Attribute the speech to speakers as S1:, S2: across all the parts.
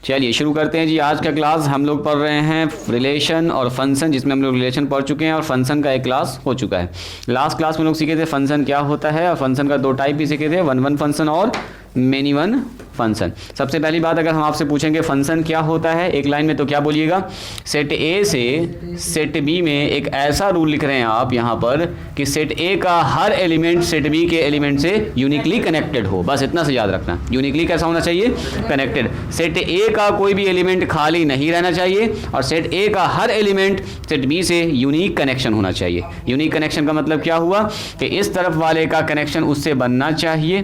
S1: चलिए शुरू करते हैं जी। आज का क्लास हम लोग पढ़ रहे हैं रिलेशन और फंक्शन, जिसमें हम लोग रिलेशन पढ़ चुके हैं और फंक्शन का एक क्लास हो चुका है। लास्ट क्लास में लोग सीखे थे फंक्शन क्या होता है, और फंक्शन का दो टाइप भी सीखे थे, वन वन फंक्शन और मेनी वन फंक्शन। सबसे पहली बात, अगर हम आपसे पूछेंगे फंक्शन क्या होता है एक लाइन में, तो क्या बोलिएगा? सेट ए से सेट बी में एक ऐसा रूल लिख रहे हैं आप यहाँ पर कि सेट ए का हर एलिमेंट सेट बी के एलिमेंट से यूनिकली कनेक्टेड हो। बस इतना से याद रखना, यूनिकली कैसा होना चाहिए? कनेक्टेड। सेट ए का कोई भी एलिमेंट खाली नहीं रहना चाहिए, और सेट ए का हर एलिमेंट सेट बी से यूनिक कनेक्शन होना चाहिए। यूनिक कनेक्शन का मतलब क्या हुआ कि इस तरफ वाले का कनेक्शन उससे बनना चाहिए,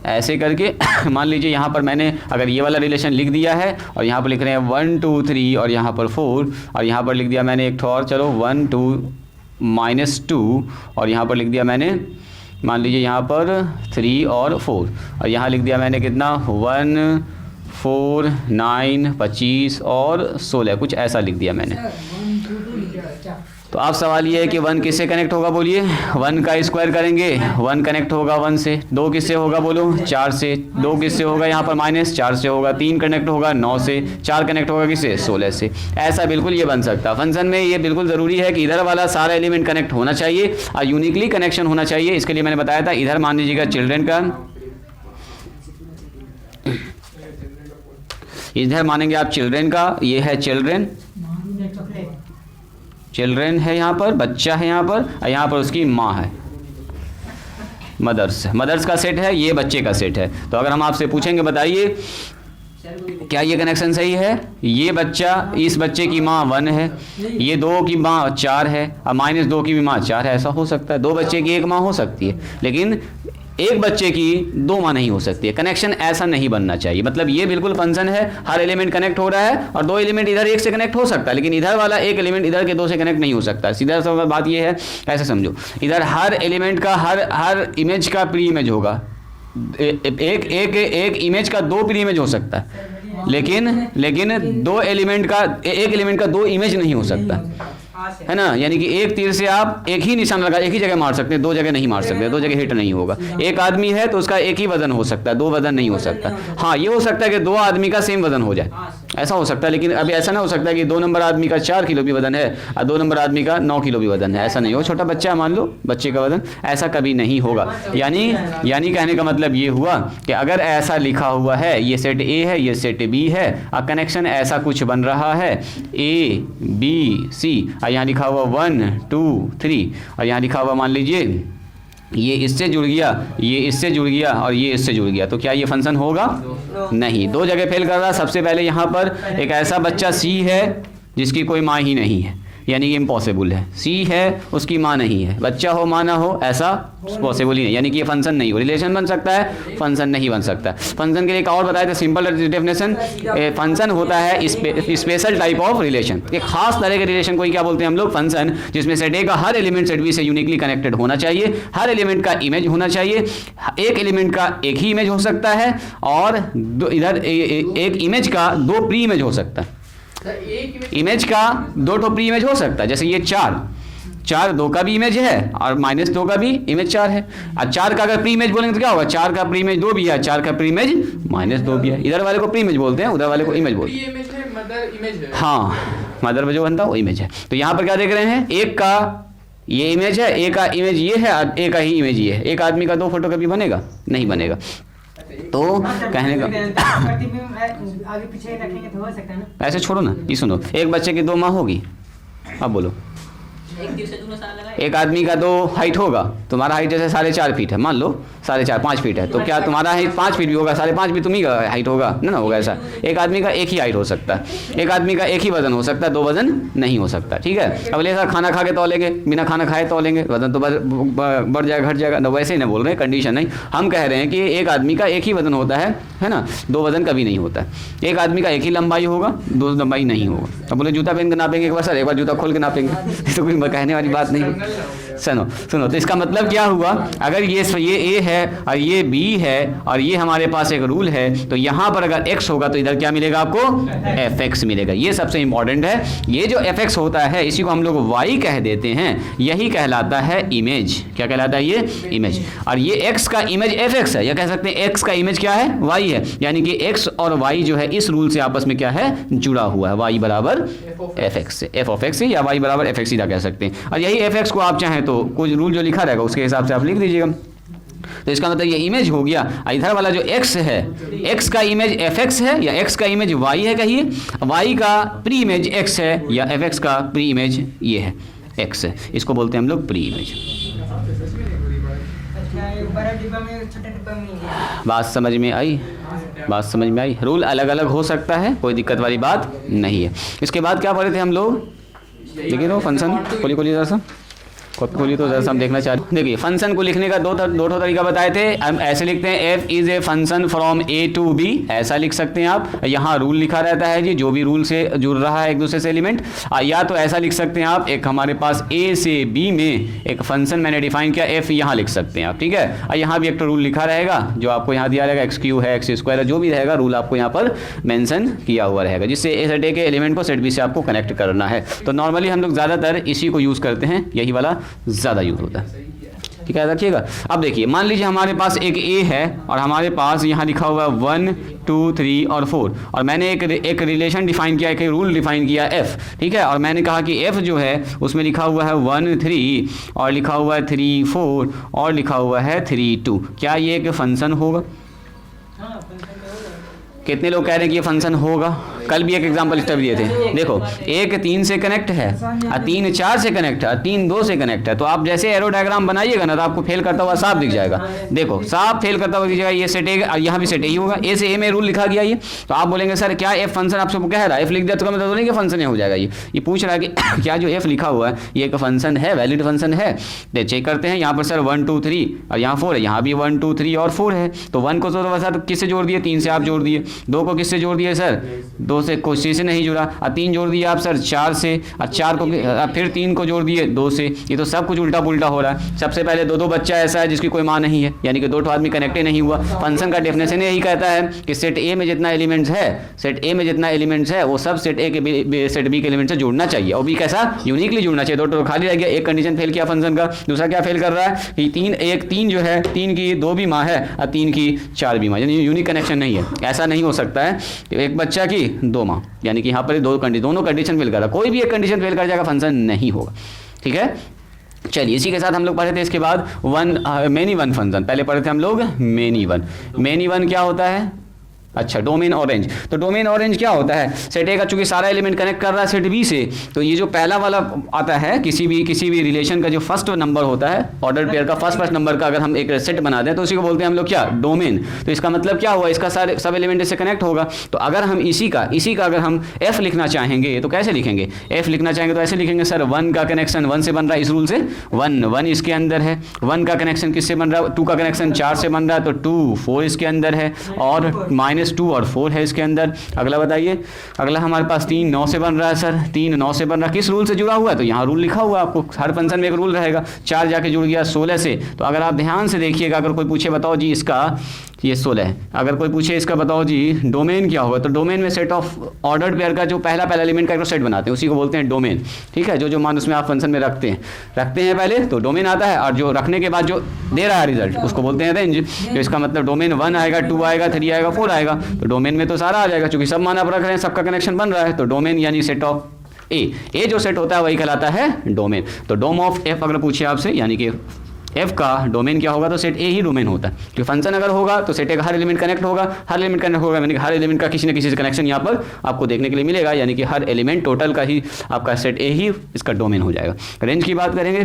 S1: ऐसे करके मान लीजिए यहाँ पर मैंने अगर ये वाला रिलेशन लिख दिया है, और यहाँ पर लिख रहे हैं 1 2 3 और यहाँ पर 4, और यहाँ पर लिख दिया मैंने एक और, चलो 1 2 -2, और यहाँ पर लिख दिया मैंने मान लीजिए यहाँ पर 3 और 4, और यहाँ लिख दिया मैंने कितना 1 4 9 25 और 16, कुछ ऐसा लिख दिया मैंने। तो अब सवाल ये है कि 1 किससे कनेक्ट होगा? बोलिए 1 का स्क्वायर करेंगे, 1 कनेक्ट होगा 1 से। 2 किससे होगा? बोलो 4 से। 2 किससे होगा? यहाँ पर -4 से होगा। 3 कनेक्ट होगा 9 से। 4 कनेक्ट होगा किससे? 16 से। ऐसा बिल्कुल ये बन सकता है। फंक्शन में ये बिल्कुल ज़रूरी है कि इधर वाला सारा एलिमेंट कनेक्ट होना चाहिए और यूनिकली कनेक्शन होना चाहिए। इसके लिए मैंने बताया था, इधर मान लीजिएगा चिल्ड्रेन का, इधर मानेंगे आप चिल्ड्रेन का, ये है चिल्ड्रेन, चिल्ड्रेन है यहाँ पर, बच्चा है यहाँ पर, और यहाँ पर उसकी माँ है, मदर्स। मदर्स का सेट है, ये बच्चे का सेट है। तो अगर हम आपसे पूछेंगे बताइए क्या ये कनेक्शन सही है? ये बच्चा, इस बच्चे की माँ 1 है, ये 2 की माँ 4 है, और -2 की भी माँ 4 है। ऐसा हो सकता है? 2 बच्चे की एक माँ हो सकती है, लेकिन एक बच्चे की 2 माँ नहीं हो सकती है। कनेक्शन ऐसा नहीं बनना चाहिए। मतलब ये बिल्कुल फंक्शन है, हर एलिमेंट कनेक्ट हो रहा है, और 2 एलिमेंट इधर एक से कनेक्ट हो सकता है, लेकिन इधर वाला एक एलिमेंट इधर के 2 से कनेक्ट नहीं हो सकता। सीधा सा बात ये है, ऐसे समझो, इधर हर एलिमेंट का हर इमेज का प्री इमेज होगा। एक इमेज का 2 प्री इमेज हो सकता है, लेकिन 2 एलिमेंट का, एक एलिमेंट का 2 इमेज नहीं हो सकता है ना। यानी कि एक तीर से आप एक ही निशान लगा, एक ही जगह मार सकते हैं, 2 जगह नहीं मार सकते, 2 जगह हिट नहीं होगा। एक आदमी है तो उसका एक ही वजन हो सकता है, 2 वजन नहीं हो सकता। हाँ, ये हो सकता है कि 2 आदमी का सेम वजन हो जाए, ऐसा हो सकता है, लेकिन अभी ऐसा ना हो सकता है कि 2 नंबर आदमी का 4 किलो भी वजन है और 2 नंबर आदमी का 9 किलो भी वजन है। ऐसा नहीं हो, छोटा बच्चा है मान लो, बच्चे का वजन, ऐसा कभी नहीं होगा। यानी कहने का मतलब ये हुआ कि अगर ऐसा लिखा हुआ है, ये सेट ए है, ये सेट बी है, और कनेक्शन ऐसा कुछ बन रहा है ABC, और यहाँ लिखा हुआ 1 2 3, और यहाँ लिखा हुआ मान लीजिए ये इससे जुड़ गया, ये इससे जुड़ गया, और ये इससे जुड़ गया, तो क्या ये फंक्शन होगा? नहीं। 2 जगह फेल कर रहा। सबसे पहले यहाँ पर एक ऐसा बच्चा C है जिसकी कोई माँ ही नहीं है, यानी कि इम्पॉसिबल है। C है, उसकी माँ नहीं है, बच्चा हो माँ ना हो, ऐसा पॉसिबल ही नहीं, यानी कि ये फंक्शन नहीं हो। रिलेशन बन सकता है, फंक्शन नहीं बन सकता। फंक्शन के लिए एक और बताया था सिंपल डेफिनेशन, फंक्शन होता है स्पेशल टाइप ऑफ रिलेशन, एक खास तरह के रिलेशन को ही क्या बोलते हैं हम लोग? फंक्शन, जिसमें सेट ए का हर एलिमेंट सेट बी से यूनिकली कनेक्टेड होना चाहिए, हर एलिमेंट का इमेज होना चाहिए, एक एलिमेंट का एक ही इमेज हो सकता है, और इधर एक इमेज का 2 प्री इमेज हो सकता है। इमेज का 2 प्री इमेज हो सकता है, जैसे ये 4 2 का भी इमेज है, और -2 का भी इमेज 4 है। और 4 का अगर प्री इमेज बोलेंगे तो क्या होगा? 4 का प्री इमेज 2 भी है, 4 का प्री इमेज -2 भी है। इधर वाले को प्री इमेज बोलते हैं, उधर वाले को इमेज बोलते हैं। हाँ, मदर में जो बनता है वो इमेज है। तो यहाँ पर क्या देख रहे हैं? एक का ये इमेज है, एक का इमेज ये है, और एक का ही इमेज ये है। एक आदमी का 2 फोटो कभी बनेगा? नहीं बनेगा। तो कहने का
S2: आगे पीछे रखेंगे तो हो सकता है ना।
S1: ऐसे छोड़ो ना, ये सुनो, एक बच्चे की 2 माँ होगी, अब बोलो, एक आदमी का 2 हाइट होगा, तुम्हारा हाइट जैसे 4.5 फीट है, मान लो 4.5 5 फीट है, तो क्या तुम्हारा हाइट 5 फीट भी होगा? 5.5 भी तुम्ही का हाइट होगा ना होगा ऐसा। एक आदमी का एक ही हाइट हो सकता है, एक आदमी का एक ही वजन हो सकता है, 2 वजन नहीं हो सकता। ठीक है, अब ऐसा खाना खा के तोलेंगे, बिना खाना खाए तोलेंगे, वजन तो बढ़ जाएगा घट जाएगा ना। वैसे ही ना बोल रहे हैं, कंडीशन नहीं, हम कह रहे हैं कि एक आदमी का एक ही वजन होता है ना, 2 वजन कभी नहीं होता है। एक आदमी का एक ही लंबाई होगा, 2 लंबाई नहीं होगा। अब बोले जूता पहन के नापेंगे एक बार, सर एक बार जूता खोल के नापेंगे, तो कोई कहने वाली बात नहीं। सुनो सुनो, तो इसका मतलब क्या हुआ, अगर ये ए है और ये बी है और ये हमारे पास एक रूल है, तो यहाँ पर अगर x होगा तो इधर क्या मिलेगा आपको, fx मिलेगा। ये सबसे इंपॉर्टेंट है। ये जो fx होता है इसी को हम लोग y कह देते हैं, यही कहलाता है इमेज। क्या कहलाता है ये, इमेज। और ये x का इमेज fx है, या कह सकते हैं x का इमेज क्या है, y है। यानी कि x और y जो है इस रूल से आपस में क्या है, जुड़ा हुआ है, y बराबर fx से, f of x से, या y बराबर fx सीधा कह सकते हैं। और यही fx को आप चाहें तो कुछ रूल जो लिखा रहेगा उसके हिसाब से आप लिख दीजिएगा। तो इसका मतलब ये इमेज हो गया। इधर वाला जो x है, x का इमेज fx है या x का इमेज y है, कहिए y का प्री इमेज x है या fx का प्री इमेज ये है x है। इसको बोलते हैं हम लोग प्री इमेज।
S2: बड़ा डिब्बा में छोटा डिब्बा में नहीं है।
S1: बात समझ में आई, बात समझ में आई। रूल अलग अलग हो सकता है, कोई दिक्कत वाली बात नहीं है। इसके बाद क्या पढ़े थे हम लोग, देखिए तो फंक्शन खोलिए जरा सा, कॉपी खोलिए तो जरा हम देखना चाहते हैं। देखिए फंक्शन को लिखने का दो तरीका बताए थे। हम ऐसे लिखते हैं f is a function from a to b, ऐसा लिख सकते हैं आप। यहाँ रूल लिखा रहता है जी, जो भी रूल से जुड़ रहा है एक दूसरे से एलिमेंट। या तो ऐसा लिख सकते हैं आप, एक हमारे पास a से b में एक फंक्शन मैंने डिफाइन किया f, यहाँ लिख सकते हैं आप, ठीक है। और यहाँ भी एक तो रूल लिखा रहेगा जो आपको यहाँ दिया रहेगा, एक्स क्यू है, एक्स स्क्वायर है, जो भी रहेगा रूल आपको यहाँ पर मेंशन किया हुआ रहेगा, जिससे ए सेट ए के एलिमेंट को सेट बी से आपको कनेक्ट करना है। तो नॉर्मली हम लोग ज़्यादातर इसी को यूज़ करते हैं, यही वाला ज़्यादा यूज होता है, ठीक है, रखिएगा। अब देखिए मान लीजिए हमारे पास एक ए है और हमारे पास यहाँ लिखा हुआ है 1 2 3 और 4, और मैंने एक रिलेशन डिफाइन किया, एक रूल डिफाइन किया f, ठीक है। और मैंने कहा कि f जो है उसमें लिखा हुआ है 1 3 और लिखा हुआ है 3 4 और लिखा हुआ है 3 2। क्या ये एक फंक्शन होगा? कितने लोग कह रहे हैं कि ये फंक्शन होगा? कल भी एक एग्जांपल स्टेप दिए थे। देखो, एक 3 से कनेक्ट है और 3 4 से कनेक्ट है, 3 2 से कनेक्ट है। तो आप जैसे एरो डायग्राम बनाइएगा ना तो आपको फेल करता हुआ साफ दिख जाएगा। देखो साफ फेल करता हुआ दिख जाएगा, ये सेट ए और यहाँ भी सेट ए ही होगा। ए से ए में रूल लिखा गया ये, तो आप बोलेंगे सर क्या एफ फंक्शन आपसे कह रहा है, एफ लिख दिया तो मतलब तो नहीं कि फंक्शन हो जाएगा। ये पूछ रहा है कि क्या जो एफ लिखा हुआ है ये एक फंक्शन है, वैलिड फंक्शन है? चेक करते हैं। यहाँ पर सर 1 2 3 और यहाँ 4 है, यहाँ भी 1 2 3 और 4 है। तो 1 को तो सर किससे जोड़ दिए? 3 से आप जोड़ दिए। 2 को किससे जोड़ दिए सर? 2 से, कोई से नहीं जुड़ा। और 3 जोड़ दिए आप सर 4 से, और 4 को फिर 3 को जोड़ दिए 2 से। ये तो सब कुछ उल्टा पुल्टा हो रहा है। सबसे पहले दो बच्चा ऐसा है जिसकी कोई माँ नहीं है, यानी कि 2 आदमी कनेक्ट ही नहीं हुआ। फंक्शन का डेफिनेशन यही कहता है कि सेट ए में जितना एलिमेंट्स है, सेट ए में जितना एलिमेंट्स है वो सब सेट ए के सेट बी के एलिमेंट से जुड़ना चाहिए, और भी कैसा? यूनिकली जुड़ना चाहिए। 2 खाली रह गया। एक कंडीशन फेल किया फंक्शन का। दूसरा क्या फेल कर रहा है कि 3 जो है 3 की 2 भी माँ है और 3 की 4 भी माँ, यानी यूनिक कनेक्शन नहीं है। ऐसा नहीं हो सकता है कि एक बच्चा की 2 माँ, यानी कि यहाँ पर दोनों कंडीशन फेल कर रहा है। कोई भी एक कंडीशन फेल कर जाएगा, फंक्शन नहीं होगा, ठीक है। चलिए इसी के साथ हम लोग पढ़े थे इसके बाद मेनी वन फंक्शन। पहले पढ़े थे हम लोग मेनी वन क्या होता है? अच्छा, डोमेन और रेंज। तो डोमेन और रेंज क्या होता है? सेट ए का चूंकि सारा एलिमेंट कनेक्ट कर रहा है सेट बी से, तो ये जो पहला वाला आता है किसी भी रिलेशन का जो फर्स्ट नंबर होता है, ऑर्डर पेयर का फर्स्ट नंबर का अगर हम एक सेट बना दें तो उसी को बोलते हैं हम लोग क्या? डोमेन। तो इसका मतलब क्या हुआ? इसका सारे सब एलिमेंट इससे कनेक्ट होगा। तो अगर हम इसी का अगर हम एफ लिखना चाहेंगे तो कैसे लिखेंगे? एफ लिखना चाहेंगे तो ऐसे लिखेंगे सर 1 का कनेक्शन 1 से बन रहा है, इस रूल से 1 इसके अंदर है। 1 का कनेक्शन किससे बन रहा है? 2 का कनेक्शन 4 से बन रहा है, तो 2 4 इसके अंदर है, और -2 और 4 है इसके अंदर। अगला बताइए। अगला हमारे पास 3 9 से बन रहा है सर, 3 9 से बन रहा है। किस रूल से जुड़ा हुआ है? तो यहाँ रूल लिखा हुआ है आपको, हर फंक्शन में एक रूल रहेगा। 4 जाके जुड़ गया 16 से। तो अगर आप ध्यान से देखिएगा, अगर कोई पूछे बताओ जी इसका, ये 16 है, अगर कोई पूछे इसका बताओ जी डोमेन क्या होगा, तो डोमेन में सेट ऑफ ऑर्डर्ड पेयर का जो पहला एलिमेंट का एक सेट बनाते हैं उसी को बोलते हैं डोमेन, ठीक है। जो मान उसमें आप फंक्शन में रखते हैं पहले तो डोमेन आता है, और जो रखने के बाद जो दे रहा है रिजल्ट उसको बोलते हैं रेंज। तो इसका मतलब डोमेन 1 आएगा, 2 आएगा, 3 आएगा, 4 आएगा। तो डोमेन में तो सारा आ जाएगा, क्योंकि सब मान आप रख रहे हैं, सबका कनेक्शन बन रहा है। तो डोमेन यानी सेट ऑफ ए जो सेट होता है वही कहलाता है डोमेन। तो डोम ऑफ एफ अगर पूछे आपसे, यानी कि एफ का डोमेन क्या होगा, तो सेट ए ही डोमेन होता है। क्योंकि फंक्शन अगर होगा तो सेट ए का हर एलिमेंट कनेक्ट होगा, यानी कि हर एलिमेंट का किसी न किसी से कनेक्शन यहाँ पर आपको देखने के लिए मिलेगा, यानी कि हर एलिमेंट टोटल का ही आपका सेट ए ही इसका डोमेन हो जाएगा। रेंज की बात करेंगे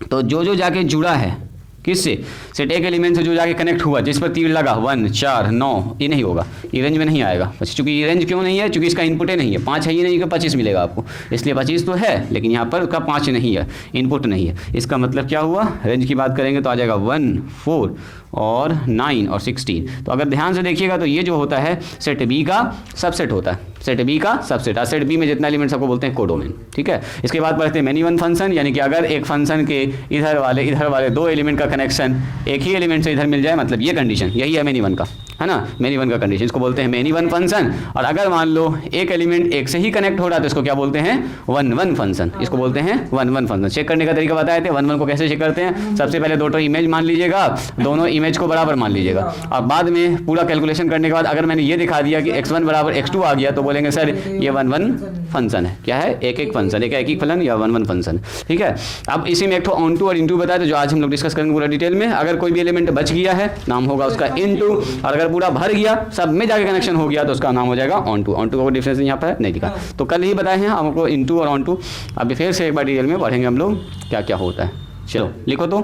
S1: तो जो जाके जुड़ा है किससे? सेट ए के एलिमेंट से जो जाके कनेक्ट हुआ, जिस पर तीर लगा 1 4 9, ये नहीं होगा, ये रेंज में नहीं आएगा। चूंकि ये रेंज क्यों नहीं है? क्योंकि इसका इनपुट ही नहीं है। 5 है ही नहीं कि 25 मिलेगा आपको, इसलिए 25 तो है, लेकिन यहाँ पर उसका 5 नहीं है, इनपुट नहीं है। इसका मतलब क्या हुआ? रेंज की बात करेंगे तो आ जाएगा 1 4 और 9 और 16। तो अगर ध्यान से देखिएगा तो ये जो होता है सेट बी का सबसेट होता है, सेट बी का सबसेट। और सेट बी में जितना एलिमेंट्स आपको बोलते हैं कोडोमेन, ठीक है। इसके बाद पढ़ते हैं मेनी वन फंक्शन, यानी कि अगर एक फंक्शन के इधर वाले दो एलिमेंट का कनेक्शन एक ही एलिमेंट से इधर मिल जाए, मतलब ये कंडीशन, यही है मेनी वन का, है ना, मेनी वन का कंडीशन, इसको बोलते हैं मेनी वन फंक्शन। और अगर मान लो एक एलिमेंट एक से ही कनेक्ट हो रहा है तो इसको क्या बोलते हैं, वन वन फंक्शन, इसको बोलते हैं वन वन फंक्शन। चेक करने का तरीका बताए थे, वन वन को कैसे चेक करते हैं। सबसे पहले दो इमेज मान लीजिएगा, दोनों इमेज को बराबर मान लीजिएगा, और बाद में पूरा कैलकुलेशन करने के बाद अगर मैंने ये दिखा दिया कि x1 बराबर x2 आ गया तो बोलेंगे सर ये वन वन फंक्शन है। क्या है, एक एक फंक्शन, एक एक फलन या वन वन फंक्शन, ठीक है। अब इसी में एक तो ऑन टू और इनटू बताया, तो जो आज हम लोग डिस्कस करेंगे पूरा डिटेल में। अगर कोई भी एलिमेंट बच गया है नाम होगा उसका इनटू, और अगर पूरा भर गया सब में जाके कनेक्शन हो गया तो उसका नाम हो जाएगा ऑन टू। ऑन टू का डिफरेंस यहाँ पर नहीं दिखा, तो कल ही बताए हैं हमको इनटू और ऑन टू। अभी फिर से एक बार डिटेल में पढ़ेंगे हम लोग क्या क्या होता है। चलो लिखो तो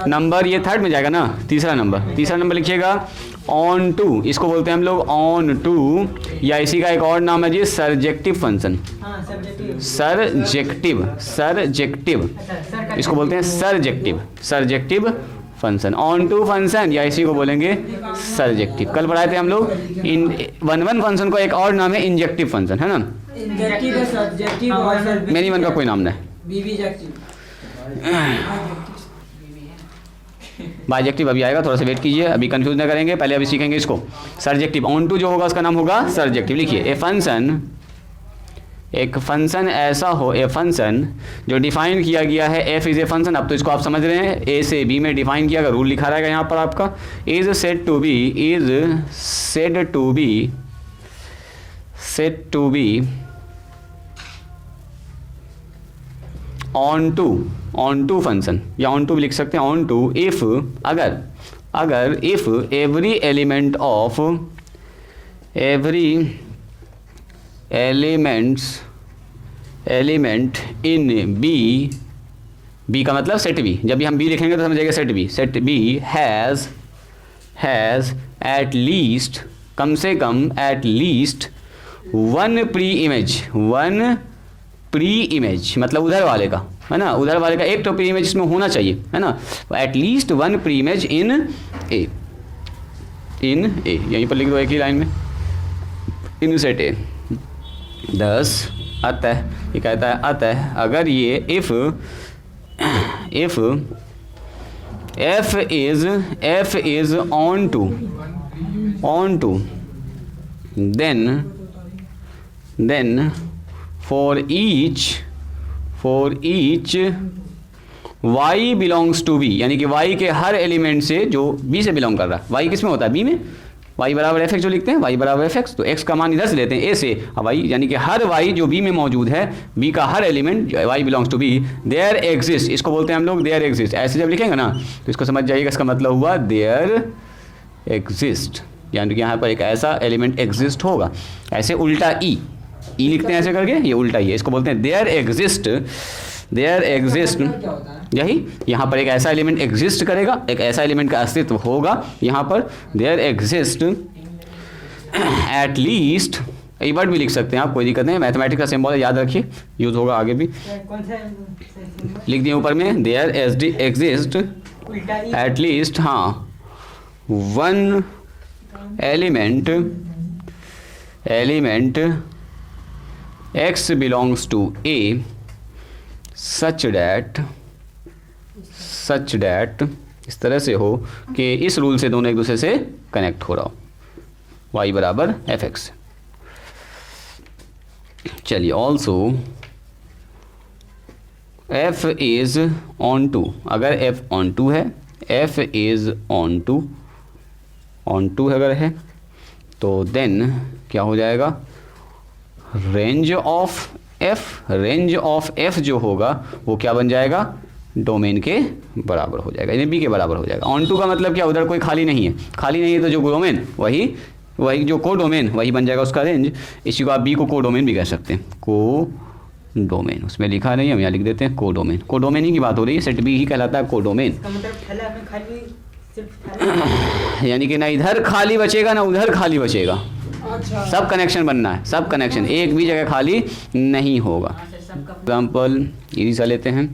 S1: नंबर, ये थर्ड में जाएगा ना, तीसरा नंबर लिखिएगा ऑन टू, इसको बोलते हैं हम लोग ऑन टू, या इसी का एक और नाम है जी सरजेक्टिव फंक्शन, सरजेक्टिव, इसको बोलते हैं सरजेक्टिव फंक्शन, ऑन टू फंक्शन, या इसी को बोलेंगे सरजेक्टिव। कल पढ़ाए थे हम लोग इन वन वन फंक्शन को एक और नाम है इंजेक्टिव फंक्शन, है ना, मेनी वन का कोई नाम नहीं, बाइजेक्टिव अभी आएगा, थोड़ा सा वेट कीजिए, अभी कंफ्यूज ना करेंगे, पहले अभी सीखेंगे इसको। सरजेक्टिव ऑन टू जो होगा उसका नाम होगा सरजेक्टिव। लिखिए एक फंक्शन ऐसा हो, ए फंक्शन जो डिफाइन किया गया है, एफ इज ए फंक्शन। अब तो इसको आप समझ रहे हैं, ए से बी में डिफाइन किया गया, रूल लिखा रहेगा यहाँ पर आपका, is said to be onto function, या ऑन टू भी लिख सकते हैं, ऑन टू इफ अगर if every element in B का मतलब सेट बी, जब भी हम बी लिखेंगे तो समझिएगा set B has at least, कम से कम at least one preimage, मतलब उधर वाले का, है ना, उधर वाले का एक तो प्री इमेज इसमें होना चाहिए, है ना, at least one pre image in A, यहीं पर लिख दो एक ही लाइन में, इन सेट ए। 10 अतः, ये कहता है अतः अगर ये if f is on to then for each y belongs to b, यानी कि y के हर एलिमेंट से जो b से बिलोंग कर रहा है, y किस में होता है, b में, y बराबर fx जो लिखते हैं, y बराबर fx, तो x का मान इधर से लेते हैं a से, अब y यानी कि हर y जो b में मौजूद है, b का हर element y belongs to b, there exist, इसको बोलते हैं हम लोग देयर एग्जिस्ट। ऐसे जब लिखेंगे ना तो इसको समझ जाइएगा, इसका मतलब हुआ देयर एग्जिस्ट, यानी कि यहाँ पर एक ऐसा एलिमेंट एग्जिस्ट होगा। ऐसे उल्टा ई लिखते हैं ऐसे करके, ये उल्टा ही है, इसको बोलते हैं देयर एग्जिस्ट, यही यहाँ पर एक ऐसा एलिमेंट एग्जिस्ट करेगा, एक ऐसा एलिमेंट का अस्तित्व होगा यहाँ पर, देयर एग्जिस्ट एट लीस्ट, ये वर्ड भी लिख सकते हैं आप, कोई दिक्कत नहीं, मैथमेटिक्स का सिंबल याद रखिए, यूज होगा आगे भी, लिख दिए ऊपर में, देयर एग्जिस्ट एट लीस्ट, हाँ, one element x belongs to a such that इस तरह से हो कि इस रूल से दोनों एक दूसरे से कनेक्ट हो रहा हो, y बराबर fx। चलिए also f is on to, अगर f on to है, f is on to अगर है तो देन क्या हो जाएगा, रेंज ऑफ f जो होगा वो क्या बन जाएगा, डोमेन के बराबर हो जाएगा, यानी b के बराबर हो जाएगा। ऑन टू का मतलब क्या, उधर कोई खाली नहीं है तो जो डोमेन वही जो को डोमेन वही बन जाएगा उसका रेंज। इसी को आप b को को डोमेन भी कह सकते हैं, को डोमेन, उसमें लिखा नहीं, हम यहाँ लिख देते हैं को डोमेन ही की बात हो रही है, सेट b ही कहलाता है को डोमेन, यानी कि ना इधर खाली बचेगा ना उधर खाली बचेगा, सब कनेक्शन बनना है, सब कनेक्शन, एक भी जगह खाली नहीं होगा। एग्जाम्पल इजी सा लेते हैं,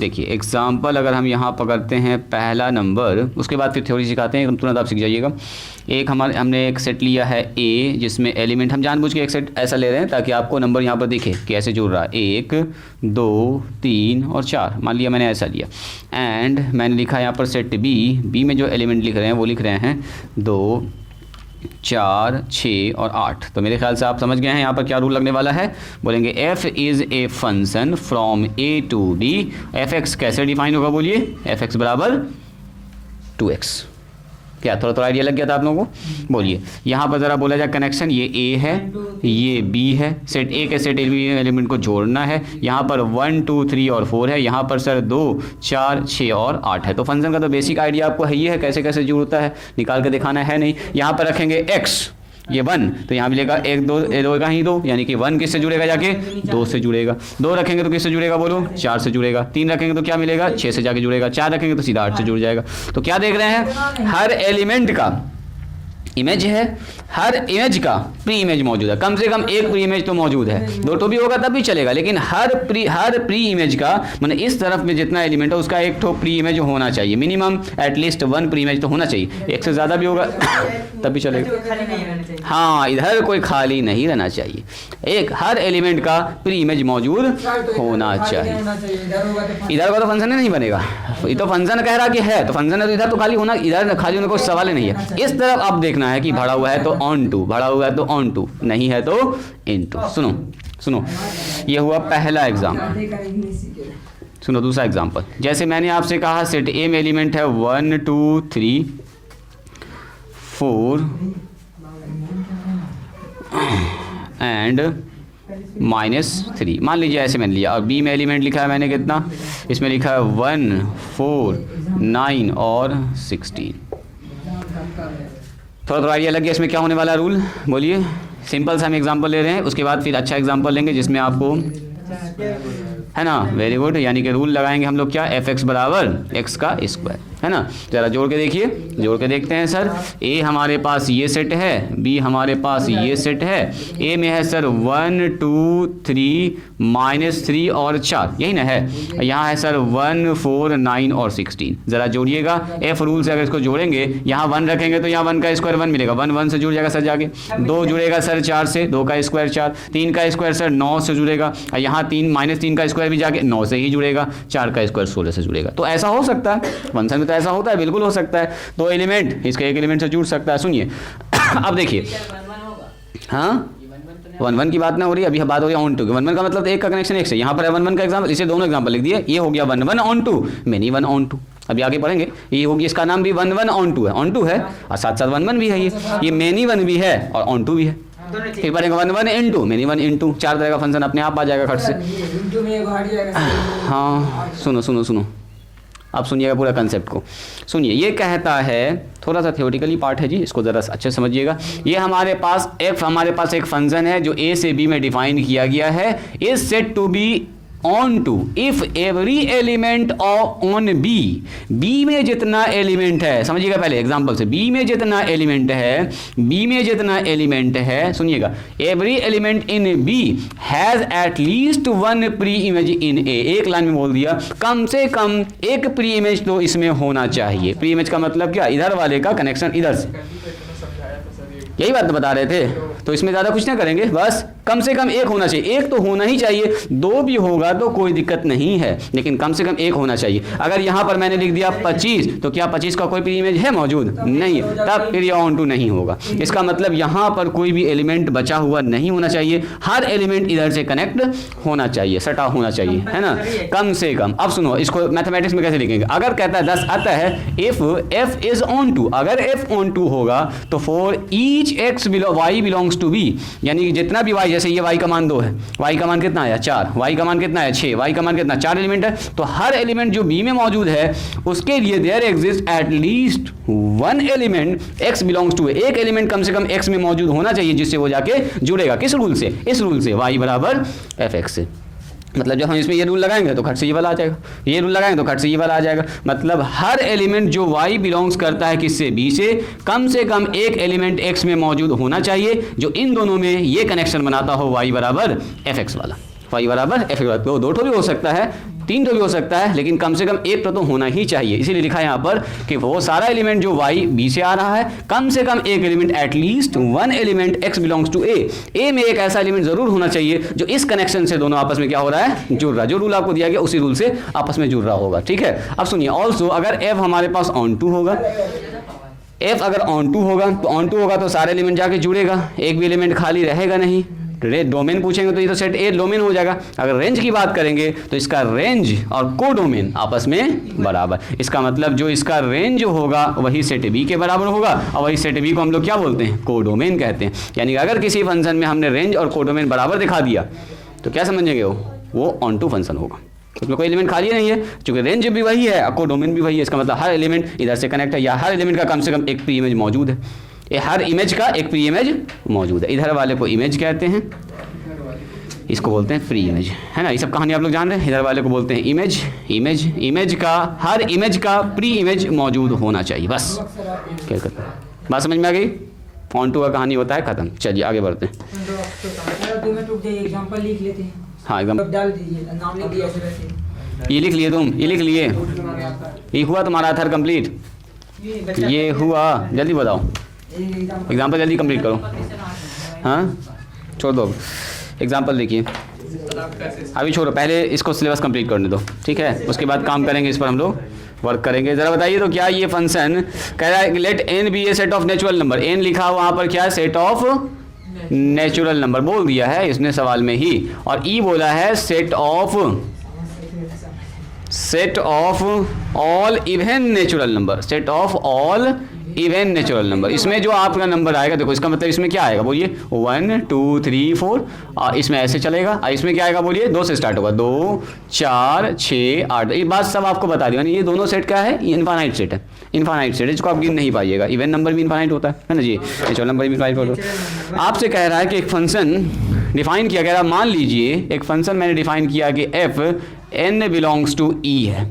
S1: देखिए एग्जाम्पल अगर हम यहाँ पकड़ते हैं पहला नंबर, उसके बाद फिर थ्योरी सिखाते हैं, एकदम तुरंत आप सीख जाइएगा। एक हमने एक सेट लिया है ए, जिसमें एलिमेंट हम जानबूझ के एक सेट ऐसा ले रहे हैं ताकि आपको नंबर यहाँ पर दिखे कि ऐसे जुड़ रहा है 1 2 3 और 4, मान लिया मैंने ऐसा लिया। एंड मैंने लिखा यहाँ पर सेट बी में जो एलिमेंट लिख रहे हैं वो लिख रहे हैं 2 4 6 और 8। तो मेरे ख्याल से आप समझ गए हैं यहाँ पर क्या रूल लगने वाला है। बोलेंगे f is a function from a to b। f(x) कैसे डिफाइन होगा बोलिए, f(x) बराबर 2x। क्या थोड़ा आइडिया लग गया था आप लोगों को? बोलिए यहाँ पर ज़रा बोला जाए कनेक्शन, ये a है ये b है, सेट a के सेट एलिमेंट को जोड़ना है। यहाँ पर 1 2 3 और 4 है, यहाँ पर सर 2 4 6 और 8 है। तो फंक्शन का तो बेसिक आइडिया आपको है ही है, कैसे कैसे जुड़ता है निकाल के दिखाना है नहीं। यहाँ पर रखेंगे x, ये 1, तो यहाँ मिलेगा 1 2 का ही 2, यानी कि 1 किससे जुड़ेगा जाके 2 से जुड़ेगा। 2 रखेंगे तो किससे जुड़ेगा बोलो 4 से जुड़ेगा। 3 रखेंगे तो क्या मिलेगा 6 से जाके जुड़ेगा। 4 रखेंगे तो सीधा 8 से जुड़ जाएगा। तो क्या देख रहे हैं, हर एलिमेंट का इमेज है, हर इमेज का प्री इमेज मौजूद है। कम से कम एक प्री इमेज तो मौजूद है, 2 तो भी होगा तब भी चलेगा, लेकिन हर प्री इमेज का मतलब इस तरफ में जितना एलिमेंट है उसका एक तो प्री इमेज होना चाहिए, मिनिमम एटलीस्ट 1 प्री इमेज तो होना चाहिए। एक से ज़्यादा भी होगा तब भी चलेगा। हाँ, इधर कोई खाली नहीं रहना चाहिए, एक हर एलिमेंट का प्री इमेज मौजूद होना चाहिए। इधर का तो फंक्शन नहीं बनेगा, ये तो फंक्शन कह रहा कि है तो फंक्शन है, तो इधर तो खाली होना, इधर खाली होने का कोई सवाल ही नहीं है। इस तरफ आप देखना है कि भरा हुआ है तो ऑन टू, भरा हुआ है तो ऑन टू, नहीं है तो इन टू। सुनो ये हुआ पहला एग्जाम। सुनो दूसरा एग्जाम्पल, जैसे मैंने आपसे कहा सेट ए में एलिमेंट है 1 2 3 4 एंड -3, मान लीजिए ऐसे मैंने लिया। और बी में एलिमेंट लिखा है मैंने कितना, इसमें लिखा है 1 4 9 और 16। थोड़ा आइडिया लग गया इसमें क्या होने वाला रूल, बोलिए। सिंपल सा हम एग्जांपल ले रहे हैं, उसके बाद फिर अच्छा एग्जांपल लेंगे जिसमें आपको है ना, वेरी गुड, यानी कि रूल लगाएंगे हम लोग क्या, f(x) बराबर x का स्क्वायर, है ना। ज़रा जोड़ के देखिए, जोड़ के देखते हैं सर। a हमारे पास ये सेट है, b हमारे पास ये सेट है। a में है सर 1 2 3 -3 और 4, यही ना है। यहाँ है सर 1 4 9 और 16। ज़रा जोड़िएगा, f रूल से अगर इसको जोड़ेंगे, यहाँ 1 रखेंगे तो यहाँ 1 का स्क्वायर 1 मिलेगा, 1 1 से जुड़ जाएगा सर जाके। 2 जुड़ेगा सर 4 से, 2 का स्क्वायर 4, 3 का स्क्वायर सर 9 से जुड़ेगा, यहाँ 3 का स्क्वायर भी जाके 9 से ही जुड़ेगा, 4 का स्क्वायर 16 से जुड़ेगा। तो ऐसा हो सकता है फंक्शन में, तो ऐसा होता है, बिल्कुल हो सकता है। 2 एलिमेंट इसके एक एलिमेंट से जुड़ सकता है। सुनिए अब देखिए, हाँ 1 1 की बात ना हो रही है, अभी बात हो रही है ऑन टू की। 1 1 का मतलब एक का कनेक्शन एक से, यहाँ पर है 1 1 का एग्जाम्पल, इसे दोनों एग्जाम्पल लिख दिए। ये हो गया 1 1 onto, many 1 onto. अभी आगे पढ़ेंगे, ये होगी, इसका नाम भी 1 1 ऑन टू है, ऑन टू है और साथ साथ 1 1 भी है, ये मेनी 1 भी है और ऑन टू भी है। फिर पढ़ेंगे 1 1 इंटू मेनी 1 इंटू, 4 तरह का फंक्शन अपने आप आ जाएगा खट से। हाँ सुनो आप सुनिएगा पूरा कंसेप्ट को। सुनिए, ये कहता है, थोड़ा सा थियोरिटिकली पार्ट है जी, इसको ज़रा अच्छे समझिएगा। ये हमारे पास एक फंक्शन है जो a से b में डिफाइन किया गया है, is set to be onto if every element on B में जितना एलिमेंट है, समझिएगा पहले एग्जांपल से, बी में जितना एलिमेंट है, सुनिएगा, every element in B has at least 1 pre image in A. एक लाइन में बोल दिया, कम से कम एक प्री इमेज तो इसमें होना चाहिए। प्री इमेज का मतलब क्या, इधर वाले का कनेक्शन इधर से, यही बात बता रहे थे। तो इसमें ज़्यादा कुछ ना करेंगे, बस कम से कम एक होना चाहिए, एक तो होना ही चाहिए, 2 भी होगा तो कोई दिक्कत नहीं है, लेकिन कम से कम एक होना चाहिए। अगर यहाँ पर मैंने लिख दिया 25, तो क्या 25 का कोई प्री इमेज है मौजूद, नहीं है, तब फिर ये ऑन टू नहीं होगा। इसका मतलब यहाँ पर कोई भी एलिमेंट बचा हुआ नहीं होना चाहिए, हर एलिमेंट इधर से कनेक्ट होना चाहिए, सटा होना चाहिए, है ना, कम से कम। अब सुनो, इसको मैथमेटिक्स में कैसे लिखेंगे। अगर कहता है 10 आता है if f is onto, अगर f ऑन टू होगा तो for each x y belongs to b, यानी कि जितना भी y, जैसे ये y का मान 2 है, y का मान कितना आया 4, y का मान कितना है 6, y का मान कितना, 4 एलिमेंट है, तो हर एलिमेंट जो b में मौजूद है उसके लिए there exist at least 1 element x belongs to, एक एलिमेंट कम से कम x में मौजूद होना चाहिए जिससे वो जाके जुड़ेगा। किस रूल से, इस रूल से, y बराबर f(x) से। मतलब जब हम इसमें ये रूल लगाएंगे तो खट से ये वाला आ जाएगा, ये रूल लगाएंगे तो खट से ये वाला आ जाएगा। मतलब हर एलिमेंट जो y बिलोंग्स करता है किससे, b से कम एक एलिमेंट x में मौजूद होना चाहिए जो इन दोनों में ये कनेक्शन बनाता हो y बराबर f(x) वाला, y बराबर f(x) वाला। तो 2 ठो भी हो सकता है, 3 तो भी हो सकता है, लेकिन कम से कम एक तो होना ही चाहिए। इसीलिए लिखा है यहाँ पर कि वो सारा एलिमेंट जो y b से आ रहा है, कम से कम एक element, at least one element x belongs to a में एक ऐसा एलिमेंट जरूर होना चाहिए जो इस कनेक्शन से दोनों आपस में क्या हो रहा है, जुड़ रहा है। जो रूल आपको दिया गया उसी रूल से आपस में जुड़ रहा होगा। ठीक है, अब सुनिए, ऑल्सो अगर f हमारे पास ऑन टू होगा, f अगर ऑन टू होगा तो ऑन टू होगा तो सारे एलिमेंट जाके जुड़ेगा, एक भी एलिमेंट खाली रहेगा नहीं। डोमेन पूछेंगे तो ये तो सेट ए डोमेन हो जाएगा। अगर रेंज की बात करेंगे तो इसका रेंज और को डोमेन आपस में बराबर। इसका मतलब जो इसका रेंज होगा वही सेट बी के बराबर होगा, और वही सेट बी को हम लोग क्या बोलते हैं, को डोमेन कहते हैं। यानी कि अगर किसी फंक्शन में हमने रेंज और को डोमेन बराबर दिखा दिया तो क्या समझेंगे, वो ऑन टू फंक्शन होगा। उसमें कोई एलिमेंट खाली नहीं है, क्योंकि रेंज भी वही है और को डोमेन भी वही है। इसका मतलब हर एलिमेंट इधर से कनेक्ट है, या हर एलिमेंट का कम से कम एक प्री इमेज मौजूद है। ये हर इमेज का एक प्री इमेज मौजूद है। इधर वाले को इमेज कहते हैं, इसको बोलते हैं प्री इमेज, है ना। ये सब कहानी आप लोग जान रहे हैं। इधर वाले को बोलते हैं इमेज। इमेज का, हर इमेज का प्री इमेज मौजूद होना चाहिए, बस। क्या करते हैं, बात समझ में आ गई। ऑन टू का कहानी होता है खत्म। चलिए आगे बढ़ते हैं।
S3: एग्जांपल लिख लेते हैं।
S1: हाँ एकदम
S3: डाल दीजिए, नाम लिख दिया ऐसे वैसे।
S1: ये लिख लिए तुम, ये लिख लिए, ये हुआ तुम्हारा अथर कंप्लीट, ये हुआ। जल्दी बताओ, एग्जाम्पल जल्दी कंप्लीट करो। हाँ छोड़ दो, एग्जाम्पल देखिए। अभी छोड़ो, पहले इसको सिलेबस कंप्लीट करने दो, ठीक है। उसके बाद काम करेंगे, इस पर हम लोग वर्क करेंगे। ज़रा बताइए तो क्या ये फंक्शन कह रहा है कि let N be a set of natural number. N लिखा वहाँ पर क्या है, सेट ऑफ नेचुरल नंबर बोल दिया है इसने सवाल में ही, और ई बोला है set of all even natural number, set of all even natural number. इसमें जो आपका नंबर आएगा, देखो इसका मतलब इसमें क्या आएगा, बोलिए 1 2 3 4, और इसमें ऐसे चलेगा। और इसमें क्या आएगा, बोलिए 2 से स्टार्ट होगा, 2 4 6 8। ये बात सब आपको बता दी। ये दोनों सेट क्या है, इनफाइनाइट सेट है। इनफाइनाइट सेट है जिसको आप गिन नहीं पाइएगा। इवन नंबर भी इनफाइनाइट होता है ना जी, नेचुरल नंबर भी इनफाइनाइट होता है। आपसे कह रहा है कि एक फंक्शन डिफाइन किया गया, मान लीजिए एक फंक्शन मैंने डिफाइन किया कि एफ एन बिलोंग्स टू ई है।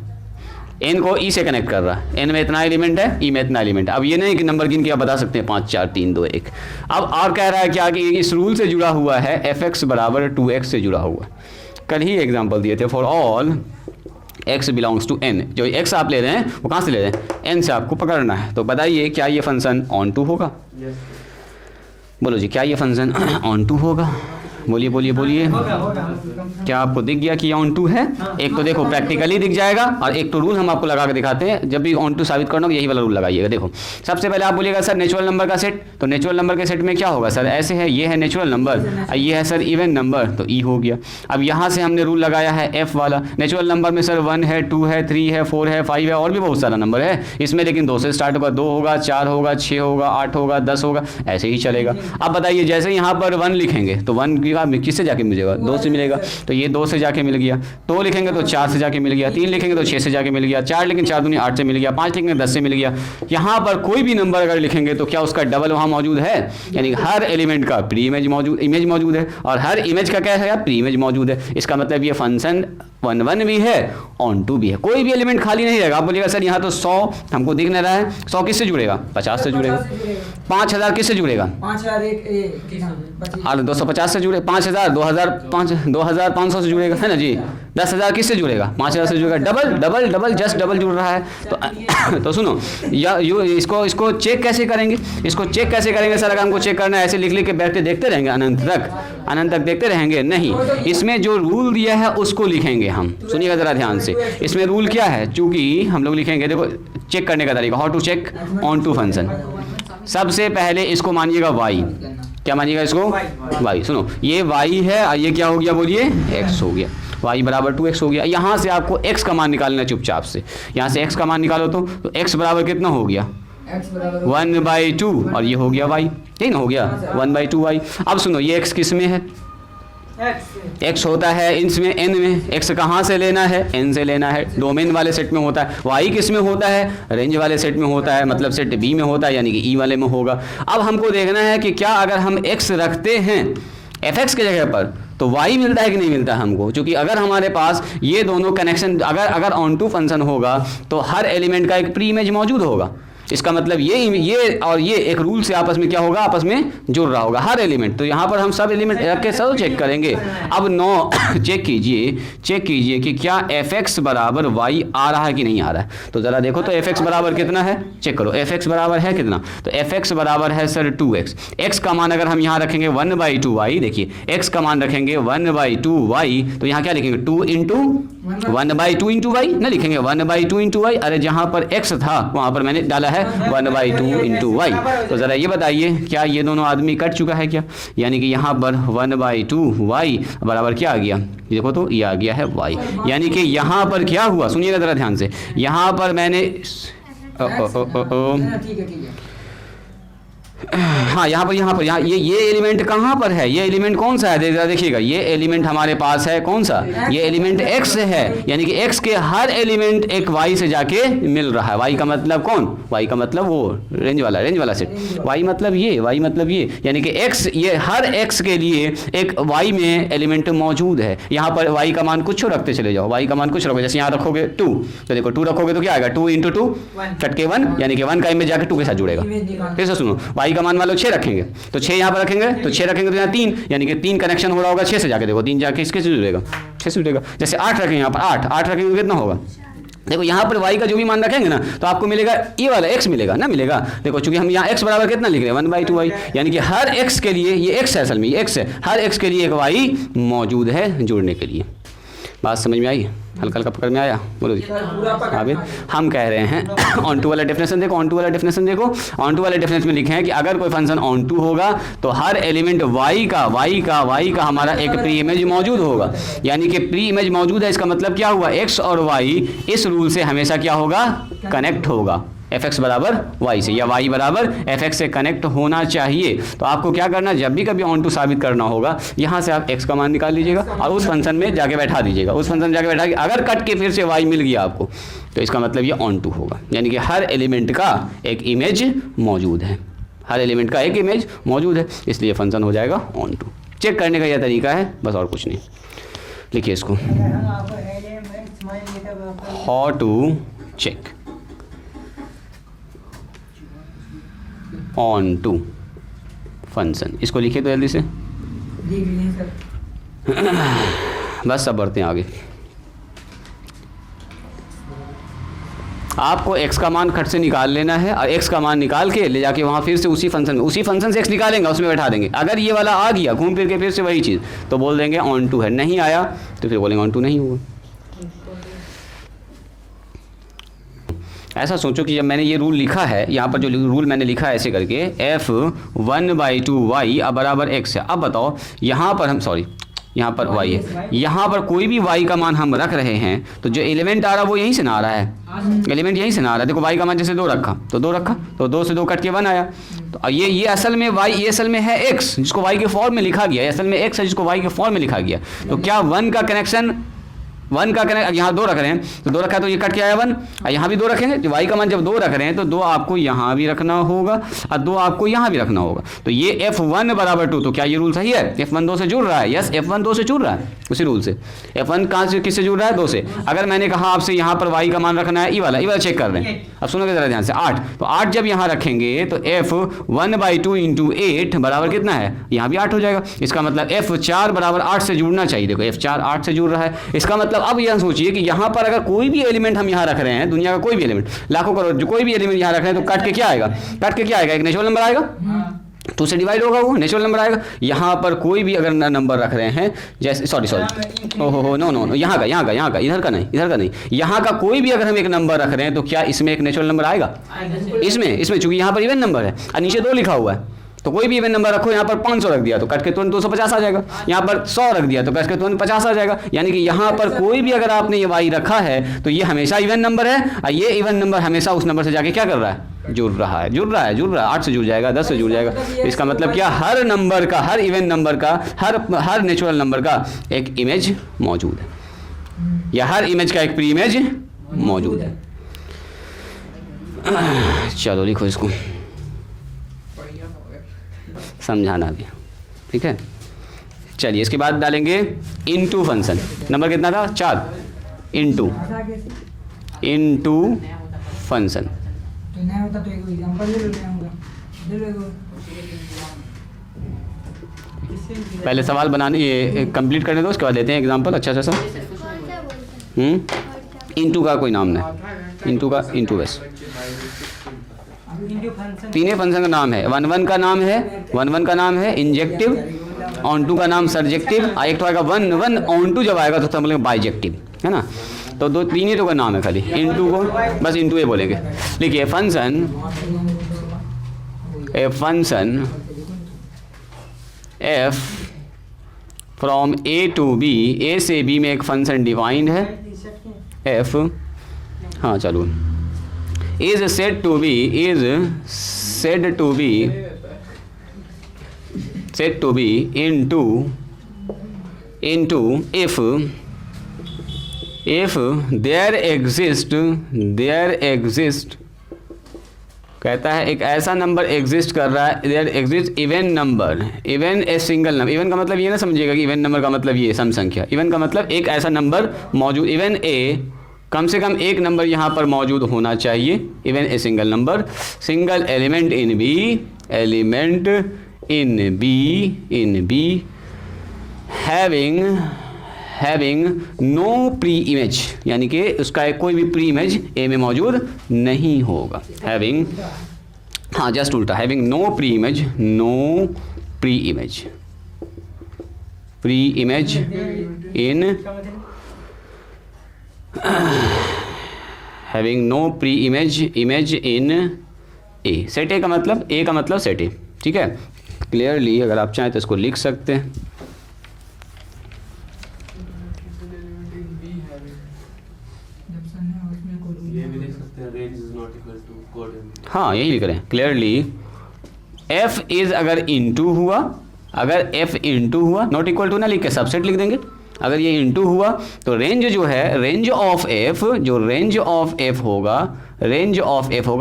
S1: एन को ई से कनेक्ट कर रहा है, एन में इतना एलिमेंट है, ई में इतना एलिमेंट है। अब ये नहीं कि नंबर गिन के आप बता सकते हैं 5 4 3 2 1। अब और कह रहा है क्या कि इस रूल से जुड़ा हुआ है, एफ एक्स बराबर 2x से जुड़ा हुआ। कल ही एग्जाम्पल दिए थे, for all x belongs to n। जो x आप ले रहे हैं वो कहाँ से ले रहे हैं, n से आपको पकड़ना है। तो बताइए क्या ये फंक्शन ऑन टू होगा? बोलो जी, क्या ये फंक्शन ऑन टू होगा? बोलिए बोलिए बोलिए। क्या आपको दिख गया कि ऑन टू है? एक तो देखो प्रैक्टिकली दिख जाएगा, और एक तो रूल हम आपको लगा के दिखाते हैं। जब भी ऑन टू साबित करना हो यही वाला रूल लगाइएगा। देखो सबसे पहले आप बोलिएगा सर नेचुरल नंबर का सेट, तो नेचुरल नंबर के सेट में क्या होगा सर, ऐसे है, ये है नेचुरल नंबर और ये है सर इवन नंबर, तो ई हो गया। अब यहाँ से हमने रूल लगाया है एफ वाला। नेचुरल नंबर में सर 1 है, 2 है, 3 है, 4 है, 5 है, और भी बहुत सारा नंबर है इसमें, लेकिन 2 से स्टार्ट होगा, 2 होगा, 4 होगा, 6 होगा, 8 होगा, 10 होगा, ऐसे ही चलेगा। अब बताइए जैसे यहाँ पर 1 लिखेंगे तो 1 किससे जाके मिलेगा, 2 से मिलेगा, तो ये 2 से जाके मिल गया। 2 लिखेंगे तो 4 से जाके मिल गया, 3 लिखेंगे तो 6 से जाके मिल गया, 4 लिखेंगे 4 दूनी 8 से मिल गया, 5 लिखेंगे 10 से मिल गया। यहाँ पर कोई भी नंबर अगर लिखेंगे तो क्या उसका डबल वहाँ मौजूद है, यानी हर एलिमेंट का प्री इमेज मौजूद है, और हर इमेज का क्या है, प्री इमेज मौजूद है। इसका मतलब ये फंक्शन 1 1 भी है, ऑन टू भी है, कोई भी एलिमेंट खाली नहीं रहेगा। आप बोलिएगा सर यहाँ तो 100 हमको दिख नहीं रहा है, 100 किससे जुड़ेगा, 50 से जुड़ेगा। 5000 किससे जुड़ेगा, 250 से जुड़ेगा। 5000 2500 से जुड़ेगा, है ना जी। 10,000 किससे जुड़ेगा, 5000 से जुड़ेगा। डबल जस्ट डबल जुड़ रहा है। तो सुनो, या इसको चेक कैसे करेंगे, इसको चेक कैसे करेंगे सर? अगर हमको चेक करना है ऐसे लिख के बैठते देखते रहेंगे अनंत तक देखते रहेंगे, नहीं। इसमें जो रूल दिया है उसको लिखेंगे हम। सुनिएगा जरा ध्यान से, इसमें रूल क्या है, चूंकि हम लोग लिखेंगे, देखो चेक करने का तरीका, how to check onto function. सबसे पहले इसको मानिएगा y, क्या मानिएगा इसको, y। सुनो, ये y है और ये क्या हो गया, बोलिए x हो गया। y बराबर 2x हो गया। यहाँ से आपको x का मान निकालना है चुपचाप से। यहाँ से x का मान निकालो तो x बराबर कितना हो गया, 1/2, और ये हो गया y, ठीक ना, हो गया 1/2y। अब सुनो, ये x किस में है, x होता है इसमें n में। x कहाँ से लेना है, n से लेना है। डोमेन वाले सेट में होता है। y किस में होता है, रेंज वाले सेट में होता है, मतलब सेट b में होता है, यानी कि e वाले में होगा। अब हमको देखना है कि क्या अगर हम x रखते हैं fx के जगह पर तो y मिलता है कि नहीं मिलता हमको। क्योंकि अगर हमारे पास ये दोनों कनेक्शन, अगर ऑन टू फंक्शन होगा तो हर एलिमेंट का एक प्री इमेज मौजूद होगा। इसका मतलब ये और ये एक रूल से आपस में क्या होगा, आपस में जुड़ रहा होगा हर एलिमेंट। तो यहाँ पर हम सब एलिमेंट रख के सब चेक करेंगे। अब 9 चेक कीजिए कि क्या fx बराबर y आ रहा है कि नहीं आ रहा है। तो ज़रा देखो तो fx बराबर कितना है, चेक करो fx बराबर है कितना। तो fx बराबर है सर 2x। x का मान अगर हम यहाँ रखेंगे 1/2y, देखिए x का मान रखेंगे 1/2y, तो यहाँ क्या लिखेंगे 2 इंटू 1/2 इंटू वाई ना लिखेंगे 1/2 इंटू वाई। अरे जहाँ पर x था वहाँ पर मैंने डाला है 1/2 इंटू वाई। तो ज़रा ये बताइए क्या ये दोनों आदमी कट चुका है क्या, यानी कि यहाँ पर 1/2 वाई बराबर क्या आ गया, देखो तो ये आ गया है y। यानी कि यहाँ पर क्या हुआ, सुनिएगा ज़रा ध्यान से, यहाँ पर मैंने
S3: ठीक है
S1: हाँ यहाँ ये एलिमेंट कहाँ पर है, ये एलिमेंट कौन सा है, देखिएगा ये एलिमेंट हमारे पास है कौन सा, ये एलिमेंट x है। यानी कि x के हर एलिमेंट एक y से जाके मिल रहा है। y का मतलब कौन, y का मतलब वो रेंज वाला सेट, y मतलब ये, यानी कि x ये हर x के लिए एक y में एलिमेंट मौजूद है। यहाँ पर y का मान कुछ रखते चले जाओ, y का मान कुछ रखोगे, जैसे यहाँ रखोगे 2, तो देखो 2 रखोगे तो क्या आएगा 2 इंटू 2 कट के 1, यानी कि 1 का इमेज जाकर 2 के साथ जुड़ेगा। फिर से सुनो, y का मान वालों 6 रखेंगे तो 6 यहाँ पर रखेंगे, तो 6 रखेंगे तो यहाँ 3, यानी कि 3 कनेक्शन हो रहा होगा 6 से जाके, देखो 3 जाके इसके से जुड़ेगा, 6 से जुड़ेगा। जैसे 8 रखेंगे, यहाँ पर 8 रखेंगे कितना होगा, देखो यहाँ पर y का जो भी मान रखेंगे ना तो आपको मिलेगा ये वाला x मिलेगा ना, मिलेगा। देखो चूंकि हम यहाँ x बराबर कितना लिख रहे हैं 1/2y, यानी कि हर x के लिए ये x है, असल में ये x है, हर x के लिए एक y मौजूद है जुड़ने के लिए। बात समझ में आई, हल्का हल्का पकड़ में आया, बोलो जी। आगे हम कह रहे हैं ऑन टू वाला डेफिनेशन देखो, ऑन टू वाला डेफिनेशन में लिखे हैं कि अगर कोई फंक्शन ऑन टू होगा तो हर एलिमेंट y का हमारा एक प्री इमेज मौजूद होगा। यानी कि प्री इमेज मौजूद है, इसका मतलब क्या हुआ, x और y इस रूल से हमेशा क्या होगा, कनेक्ट होगा, fx बराबर y से या y बराबर fx से कनेक्ट होना चाहिए। तो आपको क्या करना, जब भी कभी ऑन टू साबित करना होगा यहाँ से आप x का मान निकाल लीजिएगा और उस फंक्शन में जाके बैठा दीजिएगा, उस फंक्शन में जाके बैठा के अगर कट के फिर से y मिल गया आपको तो इसका मतलब ये ऑन टू होगा। यानी कि हर एलिमेंट का एक इमेज मौजूद है, हर एलिमेंट का एक इमेज मौजूद है, इसलिए फंक्शन हो जाएगा ऑन टू। चेक करने का यह तरीका है, बस और कुछ नहीं। लिखिए इसको, how to check onto function, इसको लिखिए तो जल्दी से। बस अब बढ़ते हैं आगे। आपको x का मान खट से निकाल लेना है और x का मान निकाल के ले जाके वहाँ फिर से उसी फंक्शन से x निकालेंगे, उसमें बैठा देंगे। अगर ये वाला आ गया घूम फिर के फिर से वही चीज़ तो बोल देंगे ऑन टू है, नहीं आया तो फिर बोलेंगे ऑन टू नहीं हुआ। ऐसा सोचो कि जब मैंने ये रूल लिखा है, यहाँ पर जो रूल मैंने लिखा है ऐसे करके f 1/2y अब बराबर x है। अब बताओ यहाँ पर हम यहाँ पर y है, यहाँ पर कोई भी y का मान हम रख रहे हैं तो जो एलिमेंट आ रहा है वो यहीं से ना आ रहा है, एलिमेंट यहीं से ना आ रहा है। देखो y का मान जैसे 2 रखा तो 2 से 2 कट के 1 आया। तो ये असल में y, ये असल में है x जिसको y के फॉर्म में लिखा गया, असल में x है जिसको y के फॉर्म में लिखा गया। तो क्या 1 का कनेक्शन यहाँ 2 रख रहे हैं तो 2 रखा है तो ये कट के आया 1, और यहाँ भी 2 रखेंगे तो y का मान जब 2 रख रहे हैं तो 2 आपको यहाँ भी रखना होगा और 2 आपको यहाँ भी रखना होगा। तो ये f1 बराबर 2, तो क्या ये रूल सही है, f1 2 से जुड़ रहा है, यस f1 2 से जुड़ रहा है उसी रूल से। f1 कहाँ से किससे जुड़ रहा है, 2 से। अगर मैंने कहा आपसे यहाँ पर y का मान रखना है ये वाला चेक कर रहे हैं, अब सुनोगे जरा ध्यान से 8, तो 8 जब यहाँ रखेंगे तो f 1/2 इंटू 8 बराबर कितना है, यहाँ भी 8 हो जाएगा। इसका मतलब f4 बराबर 8 से जुड़ना चाहिए, देखो f4 8 से जुड़ रहा है। इसका मतलब अब यह सोचिए कि यहाँ पर अगर कोई भी एलिमेंट हम यहाँ रख रहे हैं, दुनिया का कोई भी एलिमेंट, लाखों करोड़ जो कोई भी एलिमेंट यहाँ रख रहे हैं तो कट के क्या आएगा, एक नेचुरल नंबर आएगा, 2 से डिवाइड होगा, वो नेचुरल नंबर आएगा। यहाँ पर कोई भी अगर नंबर रख रहे हैं, जैसे सॉरी ओहो नो यहाँ का इधर का नहीं, यहाँ का कोई भी अगर हम एक नंबर रख रहे हैं तो क्या इसमें एक नेचुरल नंबर आएगा, इसमें चूंकि यहाँ पर इवन नंबर है और नीचे 2 लिखा हुआ है तो कोई भी इवन नंबर रखो, यहाँ पर 500 रख दिया तो कट के तुरंत 250 आ जाएगा, यहाँ पर 100 रख दिया तो कट के तुरंत 50 आ जाएगा। यानी कि यहाँ पर कोई भी अगर आपने ये y रखा है तो ये हमेशा इवन नंबर है और ये इवन नंबर हमेशा उस नंबर से जाके क्या कर रहा है, जुड़ रहा है। 8 से जुड़ जाएगा, 10 से जुड़ जाएगा। इसका मतलब क्या, हर नंबर का, हर इवन नंबर का, हर नेचुरल नंबर का एक इमेज मौजूद है, या हर इमेज का एक प्री इमेज मौजूद है। चलो लिखो इसको, समझाना भी, ठीक है। चलिए इसके बाद डालेंगे इनटू फंक्शन, नंबर कितना था 4, इनटू फंक्शन।
S3: तो नहीं होता तो एक एग्जांपल ले लो, नहीं होगा ले लो एगो।
S1: पहले सवाल बनाने ये कंप्लीट करने दो, उसके बाद देते हैं एग्जांपल अच्छा सा सब। इंटू का कोई नाम नहीं, इंटू का इंटू बस
S2: इंटू फंक्शन
S1: तीन फंक्शन का नाम है। वन का नाम है, वन का नाम है इंजेक्टिव, ऑन टू का नाम सर्जेक्टिव, एक तो आएगा वन ऑन टू जब आएगा तो हम बोलेंगे बाइजेक्टिव, है ना। तो दो तीन ही तो का नाम है खाली, इंटू को बस इंटू ए बोलेंगे। देखिए function, A function F from A to B, A से बी में एक फंक्शन डिफाइंड है एफ, हाँ चलो, is said to be into if there exist कहता है एक ऐसा नंबर एग्जिस्ट कर रहा है, there exist even number, even a single number. Even का मतलब ये ना समझिएगा कि इवन नंबर का मतलब ये सम संख्या, इवन का मतलब एक ऐसा नंबर मौजूद, इवन ए कम से कम एक नंबर यहाँ पर मौजूद होना चाहिए, even a single number, single element in B having no pre image, यानी कि उसका कोई भी प्री इमेज ए में मौजूद नहीं होगा। हैविंग, हाँ जस्ट उल्टा, having no pre image in having no pre image in A. Set A का मतलब सेट ए, ठीक है। क्लियरली अगर आप चाहें तो इसको लिख सकते हैं, हाँ यही लिख रहे हैं क्लियरली। एफ इज अगर इंटू हुआ, अगर एफ इंटू हुआ, नॉट इक्वल टू ना लिख के सबसेट लिख देंगे। अगर ये इंटू हुआ तो रेंज जो है, रेंज ऑफ एफ, जो रेंज ऑफ एफ होगा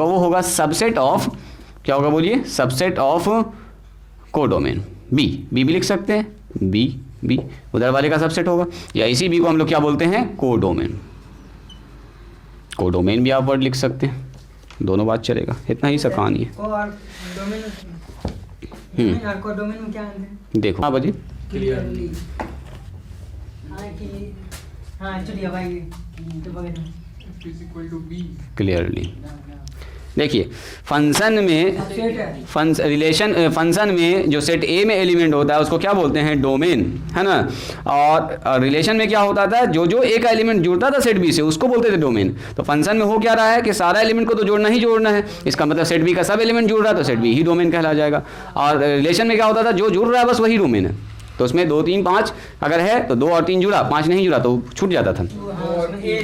S1: वो होगा सबसेट ऑफ, क्या होगा बोलिए, subset of codomain B. B भी लिख सकते हैं, बी उधर वाले का सबसेट होगा, या इसी बी को हम लोग क्या बोलते हैं, कोडोमेन भी आप वर्ड लिख सकते हैं, दोनों बात चलेगा, इतना ही सा कहानी है।
S2: और डोमेन और कोडोमेन में क्या अंतर है?
S1: देखो हाँ बजी
S3: क्लियरली
S2: हाँ चलिए भाई तो वगैरह
S1: क्लियरली। देखिए फंक्शन में फंक्शन में जो सेट ए में एलिमेंट होता है उसको क्या बोलते हैं, डोमेन, है ना। और रिलेशन में क्या होता था, जो एक एलिमेंट जुड़ता था सेट बी से उसको बोलते थे डोमेन। तो फंक्शन में हो क्या रहा है कि सारा एलिमेंट को तो जोड़ना है, इसका मतलब सेट बी का सब एलिमेंट जुड़ रहा है तो सेट बी ही डोमेन कहला जाएगा। और रिलेशन में क्या होता था, जो जुड़ रहा है बस वही डोमेन है। तो उसमें 2 3 5 अगर है तो 2 और 3 जुड़ा, 5 नहीं जुड़ा तो छूट जाता था,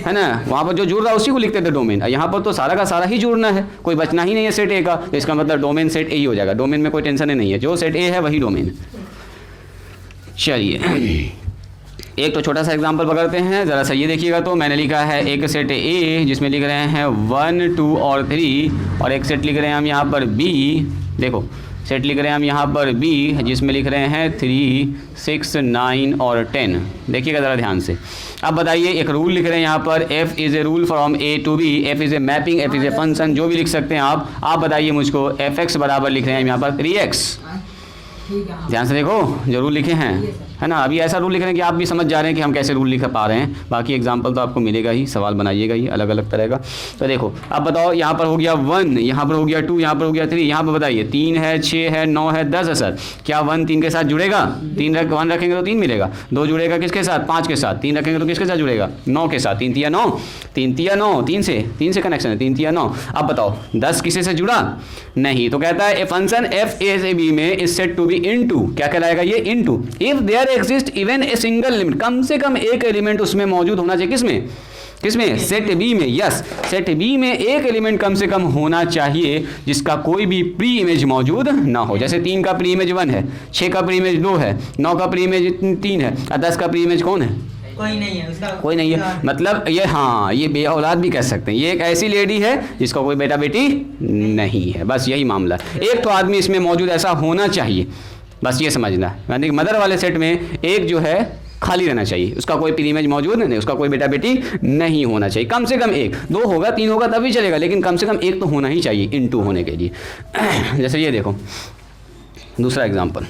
S1: है ना। वहाँ पर जो जुड़ रहा है उसी को लिखते थे डोमेन। यहाँ पर तो सारा का सारा ही जुड़ना है, कोई बचना ही नहीं है सेट ए का, तो इसका मतलब डोमेन सेट ए ही हो जाएगा। डोमेन में कोई टेंशन ही नहीं है, जो सेट ए है वही डोमेन है। चलिए एक तो छोटा सा एग्जांपल पकड़ते हैं, ज़रा सा ये देखिएगा। तो मैंने लिखा है एक सेट ए जिसमें लिख रहे हैं 1 2 और 3, और एक सेट लिख रहे हैं हम यहाँ पर बी, देखो सेट लिख रहे हैं हम यहाँ पर बी जिसमें लिख रहे हैं 3 6 9 और 10। देखिएगा ज़रा ध्यान से। अब बताइए एक रूल लिख रहे हैं यहाँ पर, F is a rule from A to B, F is a mapping, F is a function, जो भी लिख सकते हैं आप बताइए मुझको। एफ एक्स बराबर लिख रहे हैं यहाँ पर 3x, ध्यान से देखो जो रूल लिखे हैं, है ना। अभी ऐसा रूल लिख रहे हैं कि आप भी समझ जा रहे हैं कि हम कैसे रूल लिख पा रहे हैं। बाकी एग्जांपल तो आपको मिलेगा ही, सवाल बनाइएगा ही अलग अलग तरह का। तो देखो अब बताओ, यहाँ पर हो गया 1, यहाँ पर हो गया 2, यहाँ पर हो गया 3, यहाँ पर बताइए 3 है, 6 है, 9 है, 10 है सर। क्या 1 3 के साथ जुड़ेगा? 1 रखेंगे तो 3 मिलेगा। 2 जुड़ेगा किसके साथ? 5 के साथ। 3 रखेंगे तो किसके साथ जुड़ेगा? 9 के साथ। 3 तिया 9, 3 तिया 9, 3 से कनेक्शन है, 3 तिया 9। अब बताओ 10 किसी से जुड़ा नहीं, तो कहता है ए फंक्शन एफ ए से बी में is said to be into, क्या कहलाएगा ये? Into if there exist even a single element, कम से कम एक एलिमेंट उसमें मौजूद होना चाहिए। किसमें? सेट बी में। यस, सेट बी में एक एलिमेंट कम से कम होना चाहिए जिसका कोई भी प्री इमेज मौजूद ना हो। जैसे 3 का प्री इमेज 1 है, 6 का प्री इमेज 2 है, 9 का प्री इमेज 3 है, और 10 का प्री इमेज कौन है?
S2: कोई नहीं है उसका,
S1: कोई नहीं है। मतलब ये, हाँ, ये बे औलाद भी कह सकते हैं। ये एक ऐसी लेडी है जिसका कोई बेटा बेटी नहीं है, बस यही मामला है। एक तो आदमी इसमें मौजूद ऐसा होना चाहिए, बस ये समझना है। यानी कि मदर वाले सेट में एक जो है खाली रहना चाहिए, उसका कोई प्री इमेज मौजूद नहीं, उसका कोई बेटा बेटी नहीं होना चाहिए। कम से कम एक, 2 होगा 3 होगा तब भी चलेगा, लेकिन कम से कम एक तो होना ही चाहिए इनटू होने के लिए। जैसे ये देखो दूसरा एग्जाम्पल,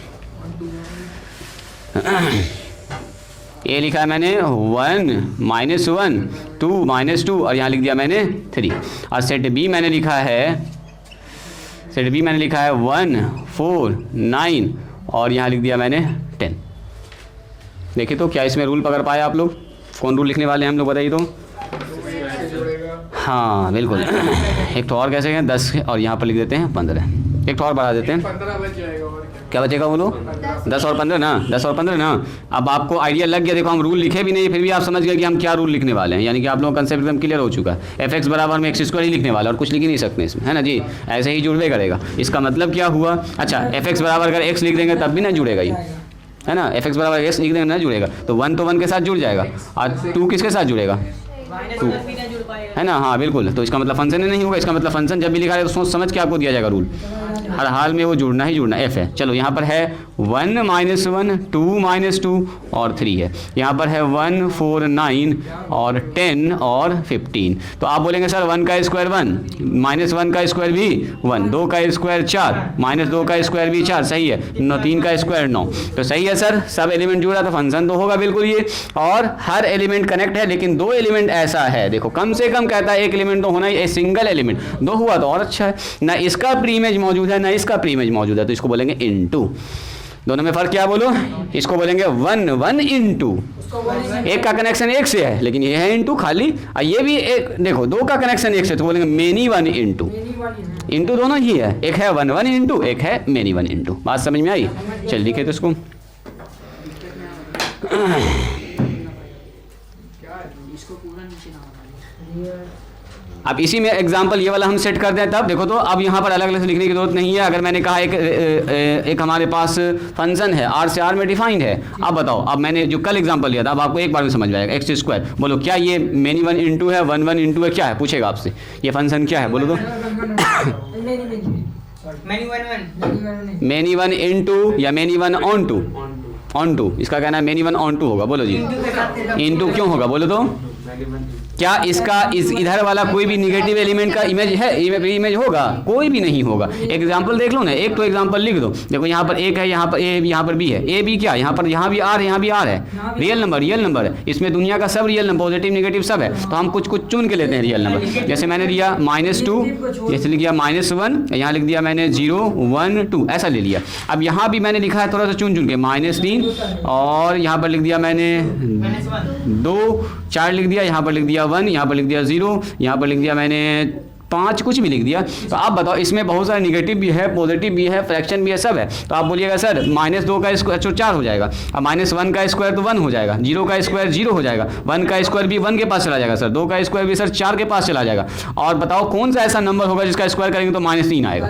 S1: ये लिखा है मैंने 1 -1 2 -2 और यहाँ लिख दिया मैंने 3। और सेट बी मैंने लिखा है 1 4 9 और यहाँ लिख दिया मैंने 10। देखिए तो क्या इसमें रूल पकड़ पाए आप लोग? कौन रूल लिखने वाले हैं हम लोग बताइए तो? हाँ बिल्कुल। एक तो और कैसे हैं 10 और यहाँ पर लिख देते हैं 15, एक तो और बढ़ा देते हैं,
S4: 15 बच जाएगा और
S1: क्या बचेगा बोलो? 10 और 15 ना, 10 और 15 ना। अब आपको आइडिया लग गया, देखो हम रूल लिखे भी नहीं फिर भी आप समझ गए कि हम क्या रूल लिखने वाले हैं, यानी कि आप लोगों का कंसेप्ट एकदम क्लियर हो चुका है। fx बराबर में x² ही लिखने वाला और कुछ लिख ही नहीं सकते इसमें, है ना जी, ऐसे ही जुड़वे करेगा। इसका मतलब क्या हुआ? अच्छा fx बराबर अगर x लिख देंगे तब भी ना जुड़ेगा ये, है ना, fx बराबर x लिख देंगे ना जुड़ेगा, तो 1 तो 1 के साथ जुड़ जाएगा और 2 किसके साथ जुड़ेगा? 2, है ना, हाँ बिल्कुल। तो इसका मतलब फंक्शन ही नहीं होगा, इसका मतलब फंक्शन जब भी लिखा है तो सोच समझ के आपको दिया जाएगा रूल, हर हाल में वो जुड़ना ही जुड़ना f है। चलो यहाँ पर है 1 -1 2 -2 और 3 है, यहाँ पर है 1 4 9 और 10 और 15। तो आप बोलेंगे सर 1 का स्क्वायर 1 -1 का स्क्वायर भी 1, 2 का स्क्वायर 4 -2 का स्क्वायर भी 4, सही है, 3 का स्क्वायर 9। तो सही है सर, सब एलिमेंट जुड़ा तो फंक्शन तो होगा बिल्कुल ये, और हर एलिमेंट कनेक्ट है, लेकिन 2 एलिमेंट ऐसा है, देखो कम से कम कहता है एक एलिमेंट तो होना ही, सिंगल एलिमेंट, 2 हुआ तो और अच्छा है, ना इसका प्री इमेज मौजूद है ना इसका प्री इमेज मौजूद है, तो इसको बोलेंगे इनटू। दोनों में फर्क क्या बोलो? इसको बोलेंगे 1 1 इनटू, एक का कनेक्शन एक से है लेकिन ये है इनटू खाली, और ये भी एक, देखो 2 का कनेक्शन एक से, तो बोलेंगे मेनी 1 इनटू, इनटू दोनों ही है, एक है 1 1 इनटू, एक है मेनी 1 इनटू। बात समझ में आई? चल लिखे तो इसको। अब इसी में एग्जाम्पल ये वाला हम सेट कर दें तब देखो, तो अब यहाँ पर अलग अलग से लिखने की जरूरत नहीं है। अगर मैंने कहा एक हमारे पास फंक्शन है R से R में डिफाइंड है, अब बताओ, अब मैंने जो कल एग्जाम्पल लिया था अब आपको एक बार में समझ में आएगा। x², बोलो क्या ये मेनी 1 इनटू है, 1 1 इनटू है, क्या है पूछेगा आपसे, ये फंक्शन क्या है बोलो तो? मेनी 1 इनटू या मेनी 1 ऑन टू, इसका कहना है मेनी 1 ऑन टू होगा, बोलो जी। इनटू क्यों होगा बोलो तो? क्या इसका इधर वाला कोई भी निगेटिव एलिमेंट का इमेज है, इमेज होगा? कोई भी नहीं होगा। एग्जांपल देख लो ना, एक तो एग्जांपल लिख दो, देखो यहाँ पर एक है, यहाँ पर ए, यहाँ पर बी है, ए बी क्या, यहाँ पर यहाँ भी आर, यहाँ भी आर है, रियल नंबर है, इसमें दुनिया का सब रियल नंबर, पॉजिटिव निगेटिव सब है, तो हम कुछ चुन के लेते हैं रियल नंबर। जैसे मैंने दिया -2, जैसे लिख दिया -1, यहाँ लिख दिया मैंने 0 1 2, ऐसा ले लिया। अब यहाँ भी मैंने लिखा है थोड़ा सा चुन के -3, और यहाँ पर लिख दिया मैंने 2 4 लिख दिया, यहाँ पर लिख दिया 1, यहाँ पर लिख दिया 0, यहाँ पर लिख दिया मैंने 5, कुछ भी लिख दिया। तो आप बताओ इसमें बहुत सारे निगेटिव भी है, पॉजिटिव भी है, फ्रैक्शन भी है, सब है। तो आप बोलिएगा सर -2 का स्क्वायर 4 हो जाएगा, अब -1 का स्क्वायर तो 1 हो जाएगा, 0 का स्क्वायर 0 हो जाएगा, 1 का स्क्वायर भी 1 के पास चला जाएगा सर, 2 का स्क्वायर भी सर 4 के पास चला जाएगा। और बताओ कौन सा ऐसा नंबर होगा जिसका स्क्वायर करेंगे तो -3 आएगा?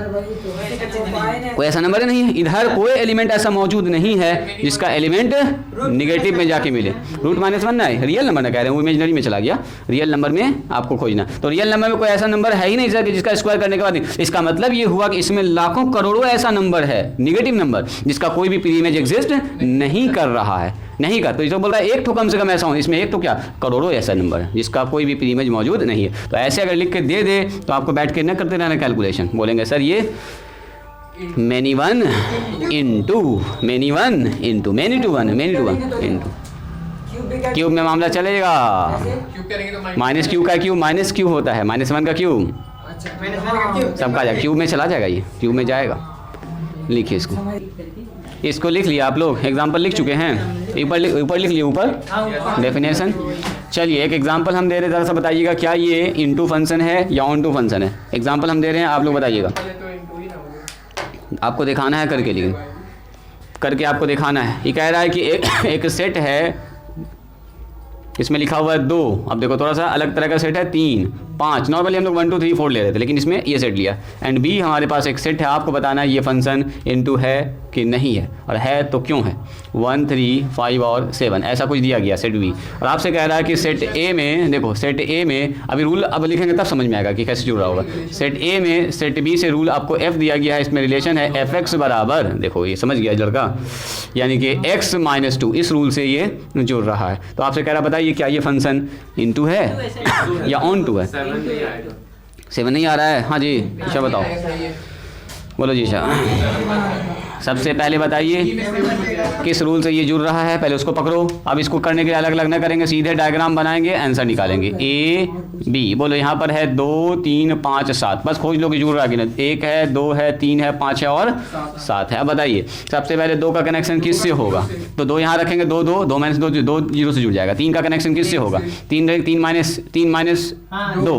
S1: कोई ऐसा नंबर ही नहीं है, इधर कोई एलिमेंट ऐसा मौजूद नहीं है जिसका एलिमेंट निगेटिव में जाके मिले। रूट -1 ना है, रियल नंबर ना कह रहे हैं, वो इमेजनरी में चला गया, रियल नंबर में आपको खोजना। तो रियल नंबर में कोई ऐसा नंबर है ही नहीं सर जिसका स्क्वायर करने के बाद, इसका मतलब ये हुआ कि इसमें लाखों करोड़ों ऐसा नंबर है निगेटिव नंबर जिसका कोई भी प्री इमेज एग्जिस्ट नहीं कर रहा है, नहीं कर। तो इसको बोल रहा है एक तो कम से कम ऐसा हो, इसमें एक तो क्या करोड़ों ऐसा नंबर है जिसका कोई भी प्री इमेज मौजूद नहीं है। तो ऐसे अगर लिख के दे दे तो आपको बैठ के न करते रहना कैलकुलेशन, बोलेंगे सर ये many 1 into many 1 into many 2 1 many 2 1 into cube में मामला चलेगा। माइनस क्यू का क्यूब माइनस क्यू होता है, -1 का क्यूब सबका जाएगा, क्यूब में चला जाएगा, ये क्यूब में जाएगा। लिखिए इसको लिख लिया आप लोग, एग्जाम्पल लिख चुके हैं, ऊपर लिख लिए, ऊपर डेफिनेशन। चलिए एक एग्जाम्पल हम दे रहे हैं, ज़रा सा बताइएगा क्या ये इनटू फंक्शन है या ऑन टू फंक्शन है। एग्जाम्पल हम दे रहे हैं, आप लोग बताइएगा, आपको दिखाना है करके, लेकिन करके आपको दिखाना है। ये कह रहा है कि एक सेट है, इसमें लिखा हुआ है 2, अब देखो थोड़ा सा अलग तरह का सेट है 3 5, नॉर्मली हम लोग 1 2 3 4 ले रहे थे, लेकिन इसमें ये सेट लिया। एंड बी हमारे पास एक सेट है, आपको बताना है ये फंक्शन इनटू है कि नहीं है, और है तो क्यों है। 1 3 5 और 7 ऐसा कुछ दिया गया सेट बी। और आपसे कह रहा है कि सेट ए में, देखो सेट ए में अभी रूल अब लिखेंगे तब समझ में आएगा कि कैसे जुड़ रहा होगा। सेट ए में सेट बी से रूल आपको एफ दिया गया है, इसमें रिलेशन है एफ एक्स बराबर, देखो ये समझ गया लड़का, यानी कि x - 2, इस रूल से ये जुड़ रहा है। तो आपसे कह रहा बताइए क्या ये फंक्शन इनटू है या ऑन टू है। 7 नहीं आ रहा है, हाँ जी अच्छा बताओ, बोलो जी शाह। सबसे पहले बताइए किस रूल से ये जुड़ रहा है, पहले उसको पकड़ो। अब इसको करने के लिए अलग अलग ना करेंगे, सीधे डायग्राम बनाएंगे, आंसर निकालेंगे। ए बी, बोलो यहाँ पर है 2 3 5 7, बस खोज लो कि जुड़ रहा है कि नहीं। 1 है, 2 है, 3 है, 5 है और 7 है। अब बताइए सबसे पहले 2 का कनेक्शन किससे होगा, तो 2 यहाँ रखेंगे, 2 2 2 - 2 2 0 से जुड़ जाएगा। 3 का कनेक्शन किससे होगा, 3 माइनस 2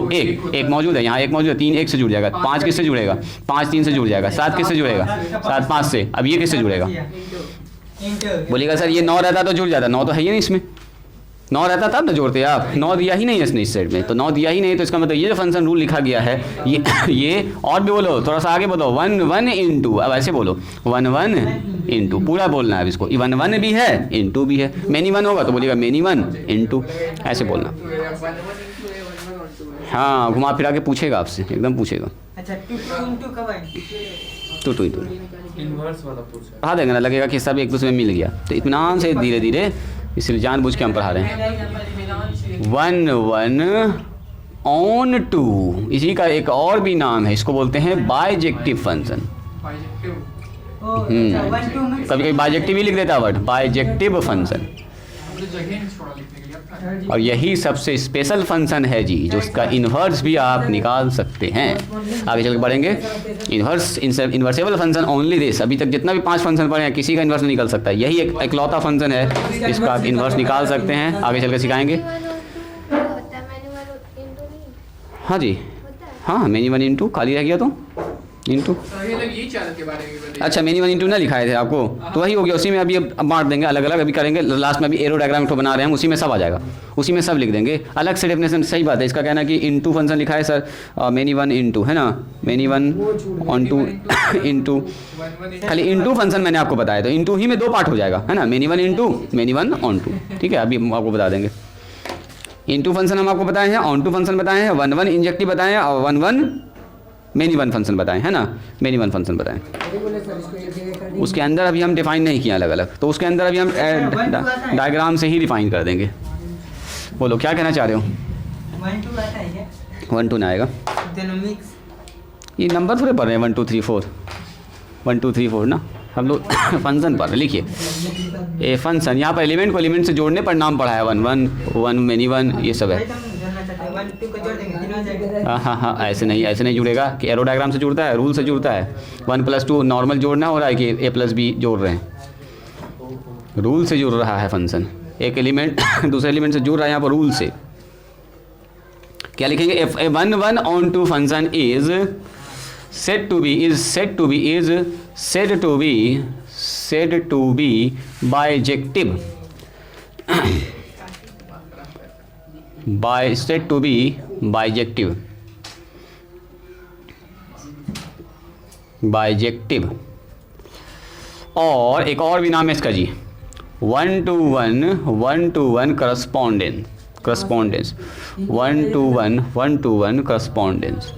S1: 1 मौजूद है, यहाँ 1 मौजूद है, 3 1 से जुड़ जाएगा। 5 किससे जुड़ेगा, 5 3 से जुड़ जाएगा। 7 किससे जुड़ेगा, 7 5 से। अब ये किससे जुड़ेगा, बोलिएगा सर ये 9 रहता तो जुड़ जाता, 9 तो है ही नहीं इसमें, 9 रहता तब ना जोड़ते आप, 9 दिया ही नहीं है इसने इस सेट में, तो 9 दिया ही नहीं, तो इसका मतलब ये जो फंक्शन रूल लिखा गया है ये और भी बोलो, थोड़ा सा आगे बोलो, 1 1 इंटू, अब ऐसे बोलो 1 1 इंटू, पूरा बोलना है इसको, 1 1 भी है इंटू भी है, मेनी 1 होगा तो बोलिएगा मेनी 1 इंटू, ऐसे बोलना। हाँ घुमा फिरा के पूछेगा आपसे, एकदम पूछेगा।
S2: अच्छा 2 इंटू कब है,
S1: 2 इंटू
S4: इनवर्स वाला पूछ रहा
S1: पढ़ा देंगे ना, लगेगा कि सब एक दूसरे में मिल गया, तो इत्मीनान से धीरे धीरे, इसलिए जानबूझ के हम पढ़ा रहे हैं। 1 1 ऑन टू, इसी का एक और भी नाम है, इसको बोलते हैं बाइजेक्टिव फंक्शन। कभी कभी बाइजेक्टिव ही लिख देता वर्ड, बाइजेक्टिव फंक्शन। और यही सबसे स्पेशल फंक्शन है जी, जो उसका इन्वर्स भी आप निकाल सकते हैं। आगे चल के पढ़ेंगे इन्वर्स, इन्वर्सेबल फंक्शन ओनली दिस। अभी तक जितना भी 5 फंक्शन पढ़े हैं किसी का इन्वर्स नहीं निकल सकता, यही एक इकलौता फंक्शन है जिसका आप इन्वर्स निकाल सकते हैं। आगे चल के सिखाएंगे। हाँ जी हाँ, मेनी 1 इंटू खाली रह गया तो इंटू, अच्छा मेनी 1 इंटू ना लिखाए थे आपको, तो वही हो गया, उसी में अभी अब बांट देंगे अलग अलग, अभी करेंगे लास्ट में, अभी एरो डायग्राम तो बना रहे हैं, उसी में सब आ जाएगा, उसी में सब लिख देंगे अलग से डेफिनेशन। सही बात है, इसका कहना कि इंटू फंक्शन लिखा है सर, मेनी 1 इंटू है ना, मेनी 1 ऑन टू इंटू, खाली इंटू फंक्शन मैंने आपको बताया, तो इंटू ही में 2 पार्ट हो जाएगा है ना, many 1 into many 1 onto, ठीक है। अभी हम आपको बता देंगे, इंटू फंक्शन हम आपको बताए हैं, ऑन टू फंक्शन बताए हैं, 1 1 इंजेक्टिव बताए हैं, और 1 1 मेनी 1 फंक्शन बताएं है ना, मेनी 1 फंक्शन बताएं। उसके अंदर अभी हम डिफाइन नहीं किया अलग अलग, तो उसके अंदर अभी हम डायग्राम से ही डिफाइन कर देंगे। बोलो क्या कहना चाह रहे हो।
S2: 1 2 आता है क्या,
S1: 1 2 ना आएगा,
S2: दोनों मिक्स,
S1: ये नंबर थोड़े पढ़ रहे हैं 1 2 3 4, 1 2 3 4 ना, हम लोग फंक्शन पढ़ रहे। लिखिए ए फंक्शन, यहाँ पर एलिमेंट को एलिमेंट से जोड़ने पर नाम पढ़ा है, 1 1 1 मेनी 1, ये सब है।
S2: 1 2 को जोड़ देंगे 3 हो जाएगा।
S1: हाँ हाँ, ऐसे नहीं जुड़ेगा कि एरो डायग्राम से जुड़ता है, रूल से जुड़ता है। 1 + 2 नॉर्मल जोड़ना हो रहा है कि a + b जोड़ रहे हैं, रूल से जुड़ रहा है फंक्शन, एक एलिमेंट दूसरे एलिमेंट से जुड़ रहा है यहाँ पर रूल से। क्या लिखेंगे, if a 1 1 on 2 function is said to be bijective bijective, और एक और भी नाम है इसका जी, 1 to 1 करस्पॉन्डेंस, 1 to 1 करस्पॉन्डेंस।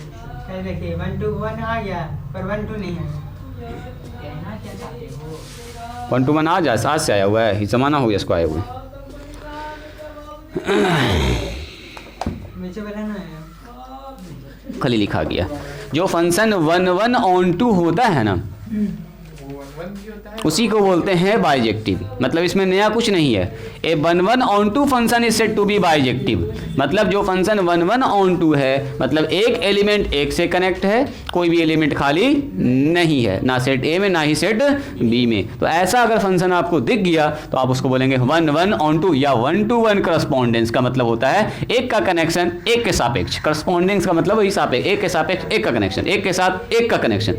S2: देखिए 1 2 1 आ गया पर 1 2 नहीं है, कहना क्या चाहते हो।
S1: 1 to 1 आ जाए, आज से आया हुआ है, ज़माना हो गया इसको आए हुए।
S2: नीचे वाला ना है,
S1: खाली लिखा गया। जो फंक्शन 1 1 on 2 होता है ना, उसी को बोलते हैं बाइजेक्टिव, मतलब इसमें नया कुछ नहीं है। A 1 1 on 2 function is said to be bijective, मतलब जो फंक्शन 1 1 on 2 है, मतलब एक एलिमेंट एक से कनेक्ट है, कोई भी एलिमेंट खाली नहीं है, ना सेट ए में ना ही सेट बी में। तो ऐसा अगर फंक्शन आपको दिख गया तो आप उसको बोलेंगे 1 1 on 2 या 1 to 1 करस्पॉन्डेंस का मतलब होता है एक का कनेक्शन एक के सापेक्ष, करस्पॉन्डेंस का मतलब वही सापेक्ष, एक के सापेक्ष एक का कनेक्शन, एक के साथ एक का कनेक्शन।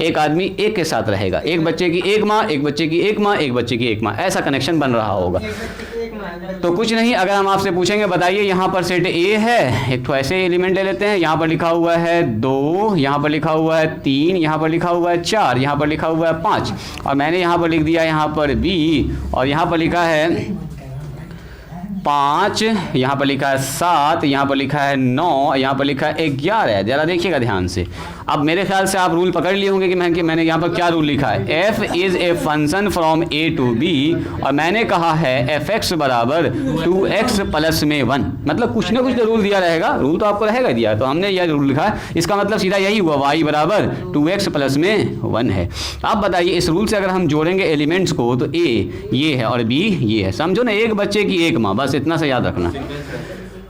S1: एक आदमी एक के साथ रहेगा, एक बच्चे की एक माँ, एक बच्चे की एक माँ, एक बच्चे की एक माँ, ऐसा कनेक्शन बन रहा होगा।
S2: एक बच्चे की एक माँ।
S1: तो कुछ नहीं, अगर हम आपसे पूछेंगे बताइए यहाँ पर सेट ए है, एक तो ऐसे एलिमेंट ले लेते हैं, यहाँ पर लिखा हुआ है 2, यहाँ पर लिखा हुआ है 3, यहाँ पर लिखा हुआ है 4, यहाँ पर लिखा हुआ है 5, और मैंने यहाँ पर लिख दिया यहाँ पर बी, और यहाँ पर लिखा है 5, यहाँ पर लिखा है 7, यहाँ पर लिखा है 9, यहाँ पर लिखा है 11। जरा देखिएगा ध्यान से। अब मेरे ख्याल से आप रूल पकड़ लिए होंगे कि मैंने यहाँ पर क्या रूल लिखा है, f is a function from a to b, और मैंने कहा है fx बराबर 2x प्लस में 1, मतलब कुछ ना कुछ तो रूल दिया रहेगा, रूल तो आपको रहेगा दिया, तो हमने यह रूल लिखा है, इसका मतलब सीधा यही हुआ y बराबर 2x प्लस में 1 है। अब बताइए इस रूल से अगर हम जोड़ेंगे एलिमेंट्स को तो a ये है और b ये है, समझो ना, एक बच्चे की एक माँ, बस इतना सा याद रखना।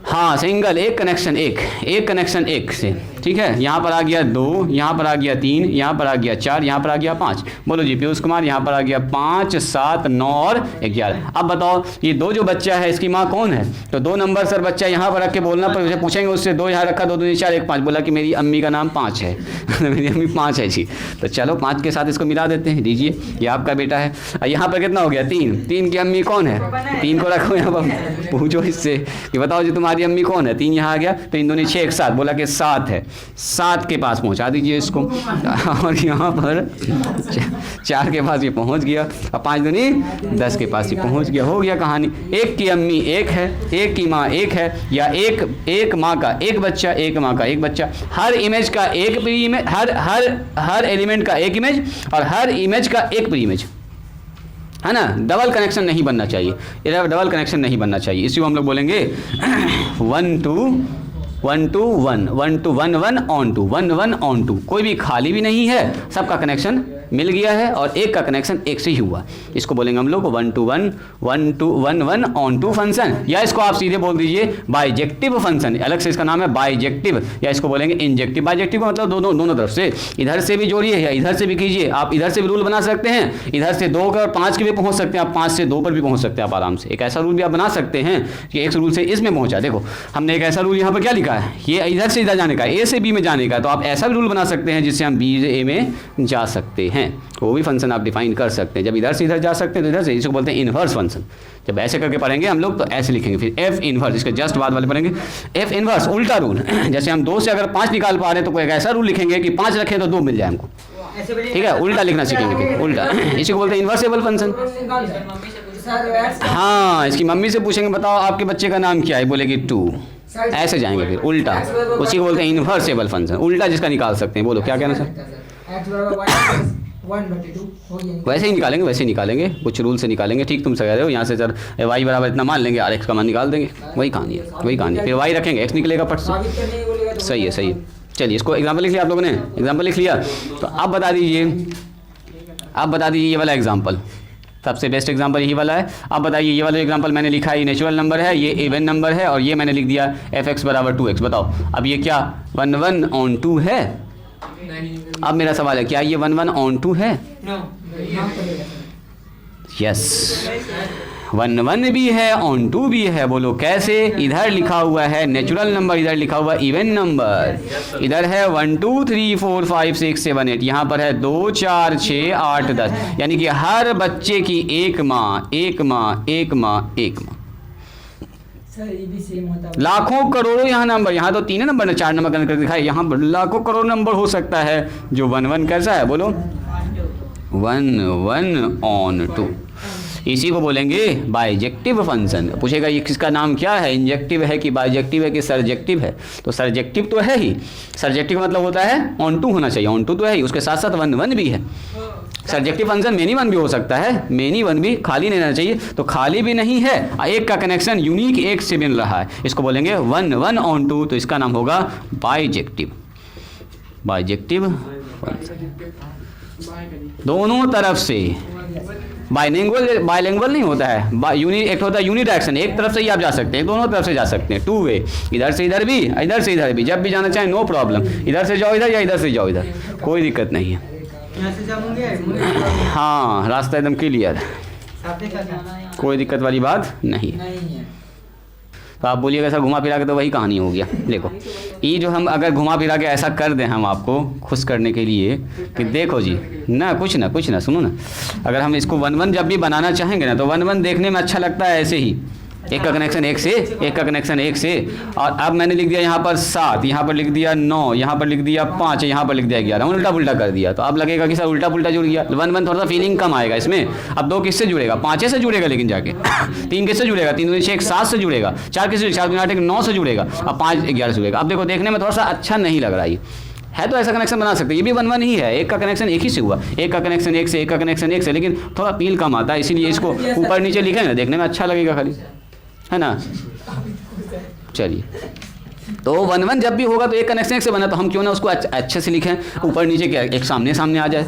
S1: हाँ सिंगल, एक कनेक्शन एक कनेक्शन एक से, ठीक है। यहाँ पर आ गया 2, यहाँ पर आ गया 3, यहाँ पर आ गया 4, यहाँ पर आ गया 5। बोलो जी पीयूष कुमार, यहाँ पर आ गया 5, 7, 9 और 11। अब बताओ ये 2 जो बच्चा है इसकी माँ कौन है, तो 2 नंबर सर बच्चा यहाँ पर रख के बोलना, पर उसे पूछेंगे उससे 2 यहाँ रखा, 2 दूनी 4, 1 5, बोला कि मेरी अम्मी का नाम 5 है मेरी अम्मी 5 है जी, तो चलो 5 के साथ इसको मिला देते हैं, दीजिए ये आपका बेटा है। यहाँ पर कितना हो गया 3 की अम्मी कौन है, 3 को रखो यहाँ पर, पूछो इससे कि बताओ जी तुम्हारी अम्मी कौन है, 3 यहाँ आ गया, तो इन दोनों 6 एक साथ, बोला कि 7 है, 7 के पास पहुंचा दीजिए इसको, और यहाँ पर 4 के पास ये पहुंच गया, और 5 दूनी 10 के पास ये पहुंच गया, हो गया कहानी। एक की अम्मी एक है, एक की माँ एक है, या एक माँ का एक बच्चा, एक माँ का एक बच्चा, हर इमेज का एक प्री इमेज, हर एलिमेंट का एक इमेज, और हर इमेज का एक प्री इमेज, है ना। डबल कनेक्शन नहीं बनना चाहिए, इधर डबल कनेक्शन नहीं बनना चाहिए, इसी को हम लोग बोलेंगे 1 to 1 to 1, 1 to 1 1 on to 1 1 on to, कोई भी खाली भी नहीं है, सबका कनेक्शन मिल गया है, और एक का कनेक्शन एक से ही हुआ, इसको बोलेंगे हम लोग 1 to 1 1 to 1 1 on to function, या इसको आप सीधे बोल दीजिए बाइजेक्टिव फंक्शन, अलग से इसका नाम है बाइजेक्टिव, या इसको बोलेंगे इंजेक्टिव। बाइजेक्टिव का मतलब दोनों तरफ से, इधर से भी जोड़िए या इधर से भी कीजिए, आप इधर से भी रूल बना सकते हैं, इधर से 2 और 5 के भी पहुंच सकते हैं, आप 5 से 2 पर भी पहुंच सकते हैं आप आराम से। एक ऐसा रूल भी आप बना सकते हैं कि एक रूल से इसमें पहुंचा, देखो हमने एक ऐसा रूल यहाँ पर क्या लिखा है, ये इधर से इधर जाने का, ए से बी में जाने का, तो आप ऐसा भी रूल बना सकते हैं जिससे हम बी से ए में जा सकते हैं, वो भी फंक्शन आप डिफाइन कर सकते हैं। जब इधर से इधर जा सकते हैं तो इधर से, इसको बोलते हैं इनवर्स फंक्शन। जब ऐसे करके पढ़ेंगे हम लोग तो ऐसे लिखेंगे, फिर एफ इनवर्स, इसके जस्ट बाद वाले पढ़ेंगे एफ इनवर्स, उल्टा रूल। जैसे हम 2 से अगर 5 निकाल पा रहे हैं तो कोई एक ऐसा रूल लिखेंगे कि 5 रखें तो 2 मिल जाए हमको, ठीक है, उल्टा लिखना सीखेंगे, उल्टा, इसी को बोलते हैं इनवर्सेबल फंक्शन। हाँ, इसकी मम्मी से पूछेंगे बताओ आपके बच्चे का नाम क्या है, बोलेगी 2, ऐसे जाएंगे फिर उल्टा, उसी को बोलते हैं इनवर्सेबल फंक्शन, उल्टा जिसका निकाल सकते हैं। बोलो क्या कहना सर? वैसे ही निकालेंगे, वैसे ही निकालेंगे, कुछ रूल से निकालेंगे, ठीक तुम कह रहे हो। यहाँ से सर y बराबर इतना मान लेंगे, r x का मान निकाल देंगे, वही कहानी है, वही कहानी है। फिर y रखेंगे x निकलेगा पट से, सही है सही है। चलिए इसको एग्जाम्पल लिख लिया आप लोगों ने, एग्जाम्पल लिख लिया, तो अब बता दीजिए, अब बता दीजिए ये वाला एग्जाम्पल, सबसे बेस्ट एग्जाम्पल यही वाला है। अब बताइए ये वाला एग्जाम्पल मैंने लिखा है, ये नेचुरल नंबर है, ये इवन नंबर है, और ये मैंने लिख दिया f(x) बराबर 2x। बताओ अब ये क्या 1 1 on 2 है? अब मेरा सवाल है क्या ये 1 1 on 2 है? यस, 1 1 भी है on 2 भी है। बोलो कैसे? इधर लिखा हुआ है नेचुरल नंबर, इधर लिखा हुआ इवन नंबर, इधर है 1 2 3 4 5 6 7 8, यहाँ पर है 2 4 6 8 10, यानी कि हर बच्चे की एक माँ, एक माँ, एक माँ, एक माँ। लाखों करोड़ों यहाँ नंबर, यहाँ तो 3 नंबर ने 4 नंबर कनेक्ट कर दिखाए, यहाँ पर लाखों करोड़ नंबर हो सकता है जो 1 1 कैसा है? बोलो 1 1 on 2, इसी को बोलेंगे बाइजेक्टिव फंक्शन। पूछेगा ये किसका नाम क्या है, इंजेक्टिव है कि बाइजेक्टिव है कि सर्जेक्टिव है? तो सर्जेक्टिव तो है ही, सर्जेक्टिव मतलब होता है ऑन 2 होना चाहिए, ऑन 2 तो है ही, उसके साथ साथ 1 1 भी है। सर्जेक्टिव फंक्शन मेनी 1 भी हो सकता है, मेनी 1 भी, खाली नहीं रहना चाहिए, तो खाली भी नहीं है, एक का कनेक्शन यूनिक एक से मिल रहा है, इसको बोलेंगे 1 1 on 2, तो इसका नाम होगा बाइजेक्टिव, बाइजेक्टिव दोनों तरफ से। बाइलिंगुअल नहीं होता है, एक होता है यूनिडायरेक्शन, एक तरफ से ही आप जा सकते हैं, दोनों तरफ से जा सकते हैं, 2 वे, इधर से इधर भी, इधर से इधर भी, जब भी जाना चाहें नो प्रॉब्लम, इधर से जाओ इधर या इधर से जाओ इधर, कोई दिक्कत नहीं है। हाँ, रास्ता एकदम क्लियर, कोई दिक्कत वाली बात नहीं है। तो आप बोलिएगा सर घुमा फिरा के तो वही कहानी हो गया। देखो ये जो हम अगर घुमा फिरा के ऐसा कर दें हम आपको खुश करने के लिए कि देखो जी ना कुछ ना सुनो ना, अगर हम इसको 1 1 जब भी बनाना चाहेंगे ना तो 1 1 देखने में अच्छा लगता है ऐसे ही, एक का कनेक्शन एक से, एक का कनेक्शन एक से। और अब मैंने लिख दिया यहाँ पर 7, यहाँ पर लिख दिया 9, यहाँ पर लिख दिया 5, यहाँ पर लिख दिया 11, उल्टा पुल्टा कर दिया। तो अब लगेगा कि सर उल्टा पुल्टा जुड़ गया। 1 1 थोड़ा सा फीलिंग कम आएगा इसमें। अब 2 किससे जुड़ेगा? 5 से जुड़ेगा, लेकिन जाके 3 किससे जुड़ेगा? 3 2 6 7 से जुड़ेगा, 4 किससे? 4 2 8 1 9 से जुड़ेगा, अब 5 11 से जुड़ेगा। अब देखो देखने में थोड़ा सा अच्छा नहीं लग रहा है तो ऐसा कनेक्शन बना सकते हैं। ये भी 1 1 ही है, एक का कनेक्शन एक ही से हुआ, एक का कनेक्शन एक से, एक का कनेक्शन एक से, लेकिन थोड़ा फील कम आता है, इसीलिए इसको ऊपर नीचे लिखे ना देखने में अच्छा लगेगा खाली, है ना। चलिए तो 1 1 जब भी होगा तो एक कनेक्शन एक से बना, तो हम क्यों ना उसको अच्छे से लिखें, ऊपर नीचे क्या एक सामने सामने आ जाए,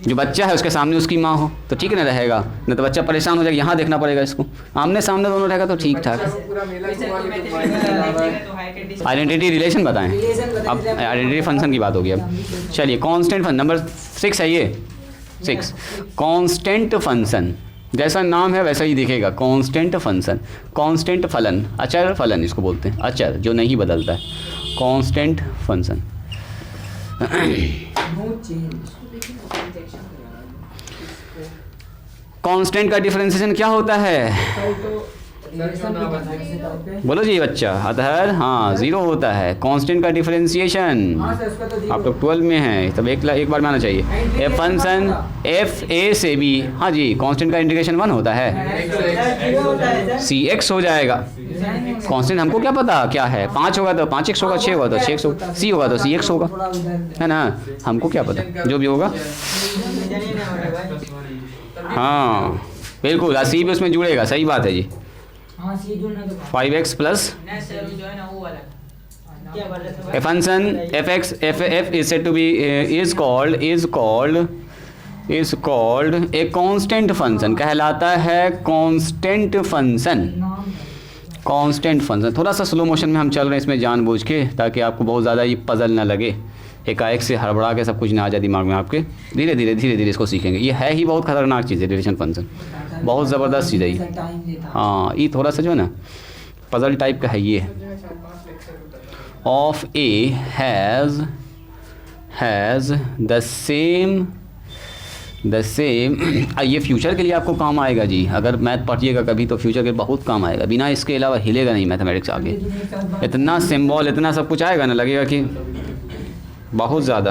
S1: जो बच्चा है उसके सामने उसकी माँ हो तो ठीक ना रहेगा, नहीं तो बच्चा परेशान हो जाएगा, यहाँ देखना पड़ेगा इसको, आमने सामने दोनों रहेगा तो ठीक ठाक। आइडेंटिटी रिलेशन बताएं, अब आइडेंटिटी फंक्शन की बात होगी। अब चलिए कांस्टेंट फंक्शन नंबर 6 है ये 6 कांस्टेंट फंक्शन, जैसा नाम है वैसा ही दिखेगा, कांस्टेंट फंक्शन, कांस्टेंट फलन, अचर फलन इसको बोलते हैं, अचर जो नहीं बदलता है, कांस्टेंट फंक्शन। कांस्टेंट का डिफरेंशिएशन क्या होता है? बोलो जी बच्चा, अतः हाँ 0 होता है कांस्टेंट का डिफरेंशिएशन। आप लोग 12 में हैं तब एक बार में आना चाहिए। एफ फंक्शन एफ ए से बी, हाँ जी कांस्टेंट का इंटीग्रेशन 1 होता है, सी एक्स हो जाएगा। कांस्टेंट हमको क्या पता क्या है, 5 होगा तो 5x होगा, 6 होगा तो 6x होगा, सी होगा तो सी एक्स होगा, है ना, हमको क्या पता जो भी होगा। हाँ बिल्कुल, सी भी उसमें जुड़ेगा, सही बात है जी। 5x plus a function fx f is said to be is called a constant function, कहलाता है कांस्टेंट फंक्शन। कांस्टेंट फंक्शन थोड़ा सा स्लो मोशन में हम चल रहे हैं इसमें जानबूझ के, ताकि आपको बहुत ज़्यादा ये पजल ना लगे, एकाएक से हड़बड़ा के सब कुछ ना आ जाए दिमाग में आपके। धीरे धीरे इसको सीखेंगे। ये है ही बहुत खतरनाक चीज़ है रिलेशन फंक्शन, बहुत ज़बरदस्त चीज़ है ये। हाँ ये थोड़ा सा जो है ना पजल टाइप का है ये। Of A has the same ये फ्यूचर के लिए आपको काम आएगा जी। अगर मैथ पढ़िएगा कभी तो फ्यूचर के बहुत काम आएगा, बिना इसके अलावा हिलेगा नहीं मैथमेटिक्स आगे। इतना सिंबल इतना सब कुछ आएगा ना, लगेगा कि बहुत ज़्यादा।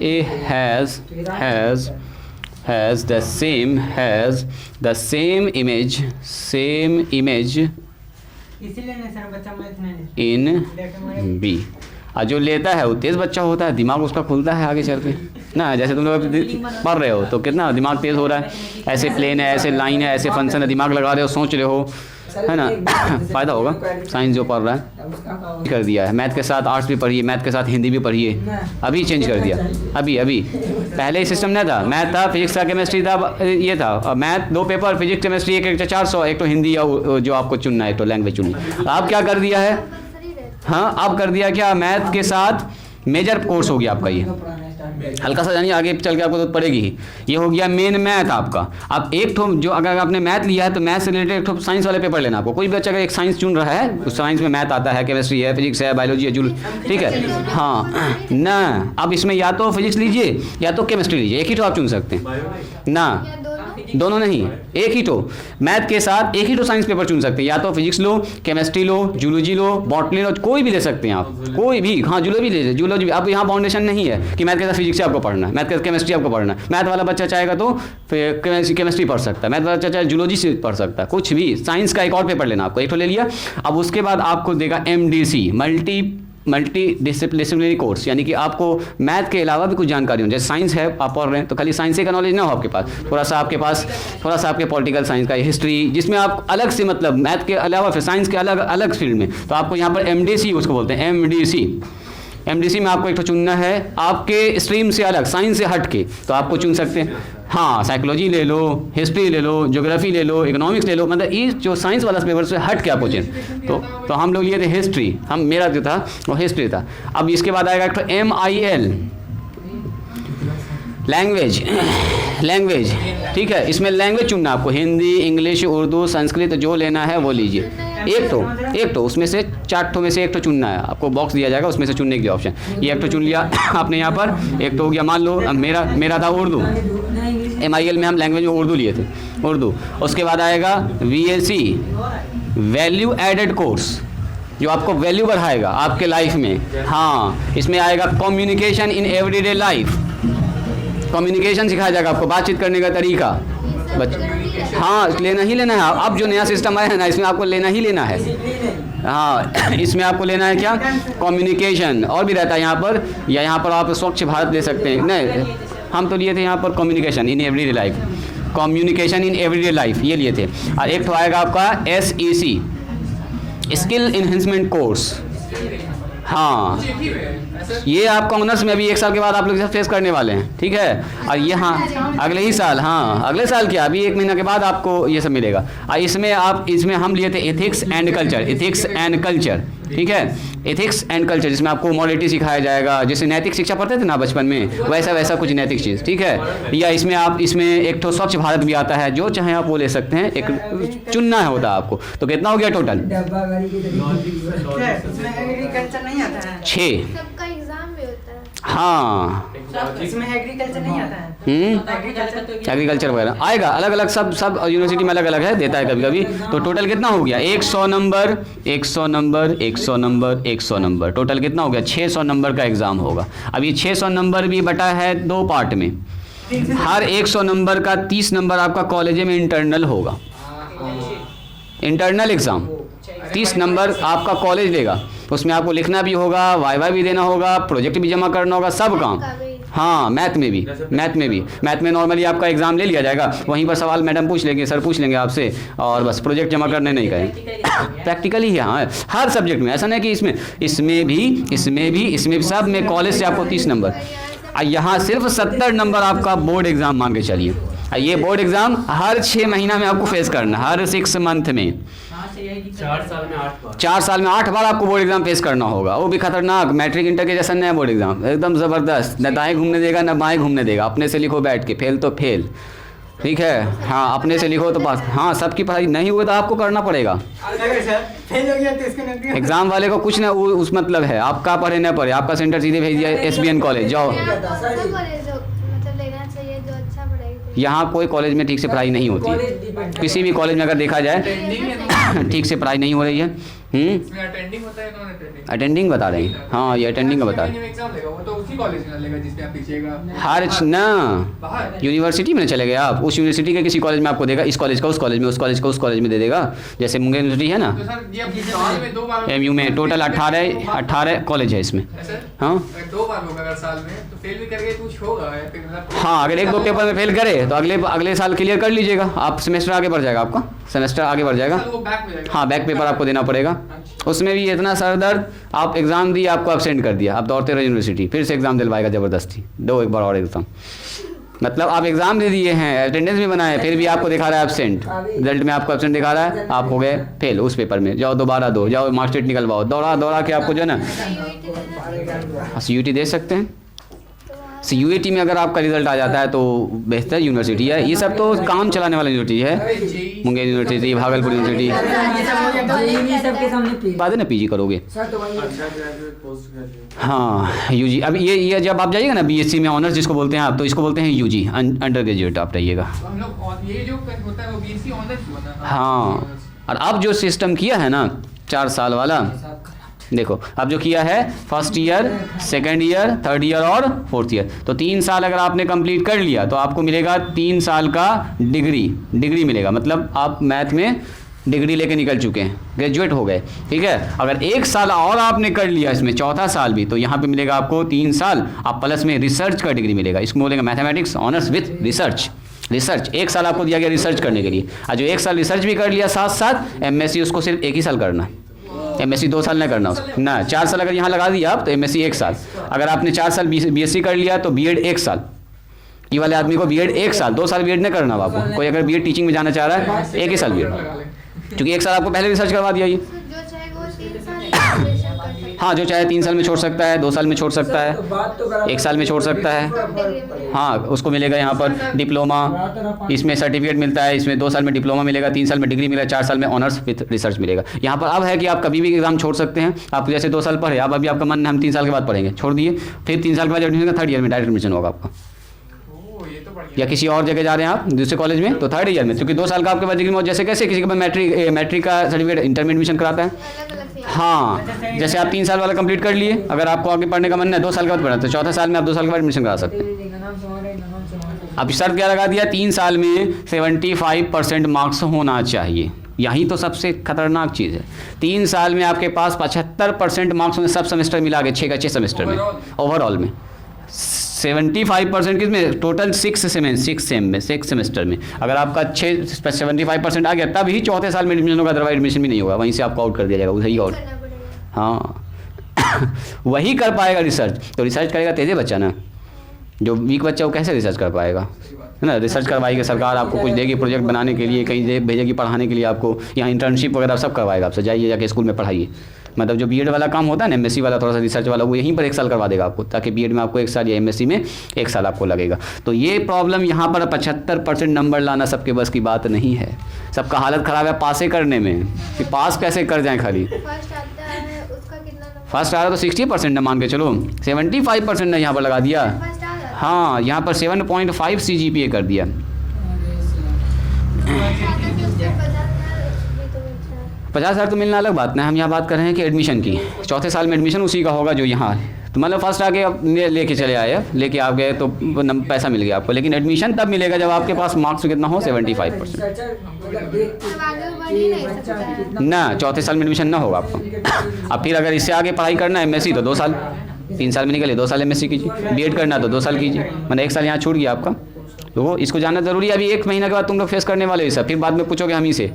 S1: A has the same image in B. और जो लेता है वो तेज़ बच्चा होता है, दिमाग उसका खुलता है आगे चल के ना। जैसे तुम लोग पढ़ रहे हो तो कितना दिमाग तेज़ हो रहा है, ऐसे प्लेन है, ऐसे लाइन है, ऐसे फंक्शन है, दिमाग लगा रहे हो, सोच रहे हो, है ना। फ़ायदा होगा साइंस जो पढ़ रहा है। कर दिया है मैथ के साथ आर्ट्स भी पढ़िए, मैथ के साथ हिंदी भी पढ़िए, अभी चेंज कर दिया। अभी पहले ही सिस्टम नहीं था, मैथ था, फिजिक्स था, केमिस्ट्री था, ये था मैथ 2 पेपर, फिजिक्स केमिस्ट्री एक 400, एक तो हिंदी या जो आपको चुनना है, एक तो लैंग्वेज चुननी। आप क्या कर दिया है, हाँ आप कर दिया क्या, मैथ के साथ मेजर कोर्स हो गया आपका ये, हल्का सा जानिए आगे चल के आपको तो पड़ेगी ही। ये हो गया मेन मैथ आपका। अब एक ठो जो अगर आपने मैथ लिया है तो मैथ से रिलेटेड एक ठो साइंस वाले पेपर लेना आपको। कोई भी बच्चा अगर एक साइंस चुन रहा है, उस साइंस में मैथ आता है, केमिस्ट्री है, फिजिक्स है, बायोलॉजी है, जूलॉजी, ठीक है, हाँ ना। अब इसमें या तो फिजिक्स लीजिए या तो केमिस्ट्री लीजिए, एक ही तो आप चुन सकते हैं ना, दोनों नहीं, एक ही तो मैथ के साथ एक ही तो साइंस पेपर चुन सकते हैं, या तो फिजिक्स लो, केमिस्ट्री लो, जूलॉजी लो, बॉटनी लो, कोई भी ले सकते हैं आप, कोई भी। हाँ जूलॉजी ले, जूलॉजी भी। अब यहाँ फाउंडेशन नहीं है कि मैथ के साथ फिजिक्स से आपको पढ़ना है, मैथ के साथ केमिस्ट्री आपको पढ़ना है। मैथ वाला बच्चा चाहेगा तो फिर केमिस्ट्री पढ़ सकता है, मैथ वाला बच्चा चाहे जूलॉजी से पढ़ सकता है, कुछ भी। साइंस का एक और पेपर लेना आपको, एक तो ले लिया। अब उसके बाद आपको देगा MDC, मल्टी डिसिप्लिनरी कोर्स, यानी कि आपको मैथ के अलावा भी कुछ जानकारी हो। जैसे साइंस है आप पढ़ रहे हैं तो खाली साइंस का नॉलेज ना हो आपके पास, थोड़ा सा आपके पॉलिटिकल साइंस का, हिस्ट्री, जिसमें आप अलग से मतलब मैथ के अलावा फिर साइंस के अलग फील्ड में, तो आपको यहाँ पर MDC उसको बोलते हैं, MDC में आपको एक तो चुनना है आपके स्ट्रीम से अलग, साइंस से हट के, तो आपको चुन सकते हैं। हाँ साइकोलॉजी ले लो, हिस्ट्री ले लो, ज्योग्राफी ले लो, इकोनॉमिक्स ले लो, मतलब ये जो साइंस वाला पेपर से हट के आपको चुन। तो हम लोग लिए थे हिस्ट्री, मेरा जो था वो हिस्ट्री था। अब इसके बाद आएगा एक तो MIL, लैंग्वेज लैंग्वेज, ठीक है, इसमें लैंग्वेज चुनना आपको, हिंदी, इंग्लिश, उर्दू, संस्कृत, जो लेना है वो लीजिए। एक तो उसमें से 4 ठो में से एक ठो चुनना है आपको, बॉक्स दिया जाएगा उसमें से चुनने के लिए ऑप्शन, ये एक ठो चुन लिया आपने यहाँ पर। एक तो हो गया, मान लो मेरा था उर्दू, MIL में हम लैंग्वेज में उर्दू लिए थे, उर्दू। उसके बाद आएगा VAC, वैल्यू एडेड कोर्स, जो आपको वैल्यू बढ़ाएगा आपके लाइफ में। हाँ, इसमें आएगा communication in everyday life, communication सिखाया जाएगा आपको, बातचीत करने का तरीका। हाँ, लेना ही लेना है। अब जो नया सिस्टम आया है ना, इसमें आपको लेना ही लेना है। हाँ, इसमें आपको लेना है क्या, कम्युनिकेशन। और भी रहता है यहाँ पर, या यहाँ पर आप स्वच्छ भारत ले सकते हैं। नहीं, हम तो लिए थे यहाँ पर communication in everyday life, communication in everyday life ये लिए थे। और एक तो आएगा आपका SEC, स्किल इन्हेंसमेंट कोर्स। हाँ, ये आपका ऑनर्स में अभी 1 साल के बाद आप लोग इसे फेस करने वाले हैं, ठीक है। और ये हाँ अगले ही साल, हाँ अगले साल क्या, अभी 1 महीना के बाद आपको ये सब मिलेगा। और इसमें हम लिए थे एथिक्स एंड कल्चर, ठीक है, एथिक्स एंड कल्चर, जिसमें आपको मॉरलिटी सिखाया जाएगा, जैसे नैतिक शिक्षा पढ़ते थे ना बचपन में, वैसा कुछ नैतिक चीज़, ठीक है। या इसमें एक तो स्वच्छ भारत भी आता है, जो चाहे आप वो ले सकते हैं, एक चुनना है होता है आपको। तो कितना हो गया टोटल,
S3: डब्बा गाड़ी की
S2: इसमें एग्रीकल्चर नहीं आता है,
S1: 6।
S5: सबका एग्जाम भी होता है।
S1: हाँ,
S2: इसमें एग्रीकल्चर नहीं आता है।
S1: एग्रीकल्चर वगैरह आएगा, अलग अलग सब यूनिवर्सिटी में अलग अलग है, देता है कभी कभी। तो टोटल कितना हो गया, 100 number, 100 number, 100 number, 100 number, total कितना हो गया, 600 नंबर का एग्ज़ाम होगा। अब ये 600 नंबर भी बटा है 2 पार्ट में। हर 100 नंबर का 30 नंबर आपका कॉलेज में इंटरनल होगा, इंटरनल एग्ज़ाम 30 नंबर आपका कॉलेज लेगा। उसमें आपको लिखना भी होगा, वाइवा भी देना होगा, प्रोजेक्ट भी जमा करना होगा, सब काम। हाँ, मैथ में नॉर्मली आपका एग्ज़ाम ले लिया जाएगा, वहीं पर सवाल मैडम पूछ लेंगे, सर पूछ लेंगे आपसे, और बस प्रोजेक्ट जमा करने नहीं करें। प्रैक्टिकली ही हाँ, हर सब्जेक्ट में, ऐसा नहीं कि इसमें भी सब में कॉलेज से आपको 30 नंबर। यहाँ सिर्फ 70 नंबर आपका बोर्ड एग्ज़ाम मान के चलिए। ये बोर्ड एग्ज़ाम हर 6 महीना में आपको फेस करना, हर 6 मंथ में।
S4: 4 साल में 8 बार,
S1: 4 साल में 8 बार आपको बोर्ड एग्जाम फेस करना होगा, वो भी खतरनाक, मैट्रिक इंटर के जैसा नया बोर्ड एग्जाम, एकदम ज़बरदस्त, न दाएं घूमने देगा न बाएं घूमने देगा। अपने से लिखो बैठ के, फेल तो फेल, ठीक है। हाँ, अपने से लिखो तो पास। हाँ, सबकी पढ़ाई नहीं हुई तो आपको करना पड़ेगा।
S2: अगर सर फेल हो गया तो इसको नौकरी,
S1: एग्जाम वाले को कुछ ना उस मतलब है, आपका पढ़े न पढ़े, आपका सेंटर सीधे भेज दिया SBN कॉलेज, जाओ। यहाँ कोई कॉलेज में ठीक से पढ़ाई नहीं होती, किसी भी कॉलेज में अगर देखा जाए ठीक से पढ़ाई नहीं हो रही है।
S4: अटेंडिंग होता है, नॉन अटेंडिंग,
S1: अटेंडिंग बता रहे हैं। हाँ, ये अटेंडिंग का बता रहे हैं।
S4: एग्जाम लेगा वो तो उसी कॉलेज में लेगा जिसमें आप पीछेगा,
S1: हर ना
S4: बाहर
S1: यूनिवर्सिटी में चले गए आप, उस यूनिवर्सिटी के किसी कॉलेज में आपको देगा, इस कॉलेज का उस कॉलेज में, उस कॉलेज का उस कॉलेज में दे देगा। जैसे मुंगेर यूनिवर्सिटी है ना,
S4: तो सर ये अपनी साल में 2 बार
S1: MU में टोटल 18 कॉलेज है इसमें। हाँ
S4: 2 बार होगा अगर साल में, तो फेल भी करके कुछ होगा या फिर
S1: हाँ, अगर 1-2 पेपर में फेल करे तो अगले साल क्लियर कर लीजिएगा आप, सेमेस्टर आगे बढ़ जाएगा, आपका सेमेस्टर आगे बढ़ जाएगा।
S4: वो बैक में जाएगा।
S1: हाँ, बैक पेपर आपको देना पड़ेगा। उसमें भी इतना सर दर्द, आप एग्ज़ाम दिए, आपको एब्सेंट कर दिया, आप दौड़ते रहे यूनिवर्सिटी, फिर से एग्ज़ाम दिलवाएगा ज़बरदस्ती, दो एक बार और एग्ज़ाम। मतलब आप एग्ज़ाम दे दिए हैं, अटेंडेंस भी बनाए, फिर भी आपको दिखा रहा है एब्सेंट, रिजल्ट में आपको एब्सेंट दिखा रहा है, आप हो गए फेल उस पेपर में। जाओ दोबारा दो, जाओ मार्कशीट निकलवाओ, दौड़ा के आपको जो है ना CUET दे सकते हैं। CUET में अगर आपका रिजल्ट आ जाता है तो बेहतर यूनिवर्सिटी है। ये सब तो काम चलाने वाली यूनिवर्सिटी है, मुंगेर यूनिवर्सिटी, भागलपुर यूनिवर्सिटी।
S3: सबके सामने
S1: बाद में PG करोगे।
S3: सर तो वही
S4: ग्रेजुएट, पोस्ट ग्रेजुएट।
S1: हाँ, UG। अब ये जब आप जाइएगा ना BSc में ऑनर्स जिसको बोलते हैं आप, तो इसको बोलते हैं UG, अंडर ग्रेजुएट आप रहिएगा।
S4: हम लोग ये जो होता है वो BSc ऑनर्स होता है।
S1: हाँ, और अब जो सिस्टम किया है ना 4 साल वाला, देखो अब जो किया है 1st year, 2nd year, 3rd year और 4th ईयर, तो 3 साल अगर आपने कंप्लीट कर लिया तो आपको मिलेगा 3 साल का डिग्री मिलेगा। मतलब आप मैथ में डिग्री लेके निकल चुके हैं, ग्रेजुएट हो गए, ठीक है। अगर 1 साल और आपने कर लिया इसमें, 4था साल भी, तो यहाँ पे मिलेगा आपको 3 साल, आप प्लस में रिसर्च का डिग्री मिलेगा। इसको बोलेंगे मैथमेटिक्स ऑनर्स विथ रिसर्च। 1 साल आपको दिया गया रिसर्च करने के लिए, और जो 1 साल रिसर्च भी कर लिया साथ साथ MSc उसको सिर्फ 1 ही साल करना है। MSc 2 साल नहीं करना उसको ना, 4 साल अगर यहाँ लगा दिया आप तो MSc 1 साल। अगर आपने 4 साल BSc कर लिया तो BEd 1 साल। ये वाले आदमी को BEd 1 साल, 2 साल BEd नहीं करना आपको। कोई अगर BEd टीचिंग में जाना चाह रहा है 1 ही साल BEd, क्योंकि 1 साल आपको पहले रिसर्च करवा दिया ये।
S5: जो चाहे वो 3 साल
S1: हाँ, जो चाहे 3 साल में छोड़ सकता है, 2 साल में छोड़ सकता है,
S3: बात तो करा
S1: 1 साल में छोड़ सकता है। हाँ, उसको मिलेगा यहाँ पर डिप्लोमा, इसमें सर्टिफिकेट मिलता है, इसमें 2 साल में डिप्लोमा मिलेगा, 3 साल में डिग्री मिलेगा, 4 साल में ऑनर्स विथ रिसर्च मिलेगा। यहाँ पर अब है कि आप कभी भी एग्जाम छोड़ सकते हैं। आप जैसे 2 साल पढ़े, अब अभी आपका मन है हम 3 साल के बाद पढ़ेंगे, छोड़ दिए, फिर 3 साल के बाद एडमिशन का 3rd ईयर में डायरेक्ट एडमिशन होगा आपका।
S4: ओह, ये तो बढ़िया।
S1: या किसी और जगह जा रहे हैं आप दूसरे कॉलेज में, तो 3rd ईयर में, क्योंकि 2 साल का आपके पास डिग्री में, जैसे कैसे किसी के पास मैट्रिक का सर्टिफिकेट इंटर में एडमिशन कराता है।
S5: अलग अलग से
S1: हाँ, जैसे आप 3 साल वाला कंप्लीट कर लिए, अगर आपको आगे पढ़ने का मन है 2 साल के बाद पढ़ना, तो 4थे साल में आप 2 साल के बाद एडमिशन करा सकते हैं। अब शर्त क्या लगा दिया, 3 साल में 75% मार्क्स होना चाहिए। यही तो सबसे खतरनाक चीज़ है। 3 साल में आपके पास 75% मार्क्स होंगे, सब सेमेस्टर मिला के 6 का 6 सेमेस्टर में, ओवरऑल में 75% किसमें, टोटल 6 सेमेस्टर में। अगर आपका 75% आ गया, तब ही 4थे साल में एडमिशन होगा, अदरवाइज एडमिशन भी नहीं होगा, वहीं से आपको आउट कर दिया जाएगा, वही आउट।
S5: करना पड़ेगा।
S1: हाँ वही कर पाएगा रिसर्च, तो रिसर्च करेगा तेजे बच्चा ना, जो वीक बच्चा वो कैसे रिसर्च कर पाएगा, है ना। रिसर्च करवाएगी सरकार, आपको कुछ देगी प्रोजेक्ट बनाने के लिए, कहीं भेजेगी पढ़ाने के लिए, आपको यहाँ इंटर्नशिप वगैरह सब करवाएगा आपसे, जाइए जाके स्कूल में पढ़ाइए। मतलब जो बीएड वाला काम होता है ना, एमएससी वाला, थोड़ा सा रिसर्च वाला, वो यहीं पर 1 साल करवा देगा आपको, ताकि बीएड में आपको 1 साल या एमएससी में 1 साल आपको लगेगा। तो ये प्रॉब्लम यहाँ पर 75% नंबर लाना सबके बस की बात नहीं है। सबका हालत ख़राब है पासे करने में, कि पास कैसे कर जाएँ खाली।
S5: फर्स्ट आता है उसका कितना नंबर?
S1: फर्स्ट आ रहा तो 60% ना मान के चलो, 75% ने यहाँ पर लगा दिया।
S5: फर्स्ट आ जाता
S1: हाँ, यहाँ पर 7.5 CGPA कर दिया।
S5: है। ज़्यादा कि उसके 50,000 भी तो अच्छा है।
S1: 50,000 तो मिलना अलग बात ना, हम यहाँ बात कर रहे हैं कि एडमिशन की, 4थे साल में एडमिशन उसी का होगा जो यहाँ है। तो मतलब फर्स्ट आके आप लेके चले आए, लेके आप गए तो पैसा मिल गया आपको, लेकिन एडमिशन तब मिलेगा जब आपके पास मार्क्स कितना हो, 75%।
S5: अब आगे बढ़ ही नहीं सकता है।
S1: ना 4थे साल में एडमिशन ना होगा आपको। अब फिर अगर इससे आगे पढ़ाई करना है, एमएससी, तो 2 साल, 3 साल में निकले 2 साल एमएससी कीजिए, बीएड करना है तो 2 साल कीजिए, मतलब 1 साल यहाँ छूट गया आपका। तो वो इसको जानना ज़रूरी है। अभी 1 महीना के बाद तुम लोग फेस करने वाले हो सब, फिर बाद में पूछोगे हम ही से,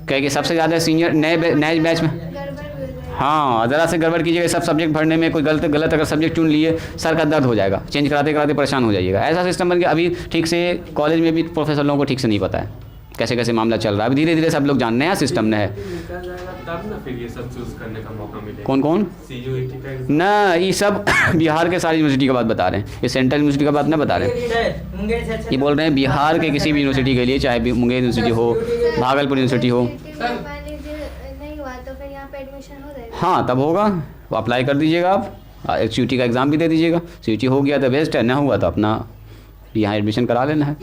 S1: कहे कि सबसे ज़्यादा सीनियर नए बैच में।
S5: गड़बड़ भी हो जाएगी।
S1: हाँ, ज़रा से गड़बड़ कीजिएगा, सब सब्जेक्ट भरने में कोई गलत अगर सब्जेक्ट चुन लिए, सर का दर्द हो जाएगा, चेंज कराते कराते परेशान हो जाइएगा। ऐसा सिस्टम बन गया। अभी ठीक से कॉलेज में भी प्रोफेसर लोगों को ठीक से नहीं पता है कैसे कैसे मामला चल रहा है। अभी धीरे धीरे सब लोग जानने हैं, सिस्टम ने है।
S6: तब ना फिर ये सब चूज करने का मौका मिलेगा।
S1: कौन कौन
S6: CUET का
S1: ना, ये सब बिहार के सारी यूनिवर्सिटी की बात बता रहे हैं, ये सेंट्रल यूनिवर्सिटी का बात ना बता रहे हैं।
S2: मुंगेर से अच्छा
S1: ये बोल रहे हैं बिहार के किसी भी यूनिवर्सिटी के लिए, चाहे मुंगेर यूनिवर्सिटी हो, भागलपुर यूनिवर्सिटी हो।
S5: मान लीजिए नहीं हुआ तो फिर यहाँ पे एडमिशन हो जाएगा।
S1: हाँ, तब होगा, वो अप्लाई कर दीजिएगा आप, CUET का एग्ज़ाम भी दे दीजिएगा। CUET हो गया तो बेस्ट है, ना हुआ तो अपना यहाँ एडमिशन करा लेना है।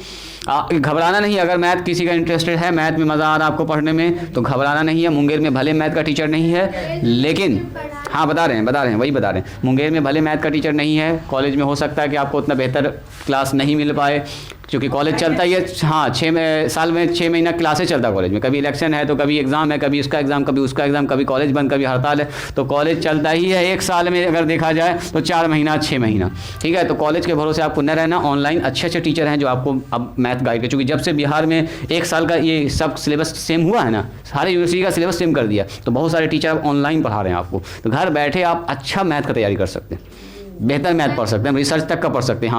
S1: घबराना नहीं। अगर मैथ किसी का इंटरेस्टेड है, मैथ में मज़ा आ रहा है आपको पढ़ने में, तो घबराना नहीं है। मुंगेर में भले मैथ का टीचर नहीं है, लेकिन हाँ बता रहे हैं वही बता रहे हैं, मुंगेर में भले मैथ का टीचर नहीं है, कॉलेज में हो सकता है कि आपको उतना बेहतर क्लास नहीं मिल पाए, क्योंकि कॉलेज चलता ही है। हाँ, 6 साल में 6 महीना क्लासेस चलता है कॉलेज में। कभी इलेक्शन है तो कभी एग्ज़ाम है, कभी उसका एग्ज़ाम, कभी उसका एग्ज़ाम, कभी कॉलेज बंद, कभी हड़ताल है, तो कॉलेज चलता ही है। 1 साल में अगर देखा जाए तो 4 महीना 6 महीना, ठीक है। तो कॉलेज के भरोसे आपको न रहना। ऑनलाइन अच्छे टीचर हैं जो आपको अब मैथ गाइड कर, चूँकि जब से बिहार में 1 साल का ये सब सिलेबस सेम हुआ है ना, सारे यूनिवर्सिटी का सिलेबस सेम कर दिया, तो बहुत सारे टीचर अब ऑनलाइन पढ़ा रहे हैं आपको। तो घर बैठे आप अच्छा मैथ का तैयारी कर सकते हैं, बेहतर मैथ पढ़ सकते हैं, रिसर्च तक का पढ़ सकते हैं।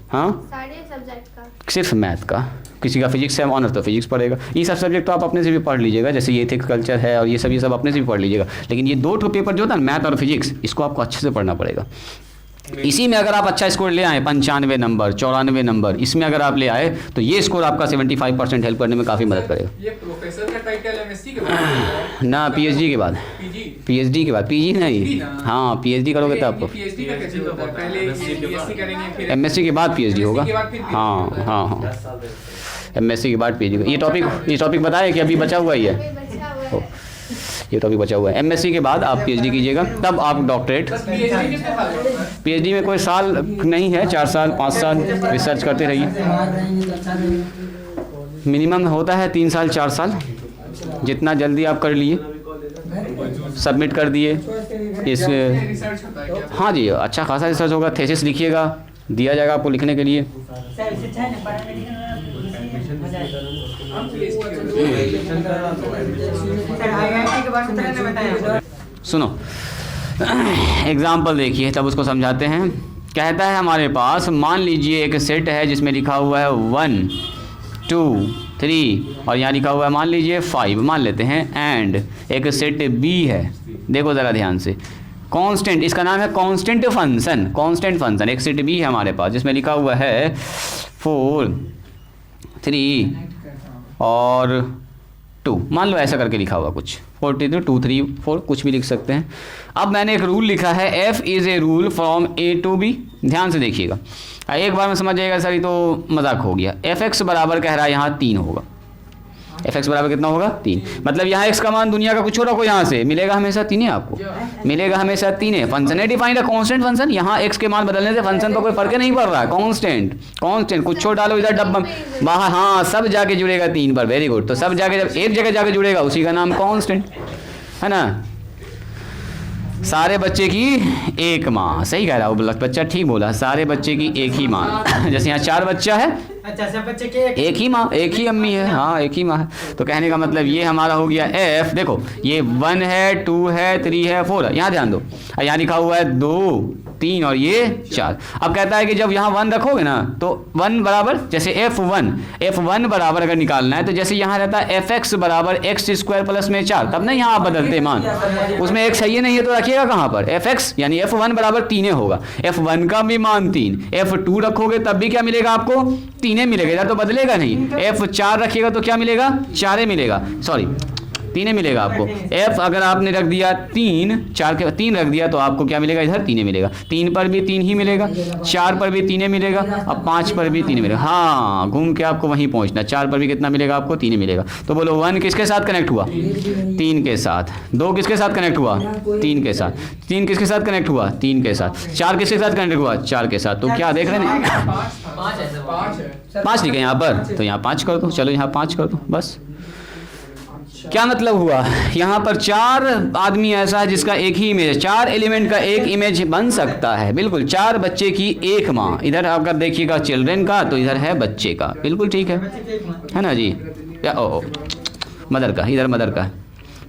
S1: हाँ
S5: सारे सब्जेक्ट का,
S1: सिर्फ मैथ का। किसी का फिजिक्स है ऑनर तो फिजिक्स पढ़ेगा। ये सब सब्जेक्ट तो आप अपने से भी पढ़ लीजिएगा, जैसे ये एथिक्स कल्चर है और ये सब अपने से भी पढ़ लीजिएगा। लेकिन ये 2 पेपर जो होता है ना, मैथ और फिजिक्स, इसको आपको अच्छे से पढ़ना पड़ेगा। इसी में अगर आप अच्छा स्कोर ले आए, 95 नंबर, 94 नंबर, इसमें अगर आप ले आए तो ये स्कोर आपका 75% हेल्प करने में काफ़ी मदद करेगा।
S4: ये प्रोफेसर का टाइटल एमएससी के बाद
S1: ना, PhD के बाद, PhD के बाद, PG नहीं, हाँ PhD करोगे तब।
S4: पीएचडी का कैसे होता है? पहले बीएससी करेंगे, फिर
S1: MSc के बाद PhD होगा।
S4: के बाद फिर PhD
S1: हाँ, MSc के बाद PhD। ये टॉपिक बताया कि अभी बचा हुआ ही है,
S5: कोई बचा हुआ है।
S1: ये टॉपिक बचा हुआ है। MSc के बाद आप PhD कीजिएगा, तब आप डॉक्टरेट।
S4: पीएचडी कितने साल का होता है?
S1: PhD में कोई साल नहीं है, 4 साल 5 साल रिसर्च करते रहिए। मिनिमम होता है 3 साल 4 साल, जितना जल्दी आप कर लिए, सबमिट कर दिए। इस
S4: रिसर्च होता है क्या?
S1: हाँ जी, अच्छा खासा रिसर्च होगा। थेसिस लिखिएगा, दिया जाएगा आपको लिखने के लिए।
S2: सर इससे अच्छा है ना, पढ़ाने लिखने में हो जाएगा।
S4: हम PhD
S2: सर IIT के बाद उतना ने बताया।
S1: सुनो, एग्जाम्पल देखिए, तब उसको समझाते हैं। कहता है हमारे पास, मान लीजिए एक सेट है जिसमें लिखा हुआ है 1, 2 3 और यहाँ लिखा हुआ है मान लीजिए 5 मान लेते हैं, एंड एक सेट बी है, देखो ज़रा ध्यान से, कांस्टेंट, इसका नाम है कांस्टेंट फंक्शन, कांस्टेंट फंक्शन, एक सेट बी है हमारे पास जिसमें लिखा हुआ है 4 3 और 2, मान लो ऐसा करके लिखा हुआ कुछ 42 2 3 4 कुछ भी लिख सकते हैं। अब मैंने एक रूल लिखा है, F is a rule from A to B, ध्यान से देखिएगा, एक बार में समझ जाएगा सर, ये तो मजाक हो गया। एफ एक्स बराबर कह रहा है यहाँ 3 होगा, एफ एक्स बराबर कितना होगा 3, मतलब यहाँ एक्स का मान दुनिया का कुछ हो रखो यहाँ से मिलेगा हमेशा 3 है, आपको मिलेगा हमेशा 3 है। फंक्शन है डिफाइंड है कांस्टेंट फंक्शन, यहाँ एक्स के मान बदलने से फंक्शन पर कोई फर्क नहीं पड़ रहा है, कांस्टेंट कांस्टेंट, कुछ छोड़ डालो इधर डब्बा बाहर, हाँ सब जाके जुड़ेगा 3 पर, वेरी गुड। तो सब जाके जब एक जगह जाके जुड़ेगा उसी का नाम कांस्टेंट है ना। सारे बच्चे की एक माँ, सही कह रहा है वो बच्चा, ठीक बोला, सारे बच्चे की एक ही माँ जैसे यहाँ 4 बच्चा है,
S2: अच्छा सब बच्चे के
S1: एक ही माँ, एक ही अम्मी है, हाँ एक ही माँ है। तो कहने का मतलब ये हमारा हो गया एफ, देखो ये 1 है 2 है 3 है 4 है, यहाँ ध्यान दो, यहाँ लिखा हुआ है 2 3 और ये 4। अब कहता है कि जब यहाँ 1 रखोगे ना तो 1 बराबर, जैसे f1 बराबर अगर निकालना है तो जैसे यहाँ रहता है fx बराबर x² प्लस में 4, तब ना यहाँ आप बदलते मान, उसमें x सही नहीं है तो रखिएगा कहाँ पर fx, यानी f1 बराबर 3 होगा, f1 का भी मान 3, f2 रखोगे तब भी क्या मिलेगा आपको 3 मिलेगा, इधर तो बदलेगा नहीं, f4 रखिएगा तो क्या मिलेगा 4 मिलेगा, सॉरी 3 मिलेगा आपको। f अगर आपने रख दिया 3, 4 के 3 रख दिया तो आपको क्या मिलेगा, इधर 3 मिलेगा, 3 पर भी 3 ही मिलेगा, 4 पर भी 3 मिलेगा और 5 पर भी 3 मिलेगा, हाँ घूम के आपको वहीं पहुंचना, 4 पर भी कितना मिलेगा आपको 3 मिलेगा। तो बोलो 1 किसके साथ कनेक्ट हुआ 3 के साथ, 2 किसके साथ कनेक्ट हुआ 3 के साथ, 3 किसके साथ कनेक्ट हुआ 3 के साथ, 4 किसके साथ कनेक्ट हुआ 4 के साथ। तो क्या देख रहे हैं 5 लिखे यहाँ पर, तो यहाँ 5 कर दो, चलो यहाँ 5 कर दो बस। क्या मतलब हुआ, यहाँ पर 4 आदमी ऐसा है जिसका एक ही इमेज है, 4 एलिमेंट का एक इमेज बन सकता है, बिल्कुल 4 बच्चे की एक माँ, इधर अगर देखिएगा चिल्ड्रेन का तो इधर है बच्चे का, बिल्कुल ठीक है ना जी, या ओ मदर का, इधर मदर का,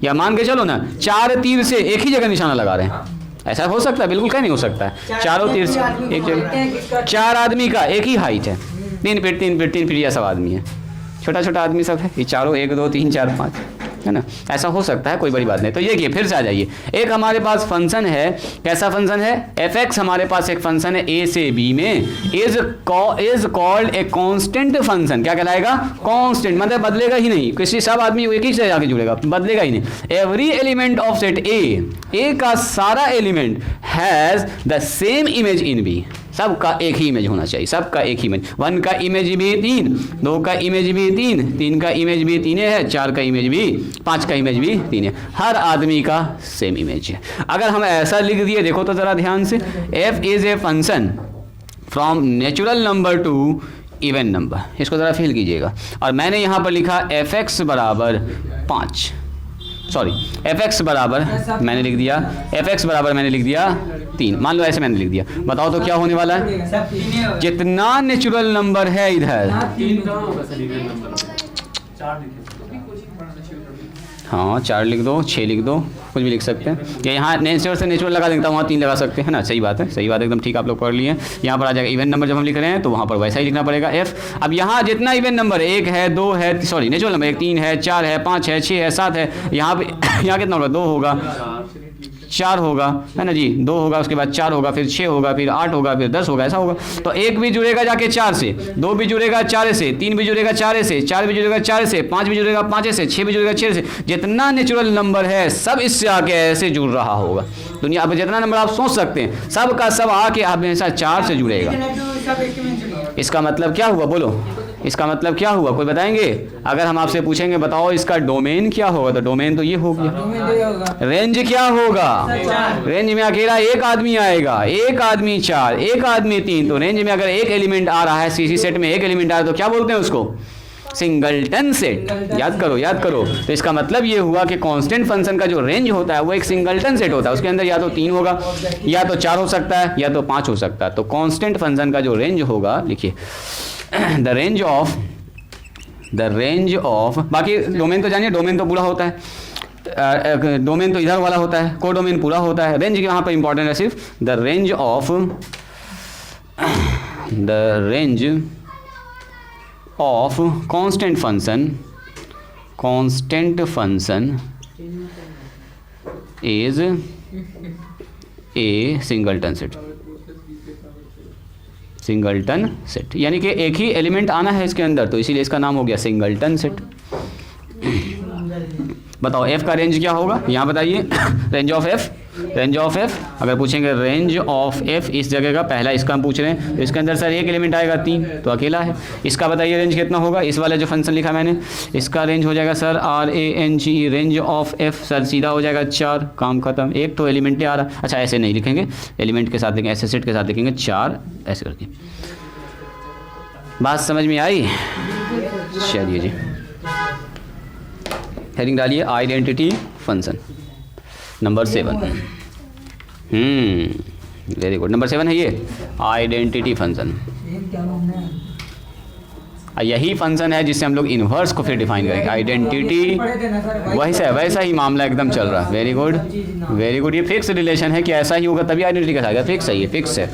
S1: या मान के चलो ना 4 तीर से एक ही जगह निशाना लगा रहे हैं, ऐसा हो सकता है, बिल्कुल क्या नहीं हो सकता है, चारों तीर से एक जगह, 4 आदमी का एक ही हाइट है, 3 फीट ये सब आदमी है, छोटा छोटा आदमी सब है, ये चारों 1 2 3 4 5 है ना, ऐसा हो सकता है, कोई बड़ी बात नहीं। तो ये फिर से आ जाइए, एक हमारे पास फंक्शन है, कैसा फंक्शन है fx, हमारे पास एक फंक्शन है a से b में, is called a constant function, क्या कहलाएगा कांस्टेंट, मतलब बदलेगा ही नहीं, किसी सब आदमी एक ही से जाके जुड़ेगा, बदलेगा ही नहीं। Every element of set a का सारा element has the same image in b, सबका एक ही इमेज होना चाहिए, सबका एक ही इमेज, 1 का इमेज भी 3, 2 का इमेज भी 3, 3 का इमेज भी 3 है, 4 का इमेज भी, 5 का इमेज भी 3 है, हर आदमी का सेम इमेज है। अगर हम ऐसा लिख दिए, देखो तो ज़रा ध्यान से, f is a function from natural number two even number, इसको ज़रा फिल कीजिएगा, और मैंने यहाँ पर लिखा fx बराबर 5, सॉरी fx बराबर मैंने लिख दिया, fx बराबर मैंने लिख दिया 3, मान लो ऐसे मैंने लिख दिया, बताओ तो क्या होने वाला है,
S2: सब 3 हो,
S1: जितना नेचुरल नंबर है इधर,
S6: 3 कहाँ होगा सर इवन नंबर 4 लिखे,
S1: हाँ 4 लिख दो, 6 लिख दो, कुछ भी लिख सकते हैं, या यहाँ नेचुरल से नेचुरल लगा देता हूँ, वहाँ 3 लगा सकते हैं ना, सही बात है, सही बात एकदम ठीक आप लोग पढ़ लिए। यहाँ पर आ जाएगा इवन नंबर, जब हम लिख रहे हैं तो वहाँ पर वैसा ही लिखना पड़ेगा f। अब यहाँ जितना इवन नंबर 1 है 2 है, सॉरी नेचुरल नंबर 1 3 है 4 है 5 है 6 है 7 है, यहाँ पे यहाँ कितना होगा 2 होगा 4 होगा है ना जी, 2 होगा, उसके बाद 4 होगा, फिर 6 होगा, फिर 8 होगा, फिर 10 होगा, ऐसा होगा। तो 1 भी जुड़ेगा जाके 4 से, 2 भी जुड़ेगा 4 से, 3 भी जुड़ेगा 4 से, 4 भी जुड़ेगा 4 से, 5 भी जुड़ेगा 5 से, 6 भी जुड़ेगा 6 से, जितना नेचुरल नंबर है सब इससे आके ऐसे जुड़ रहा होगा। दुनिया अब जितना नंबर आप सोच सकते हैं सब का सब आके हमेशा 4 से जुड़ेगा।
S2: सब एक में जुड़ेगा।
S1: इसका मतलब क्या हुआ बोलो, इसका मतलब क्या हुआ, कोई बताएंगे? अगर हम आपसे पूछेंगे बताओ इसका डोमेन क्या होगा, तो डोमेन तो ये हो गया। रेंज क्या होगा, रेंज में अकेला एक आदमी आएगा, एक आदमी 4, एक आदमी 3, तो रेंज में अगर एक एलिमेंट आ रहा है, सीसी सेट में एक एलिमेंट आ रहा है तो क्या बोलते हैं उसको, सिंगलटन सेट। याद करो याद करो। तो इसका मतलब ये हुआ कि कांस्टेंट फंक्शन का जो रेंज होता है वो एक सिंगलटन सेट होता है, उसके अंदर या तो 3 होगा, या तो 4 हो सकता है, या तो 5 हो सकता है। तो कांस्टेंट फंक्शन का जो रेंज होगा, लिखिए द रेंज ऑफ, बाकी डोमेन तो जानिए, डोमेन तो पूरा होता है, डोमेन तो इधर वाला होता है, को डोमेन पूरा होता है, रेंज यहाँ पर इंपॉर्टेंट है सिर्फ the range of constant function is a singleton set, यानी कि एक ही एलिमेंट आना है इसके अंदर, तो इसीलिए इसका नाम हो गया सिंगलटन सेट। बताओ एफ का रेंज क्या होगा, यहाँ बताइए। रेंज ऑफ एफ अगर पूछेंगे रेंज ऑफ एफ, इस जगह का पहला इसका हम पूछ रहे हैं, तो इसके अंदर सर एक एलिमेंट आएगा 3, तो अकेला है। इसका बताइए रेंज कितना होगा, इस वाला जो फंक्शन लिखा मैंने, इसका रेंज हो जाएगा sir RANGE, range of F sir सीधा हो जाएगा 4, काम खत्म। एक तो एलिमेंट आ रहा, अच्छा ऐसे नहीं लिखेंगे, एलिमेंट के साथ लिखेंगे, ऐसे सेट के साथ लिखेंगे 4, ऐसे करके। बात समझ में आई? चलिए जी, हेडिंग डालिए identity function number 7। Very good, number 7 है ये आइडेंटिटी फंक्शन।
S3: क्या नाम है?
S1: यही फंक्शन है जिससे हम लोग इन्वर्स को फिर डिफाइन करेंगे। आइडेंटिटी वैसा ही मामला एकदम चल रहा है। वेरी गुड वेरी गुड, ये फिक्स रिलेशन है कि ऐसा ही होगा तभी आइडेंटिटी का आएगा, फिक्स है, ये फिक्स है।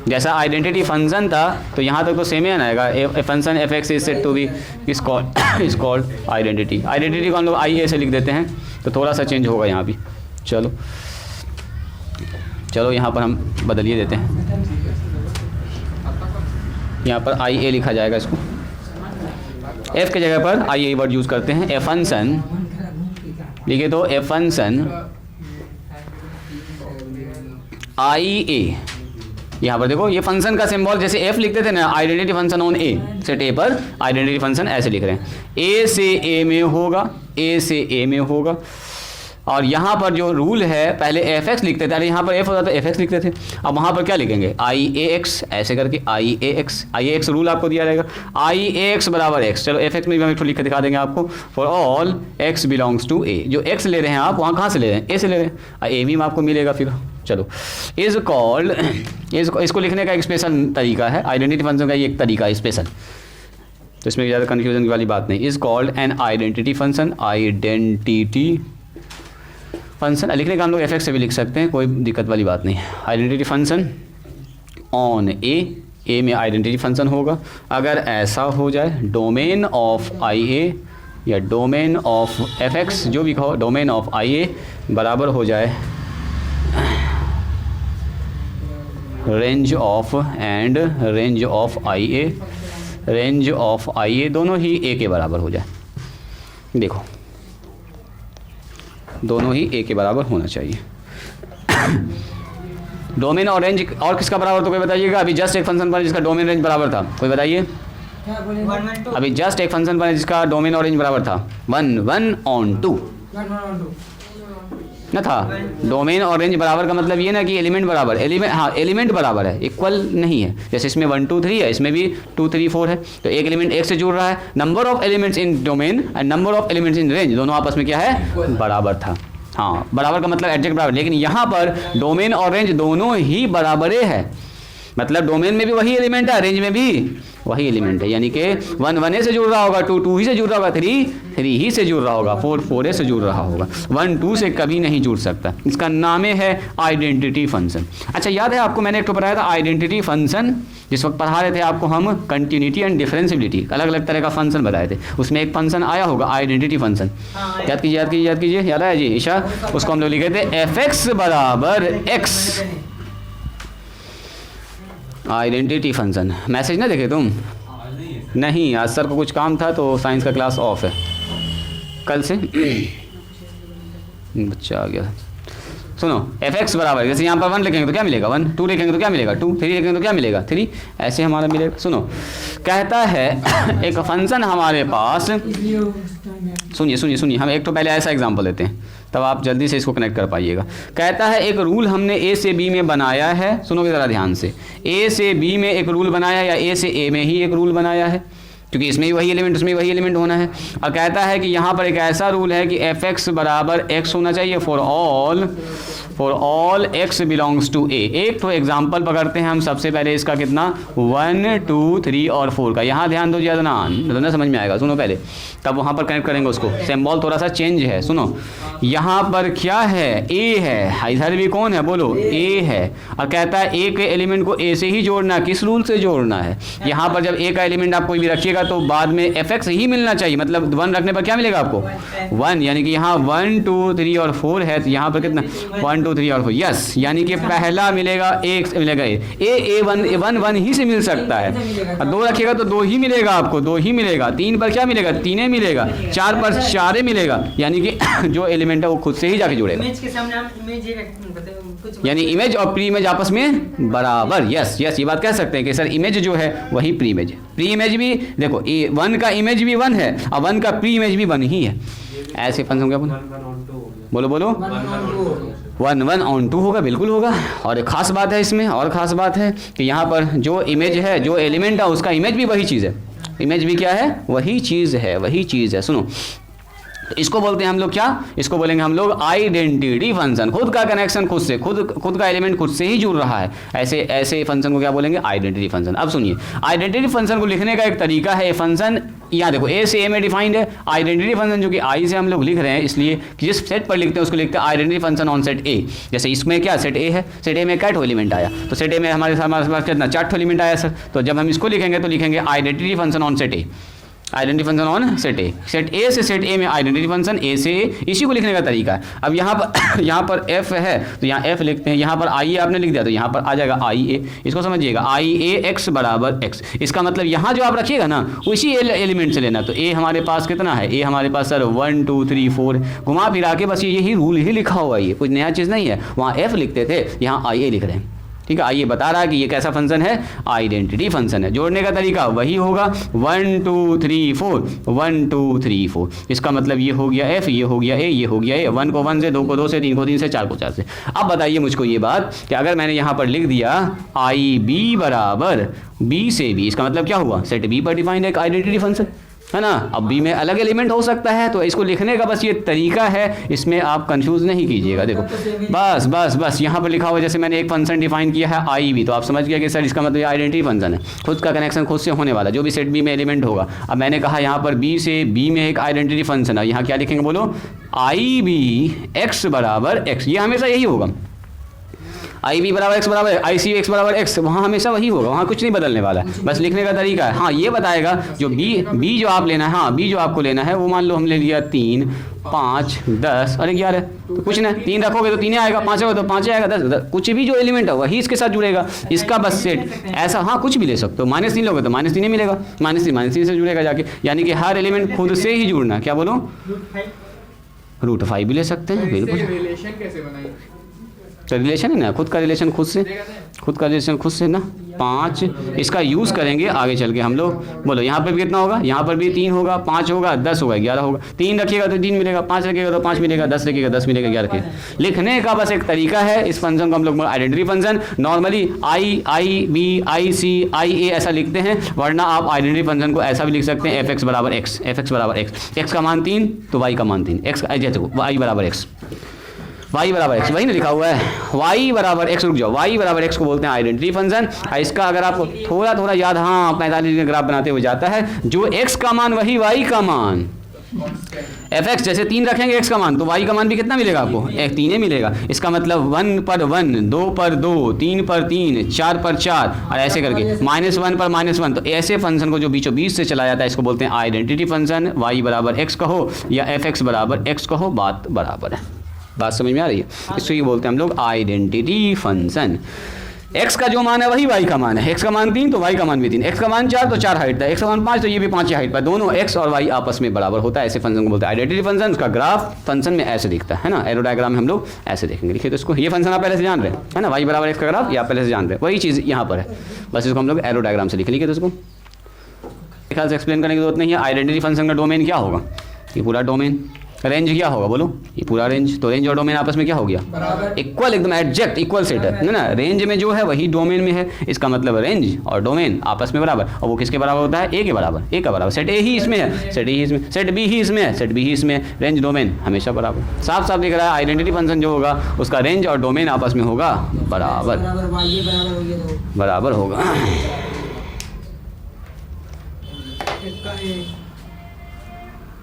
S1: जैसा आइडेंटिटी फंक्शन था तो यहाँ तक तो सेम ही आएगा, a function F X is said to be is called identity. Identity को हम लोग IA से लिख देते हैं, तो थोड़ा सा चेंज होगा यहाँ भी। चलो यहाँ पर हम बदलिए देते हैं, यहाँ पर IA लिखा जाएगा, इसको F के जगह पर IA वर्ड यूज़ करते हैं। ए फंक्शन लिखे तो ए फंक्शन IA, यहाँ पर देखो ये फंक्शन का सिंबल जैसे F लिखते थे ना, identity function on A, set A पर आइडेंटिटी फंक्शन ऐसे लिख रहे हैं, A से A में होगा। और यहाँ पर जो रूल है, पहले fx लिखते थे, अरे यहाँ पर f होता तो fx लिखते थे, अब वहाँ पर क्या लिखेंगे IAX, ऐसे करके IAX रूल आपको दिया रहेगा, IAX बराबर x। चलो fx में भी हम एक लिख के दिखा देंगे आपको, for all x belongs to A। जो x ले रहे हैं आप, वहाँ कहाँ से ले रहे हैं, A से ले रहे हैं, A भी आपको मिलेगा फिर। चलो इज कॉल्ड, इसको लिखने का एक स्पेशल तरीका है, आइडेंटिटी फंक्शन का ये एक तरीका है स्पेशल, तो इसमें ज़्यादा कन्फ्यूजन वाली बात नहीं। Is called an identity function, function लिखने का हम लोग fx से भी लिख सकते हैं, कोई दिक्कत वाली बात नहीं है। आइडेंटिटी फंक्शन ऑन A में आइडेंटिटी फंक्शन होगा। अगर ऐसा हो जाए, डोमेन ऑफ IA या डोमेन ऑफ fx, जो भी कहो, डोमेन ऑफ IA बराबर हो जाए रेंज ऑफ IA, दोनों ही A के बराबर हो जाए। देखो दोनों ही A के बराबर होना चाहिए। डोमेन और रेंज और किसका बराबर, तो कोई बताइएगा। अभी जस्ट एक फंक्शन बना जिसका डोमेन रेंज बराबर था, कोई बताइए। अभी जस्ट एक फंक्शन बना जिसका डोमेन और रेंज बराबर था, 1/2 ना था। डोमेन और रेंज बराबर का मतलब ये ना कि एलिमेंट बराबर, एलिमेंट बराबर है, इक्वल नहीं है। जैसे इसमें 1 2 3 है, इसमें भी 2 3 4 है, तो एक एलिमेंट एक से जुड़ रहा है। Number of elements in domain and number of elements in range, दोनों आपस में क्या है, बराबर था। हाँ, बराबर का मतलब एग्जैक्ट बराबर, लेकिन यहाँ पर डोमेन और रेंज दोनों ही बराबरे है, मतलब डोमेन में भी वही एलिमेंट है, रेंज में भी वही एलिमेंट है। यानी कि 1 1 से जुड़ रहा होगा, 2 2 ही से जुड़ रहा होगा, 3 3 ही से जुड़ रहा होगा, 4 4 से जुड़ रहा होगा, 1 2 से कभी नहीं जुड़ सकता। इसका नाम है आइडेंटिटी फंक्शन। अच्छा याद है आपको, मैंने एक तो बताया था आइडेंटिटी फंक्शन, जिस वक्त पढ़ा रहे थे आपको हम कंटिन्यूटी एंड डिफरेंशियबिलिटी, अलग अलग तरह का फंक्शन बताए थे, उसमें एक फंक्शन आया होगा आइडेंटिटी फंक्शन। याद कीजिए, याद आया जी ईशा, उसको हम लोग लिखे थे fx बराबर x, आइडेंटिटी फंक्शन। मैसेज ना देखे तुम? नहीं, आज सर को कुछ काम था तो साइंस का क्लास ऑफ है कल से। बच्चा आ गया। सुनो, fx बराबर, जैसे यहाँ पर 1 लिखेंगे तो क्या मिलेगा 1, 2 लिखेंगे तो क्या मिलेगा 2, 3 लिखेंगे तो क्या मिलेगा 3, ऐसे हमारा मिलेगा। सुनो, कहता है एक फंक्शन हमारे पास, सुनिए हम एक तो पहले ऐसा एग्जांपल लेते हैं, तब आप जल्दी से इसको कनेक्ट कर पाइएगा। कहता है एक रूल हमने A से B में बनाया है, सुनोगे ज़रा ध्यान से, A से B में एक रूल बनाया या A से A में ही एक रूल बनाया है, क्योंकि इसमें भी वही एलिमेंट उसमें वही एलिमेंट होना है। और कहता है कि यहाँ पर एक ऐसा रूल है कि fx बराबर x होना चाहिए for for all x belongs to a। एक तो एग्जाम्पल पकड़ते हैं हम सबसे पहले इसका कितना 1 2 3 और 4 का। यहाँ ध्यान दो ज़्यादा ना समझ में आएगा, सुनो पहले तब वहाँ पर कनेक्ट करेंगे उसको। सिंबल थोड़ा सा चेंज है, सुनो यहाँ पर क्या है a है, इधर भी कौन है बोलो a है, और कहता है a के एलिमेंट को a से ही जोड़ना, किस रूल से जोड़ना है। यहाँ पर जब a का एलिमेंट आप कोई भी रखिएगा तो बाद में fx ही मिलना चाहिए, मतलब 1 रखने पर क्या मिलेगा आपको 1, यानी कि यहाँ 1 2 3 और 4 है तो यहाँ पर कितना 1 2 3 और 4, यस, यानी कि पहला मिलेगा एक मिलेगा a1 ही से मिल सकता है। और 2 रखिएगा तो 2 ही मिलेगा आपको, 2 ही मिलेगा। 3 पर क्या मिलेगा 3 मिलेगा, 4 पर 4 मिलेगा, यानी कि जो एलिमेंट है वो खुद से ही जाके जुड़ेगा।
S2: इमेज के सामने हम इमेज ही कुछ
S1: यानी इमेज और प्री इमेज आपस में बराबर, यस ये बात कह सकते हैं कि सर इमेज जो है वही प्री इमेज है। प्री इमेज भी देखो 1 का इमेज भी 1 है और 1 का प्री इमेज भी 1 ही है। ऐसे फंक्शन क्या बोलो 1 1 ऑन 2 होगा, बिल्कुल होगा। और एक खास बात है इसमें, और ख़ास बात है कि यहाँ पर जो इमेज है, जो एलिमेंट है उसका इमेज भी वही चीज़ है, इमेज भी क्या है वही चीज़ है। सुनो इसको बोलते हैं हम लोग क्या, इसको बोलेंगे हम लोग आइडेंटिटी फंक्शन। खुद का कनेक्शन खुद से, खुद का एलिमेंट खुद से ही जुड़ रहा है, ऐसे फंक्शन को क्या बोलेंगे आइडेंटिटी फंक्शन। अब सुनिए आइडेंटिटी फंक्शन को लिखने का एक तरीका है। फंक्शन यहाँ देखो a से a में डिफाइंड है। आइडेंटिटी फंक्शन जो कि i से हम लोग लिख रहे हैं, इसलिए कि जिस सेट पर लिखते हैं उसको लिखते हैं identity function on set a। जैसे इसमें क्या सेट a है, सेट a में क्या ठो एलिमेंट आया, तो सेट a में हमारे पास कितना 4 ठो एलिमेंट आया सर। तो जब हम इसको लिखेंगे तो लिखेंगे identity function on set a, identity function on set ए से सेट ए में आइडेंटिटी फंक्शन ए से ए, इसी को लिखने का तरीका है। अब यहाँ पर एफ है तो यहाँ एफ लिखते हैं, यहाँ पर आई ए आपने लिख दिया तो यहाँ पर आ जाएगा आई ए। इसको समझिएगा आई ए एक्स बराबर एक्स, इसका मतलब यहाँ जो आप रखिएगा ना उसी एलिमेंट से लेना। तो ए हमारे पास कितना है, ए हमारे पास सर 1 2 3 4 घुमा फिरा के बस यही रूल ही लिखा हुआ है, ये कुछ नया चीज़ नहीं है। वहाँ एफ लिखते थे, यहाँ आई ए लिख रहे हैं, ठीक है। आइए बता रहा है कि ये कैसा फंक्शन है, आइडेंटिटी फंक्शन है। जोड़ने का तरीका वही होगा 1 2 3 4 1 2 3 4। इसका मतलब ये हो गया f, ये हो गया a, ये हो गया a। 1 को 1 से, 2 को 2 से, 3 को 3 से, 4 को 4 से। अब बताइए मुझको ये बात कि अगर मैंने यहाँ पर लिख दिया आई बी बराबर b से b, इसका मतलब क्या हुआ सेट b पर डिफाइंड है एक आइडेंटिटी फंक्शन, है ना। अब बी में अलग एलिमेंट हो सकता है, तो इसको लिखने का बस ये तरीका है, इसमें आप कंफ्यूज नहीं कीजिएगा। देखो बस यहाँ पर लिखा हुआ, जैसे मैंने एक फंक्शन डिफाइन किया है आई बी, तो आप समझ गया कि सर इसका मतलब आइडेंटिटी फंक्शन है, खुद का कनेक्शन खुद से होने वाला, जो भी सेट बी में एलिमेंट होगा। अब मैंने कहा यहाँ पर बी से बी में एक आइडेंटिटी फंक्शन है, यहाँ क्या लिखेंगे बोलो आई बी एक्स बराबर एक्स, ये हमेशा यही होगा। आई बी बराबर एक्स बराबर आई सी एक्स बराबर एक्स, वहाँ हमेशा वही होगा, वहाँ कुछ नहीं बदलने वाला है, बस लिखने का तरीका है। हाँ ये बताएगा जो बी जो आप लेना है, हाँ बी जो आपको लेना है वो मान लो हम ले लिया 3 5 10 और 11, तो कुछ नहीं 3 रखोगे तो 3 आएगा, 5 रखोगे तो 5 आएगा, 10 कुछ भी जो एलिमेंट है वही इसके साथ जुड़ेगा, इसका बस सेट ऐसा। हाँ कुछ भी ले सकते हो, -3 लोगे तो -3 मिलेगा, -3 से जुड़ेगा जाके, यानी कि हर एलिमेंट खुद से ही जुड़ना। क्या बोलो √5 भी ले सकते हैं, बिल्कुल।
S4: रिलेशन कैसे बनाई,
S1: तो रिलेशन है ना, खुद का रिलेशन खुद से ना 5, इसका यूज़ करेंगे आगे चल के हम लोग। बोलो यहाँ पर भी कितना होगा, यहाँ पर भी 3 होगा, 5 होगा, 10 होगा, 11 होगा। 3 रखिएगा तो 3 मिलेगा, 5 रखिएगा तो 5 मिलेगा, 10 रखिएगा 10 मिलेगा, 11 रखिएगा। लिखने का बस एक तरीका है, इस फंक्शन को हम लोग identity function normally I B I C I A ऐसा लिखते हैं, वरना आप आइडेंटिटी फंक्शन को ऐसा भी लिख सकते हैं एफ बराबर एक्स का मान 3 तो वाई का मान 3, एक्स वाई बराबर एक्स, y बराबर x वही ना लिखा हुआ है, y बराबर x, रुक जाओ, y बराबर x को बोलते हैं आइडेंटिटी फंक्शन। इसका अगर आपको थोड़ा याद, हाँ 45 का ग्राफ बनाते हुए जाता है, जो x का मान वही y का मान, fx जैसे 3 रखेंगे x का मान तो y का मान भी कितना मिलेगा आपको, 3 मिलेगा। इसका मतलब 1 पर 1, 2 पर 2, 3 पर 3, 4 पर 4 और ऐसे करके -1 पर -1। तो ऐसे फंक्शन को जो बीचों बीच से चला जाता है इसको बोलते हैं आइडेंटिटी फंक्शन। y बराबर x कहो या fx बराबर x कहो, बात बराबर है। बात समझ में आ रही है, इसको ये बोलते हैं हम लोग आइडेंटिटी फंक्शन। x का जो मान है वही y का मान है, x का मान 3 तो y का मान भी 3, x का मान 4 तो 4 हाइट है, x का मान 5 तो ये भी 5 हाइट पर, दोनों x और y आपस में बराबर होता है, ऐसे फंक्शन को बोलते हैं आइडेंटिटी फंक्शन। उसका ग्राफ फंक्शन में ऐसे दिखता है ना, एरो डायग्राम में हम लोग ऐसे देखेंगे। देखिए तो इसको, ये फंक्शन आप पहले से जान रहे हैं है ना, y बराबर x का ग्राफ या पहले से जान रहे हैं, वही चीज़ यहाँ पर है, बस इसको हम लोग एरो डायग्राम से लिख लीजिए। तो इसको ख्याल से एक्सप्लेन करने की जरूरत नहीं है। आइडेंटिटी फंक्शन का डोमेन क्या होगा, ये पूरा डोमेन रेंज क्या होगा बोलो, ये पूरा रेंज। तो रेंज और डोमेन आपस में क्या हो गया, इक्वल, एकदम एग्जैक्ट इक्वल सेट है ना। रेंज में जो है वही डोमेन में है, इसका मतलब रेंज और डोमेन आपस में बराबर। और वो किसके बराबर होता है, ए के बराबर, ए का बराबर। सेट ए ही इसमें है, सेट ए ही इसमें, सेट बी ही इसमें है, सेट बी ही इसमें है। रेंज डोमेन हमेशा बराबर। साफ साफ दिख रहा है, आइडेंटिटी फंक्शन जो होगा उसका रेंज और डोमेन आपस में होगा बराबर,
S3: बराबर ये बराबर हो गया तो
S1: बराबर होगा।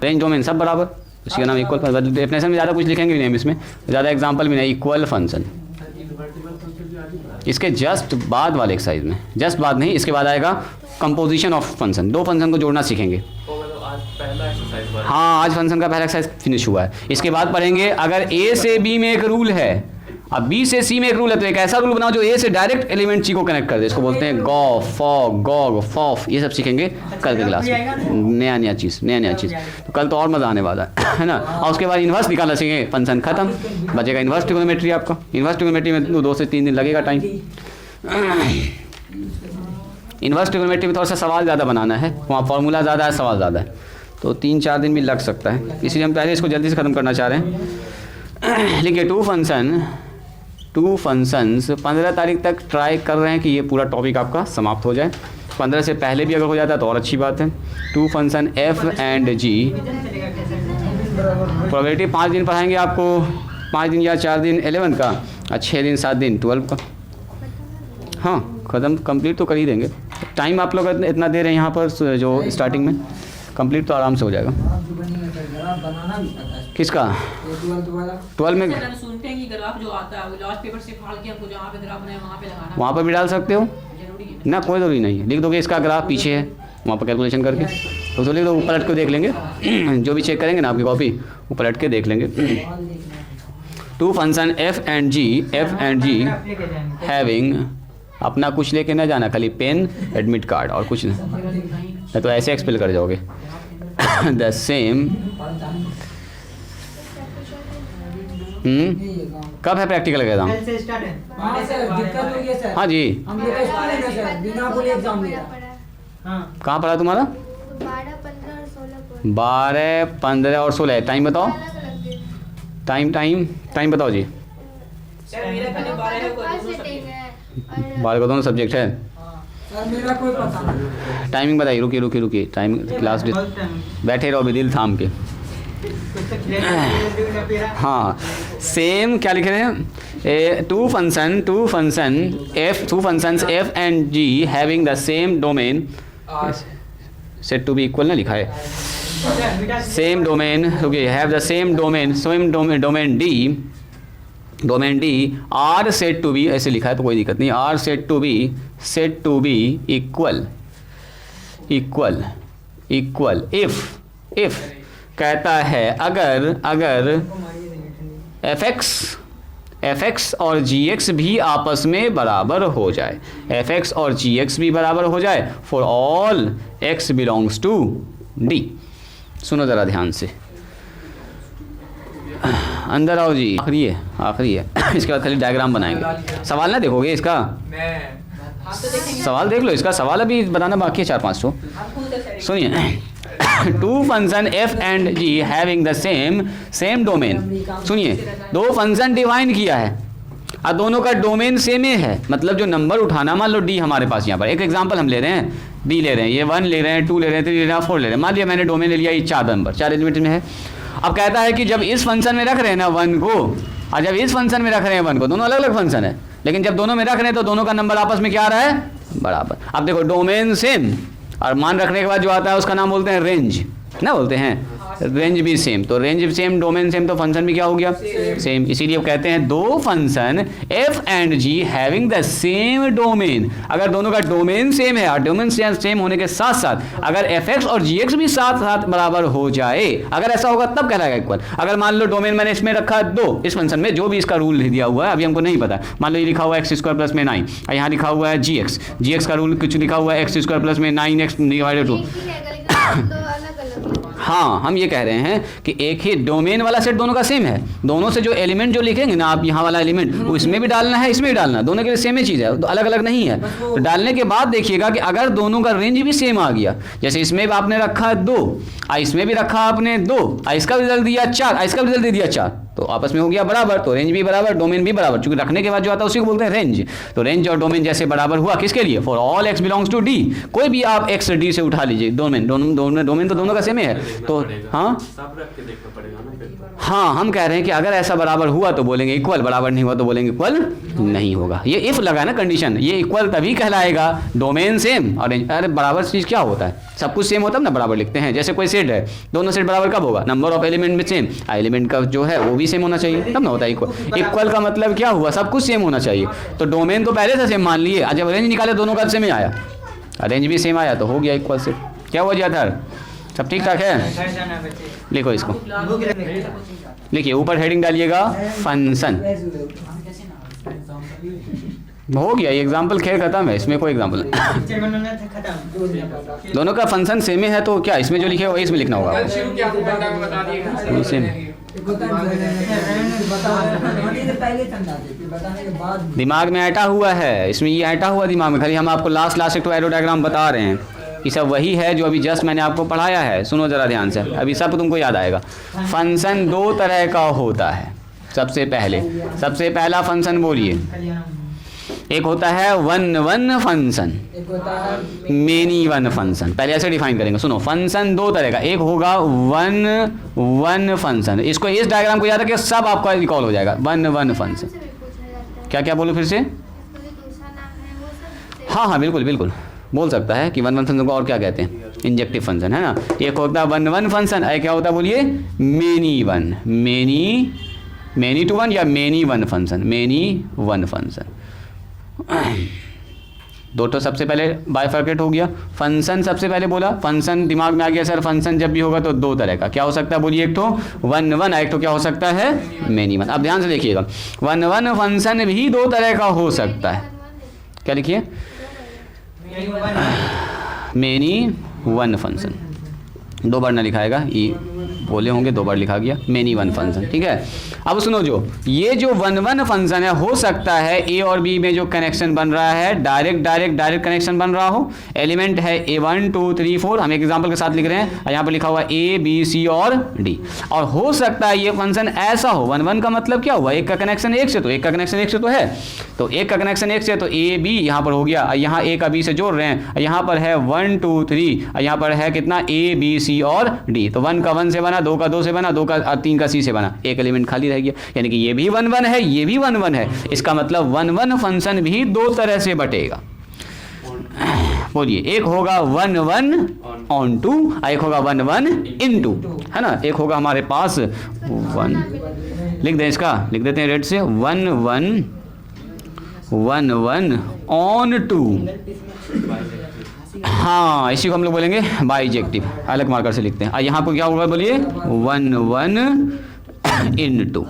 S1: रेंज डोमेन सब बराबर, उसी का नाम इक्वल। डेफिनेशन में ज़्यादा कुछ लिखेंगे भी नहीं हम इसमें, ज़्यादा एग्जांपल भी नहीं। इक्वल फंक्शन इसके जस्ट बाद वाले एक्सरसाइज में, जस्ट बाद नहीं, इसके बाद आएगा कंपोजिशन ऑफ फंक्शन। दो फंक्शन को जोड़ना सीखेंगे।
S6: तो मतलब आज पहला एक्सरसाइज हुआ है।
S1: हाँ, आज फंक्शन का पहला एक्सरसाइज फिनिश हुआ है। इसके बाद पढ़ेंगे अगर ए से बी में एक रूल है, अब बी से सी में एक रूल है, तो एक ऐसा रूल बनाओ जो ए से डायरेक्ट एलिमेंट सी को कनेक्ट कर दे। इसको बोलते हैं गॉ, फॉग, गॉग, फॉफ। ये सब सीखेंगे कल के क्लास में, नया नया चीज़, नया नया चीज़। तो कल तो और मज़ा आने वाला है ना। और उसके बाद इन्वर्स निकालना सीखेंगे, फंक्शन खत्म, बचेगा इन्वर्स ट्रिग्नोमेट्री। आपका इन्वर्स ट्रिग्नोमेट्री में 2 से 3 दिन लगेगा टाइम। इन्वर्स ट्रिग्नोमेट्री में थोड़ा सा सवाल ज़्यादा बनाना है, वहाँ फार्मूला ज़्यादा है, सवाल ज़्यादा है, तो 3-4 दिन भी लग सकता है। इसलिए हम पहले इसको जल्दी से ख़त्म करना चाह रहे हैं। लिखिए टू फंक्शंस 15 तारीख तक ट्राई कर रहे हैं कि ये पूरा टॉपिक आपका समाप्त हो जाए। 15 से पहले भी अगर हो जाता है तो और अच्छी बात है। Two function F and G, probability 5 दिन पढ़ाएंगे आपको, 5 दिन या 4 दिन 11 का, और 6 दिन 7 दिन 12 का। हाँ, ख़त्म कंप्लीट तो कर ही देंगे। टाइम आप लोग इतना दे रहे हैं यहाँ पर जो स्टार्टिंग में, कंप्लीट तो आराम से हो जाएगा।
S3: बनाना भी पता है
S1: किसका,
S3: ये 12th वाला
S1: 12 में
S7: हम सुनते हैं कि ग्राफ जो आता है वो लास्ट पेपर से फाड़ के हमको जहाँ पे ग्राफ बनाए वहाँ पे लगाना
S1: वहाँ पर भी डाल सकते हो
S7: जरूरी है।
S1: ना, कोई ज़रूरी नहीं है। लिख दोगे इसका ग्राफ पीछे है, वहाँ पर कैलकुलेशन करके तो लिख दो, ऊपर हट के देख लेंगे। जो भी चेक करेंगे ना आपकी कॉपी, ऊपर हट के देख लेंगे। Two function F and G having, अपना कुछ लेके ना जाना, खाली पेन, एडमिट कार्ड और कुछ नहीं, तो ऐसे एक्सपेल कर जाओगे। द सेम कब है प्रैक्टिकल का एग्जाम?
S2: कल से स्टार्ट है।
S3: हाँ सर, दिक्कत हो गई सर।
S1: हाँ जी,
S3: हम लोग का स्कूल है ना सर, बिना बोले एग्जाम लिया।
S2: हाँ,
S1: कहाँ पढ़ा तुम्हारा?
S5: 12, 15 और 16 को
S1: 12, 15 और 16। टाइम बताओ,
S5: अलग-अलग दिन।
S1: टाइम बताओ जी।
S7: सर मेरा खाली 12 है, कोई
S5: फर्स्ट
S7: दोनों
S5: सिटिंग
S7: सब्जेक्ट
S5: है और
S1: 12 का दोनों सब्जेक्ट है।
S3: सर मेरा कोई पता नहीं।
S1: टाइमिंग बताइए, रुकिए टाइम क्लास
S2: बहुत टाइम
S1: बैठे रहो, दिल थाम के।
S2: कुछ तो क्लियर
S1: हाँ, सेम क्या लिख रहे हैं? Two functions F and G having the same domain, set to be equal ना लिखा है, same domain, okay, have the same domain D are set to be, ऐसे लिखा है तो कोई दिक्कत नहीं, are set to be equal if कहता है अगर fx और gx भी आपस में बराबर हो जाए, fx और gx भी बराबर हो जाए for all x belongs to d। सुनो ज़रा ध्यान से, अंदर आओ जी। आखिरी है इसके बाद खाली डायग्राम बनाएंगे। सवाल ना देखोगे इसका? सवाल देख लो इसका, सवाल अभी बताना बाकी है 4-5 तो। सुनिए, two function F and G having the same domain. सुनिए, 2 फंक्शन डिवाइन किया है और दोनों का डोमेन सेम ही है, मतलब जो नंबर उठाना, मान लो डी हमारे पास यहाँ पर, एक एग्जांपल हम ले रहे हैं, डी ले रहे हैं, ये 1 ले रहे हैं, 2 ले रहे हैं, 3 ले रहे हैं, 4 ले रहे हैं। मान लिया मैंने डोमेन ले लिया, ये 4 नंबर 4 एलिमेंट में है। अब कहता है कि जब इस फंक्शन में रख रहे हैं ना 1 को, और जब इस फंक्शन में रख रहे हैं 1 को, दोनों अलग अलग फंक्शन है, लेकिन जब दोनों में रख रहे हैं तो दोनों का नंबर आपस में क्या आ रहा है? बराबर। अब देखो, डोमेन सेम और मान रखने के बाद जो आता है उसका नाम बोलते हैं रेंज, ना बोलते हैं, रेंज भी सेम, तो रेंज सेम, डोमेन सेम, तो फंक्शन भी क्या हो गया? सेम। इसीलिए कहते हैं 2 function F and G having the same domain. अगर दोनों का डोमेन सेम है और डोमेन सेम होने के साथ साथ अगर एफ एक्स और जी एक्स भी साथ साथ बराबर हो जाए, अगर ऐसा होगा तब कहलाएगा इक्वल। अगर मान लो डोमेन मैंने इसमें रखा 2, इस फंक्शन में जो भी इसका रूल दिया हुआ है, अभी हमको नहीं पता, मान लो ये लिखा हुआ है x² प्लस में 9, और यहाँ लिखा हुआ है जी एक्स का रूल कुछ लिखा हुआ है x² प्लस में 9x डिवाइडेड 2।
S5: एक ही रहेगा लेकिन दो अलग-अलग।
S1: हाँ, हम ये कह रहे हैं कि एक ही डोमेन वाला सेट दोनों का सेम है। दोनों से जो एलिमेंट जो लिखेंगे ना आप, यहाँ वाला एलिमेंट उसमें भी डालना है, इसमें भी डालना है, दोनों के लिए सेम ही चीज़ है, तो अलग अलग नहीं है। तो डालने के बाद देखिएगा कि अगर दोनों का रेंज भी सेम आ गया, जैसे इसमें भी आपने रखा 2, इसमें भी रखा आपने 2, इसका रिजल्ट दिया 4, इसका रिजल्ट दे दिया 4, तो आपस में हो गया बराबर, तो रेंज भी बराबर, डोमेन भी बराबर। चूंकि रखने के बाद जो आता है उसी को बोलते हैं रेंज। तो रेंज और डोमेन जैसे बराबर हुआ किसके लिए? For all x belongs to d। कोई भी आप x d से उठा लीजिए, डोमेन तो दोनों का सेम है। तो हाँ
S6: सब रख के देखना पड़ेगा ना फिर।
S1: हाँ, हम कह रहे हैं कि अगर ऐसा बराबर हुआ तो बोलेंगे इक्वल, बराबर नहीं हुआ तो बोलेंगे इक्वल नहीं होगा। ये इफ लगा ना कंडीशन, ये इक्वल तभी कहलाएगा डोमेन सेम और रेंज। अरे बराबर चीज़ क्या होता है? सब कुछ सेम होता है ना बराबर लिखते हैं। जैसे कोई सेट है, दोनों सेट बराबर कब होगा? नंबर ऑफ एलिमेंट में सेम, एलिमेंट का जो है वो भी सेम होना चाहिए, तब ना होता है इक्वल। इक्वल का मतलब क्या हुआ? सब कुछ सेम होना चाहिए। तो डोमेन तो पहले से सेम मान लिए, जब रेंज निकाले दोनों का सेम ही आया, रेंज भी सेम आया तो हो गया इक्वल से। क्या हो गया था? सब ठीक ठाक है?
S2: घर जाना बच्चे।
S1: लिखो इसको,
S2: बुक रखिए।
S1: लिखिए ऊपर हेडिंग डालिएगा फंक्शन। हो गया ये एग्जाम्पल, खेल खत्म है, इसमें कोई एग्जाम्पल नहीं।
S2: पिक्चर बनाना था खत्म।
S1: दोनों का फंक्शन सेम ही है, तो क्या इसमें जो लिखे है वही इसमें लिखना होगा।
S4: कल शुरू किया आपको घंटा को बता दिए
S1: वो सेम।
S3: पहले समझा देते, बताने के बाद
S1: दिमाग में ऐटा हुआ है, इसमें ये ऐटा हुआ दिमाग में, खाली हम आपको लास्ट एक तो एरो डायग्राम बता रहे हैं कि सब वही है जो अभी जस्ट मैंने आपको पढ़ाया है। सुनो ज़रा ध्यान से, अभी सब तुमको याद आएगा। फंक्शन 2 तरह का होता है। सबसे पहला फंक्शन बोलिए। एक होता है वन फंक्शन,
S3: एक होता है
S1: मेनी वन फंक्शन। पहले ऐसे डिफाइन करेंगे, सुनो। फंक्शन 2 तरह का, एक होगा वन फंक्शन। इसको, इस डायग्राम को याद रखिए, सब आपका रिकॉल हो जाएगा। One function.
S5: से भी पूछा जाता है।
S1: क्या बोलो फिर से?
S5: कोई दूसरा नाम है वो सब।
S1: हाँ बिल्कुल बोल सकता है कि वन फंक्शन को और क्या कहते हैं? इंजेक्टिव फंक्शन, है ना। एक होता है वन फंक्शन, एक क्या होता है बोलिए? मेनी टू वन या मेनी वन फंक्शन। दो तो सबसे पहले बाइफर्केट हो गया। फंक्शन सबसे पहले बोला, फंक्शन दिमाग में आ गया सर, फंक्शन जब भी होगा तो 2 तरह का। क्या हो सकता है बोलिए? एक तो वन, एक तो क्या हो सकता है? Many one. अब ध्यान से देखिएगा, वन फंक्शन भी 2 तरह का हो सकता है। क्या लिखिए? Many one function. 2 बार ना लिखाएगा, ये बोले होंगे 2 बार लिखा गया, मेनी वन फंक्शन। ठीक है, अब सुनो, जो ये जो वन फंक्शन है, हो सकता है ए और बी में जो कनेक्शन बन रहा है डायरेक्ट कनेक्शन बन रहा हो। एलिमेंट है A1 2 3 4, हम एक एग्जांपल के साथ लिख रहे हैं, यहाँ पर लिखा हुआ A B C और D। और हो सकता है ये फंक्शन ऐसा हो, वन का मतलब क्या हुआ? एक का कनेक्शन एक से, तो एक का कनेक्शन एक से तो है, तो एक का कनेक्शन एक से, तो A B यहाँ पर हो गया, यहाँ A का B से जोड़ रहे हैं, यहाँ पर है 1 2 3, यहाँ पर है कितना? A B C और D। तो 1 का 1 से बना, 2 का 2 से बना, 2 का 3 का C से बना, एक एलिमेंट खाली रह गया। यानी कि ये भी वन है, ये भी वन है। इसका मतलब वन फंक्शन भी 2 तरह से बटेगा। बोलिए, एक होगा वन ऑन टू, एक होगा वन इन टू, है ना। एक होगा हमारे पास 1, लिख दें इसका, लिख देते हैं रेड से, वन ऑन टू। हाँ, इसी को हम लोग बोलेंगे बाइजेक्टिव, अलग मार्कर से लिखते हैं। और यहाँ पर क्या होगा बोलिए? One into.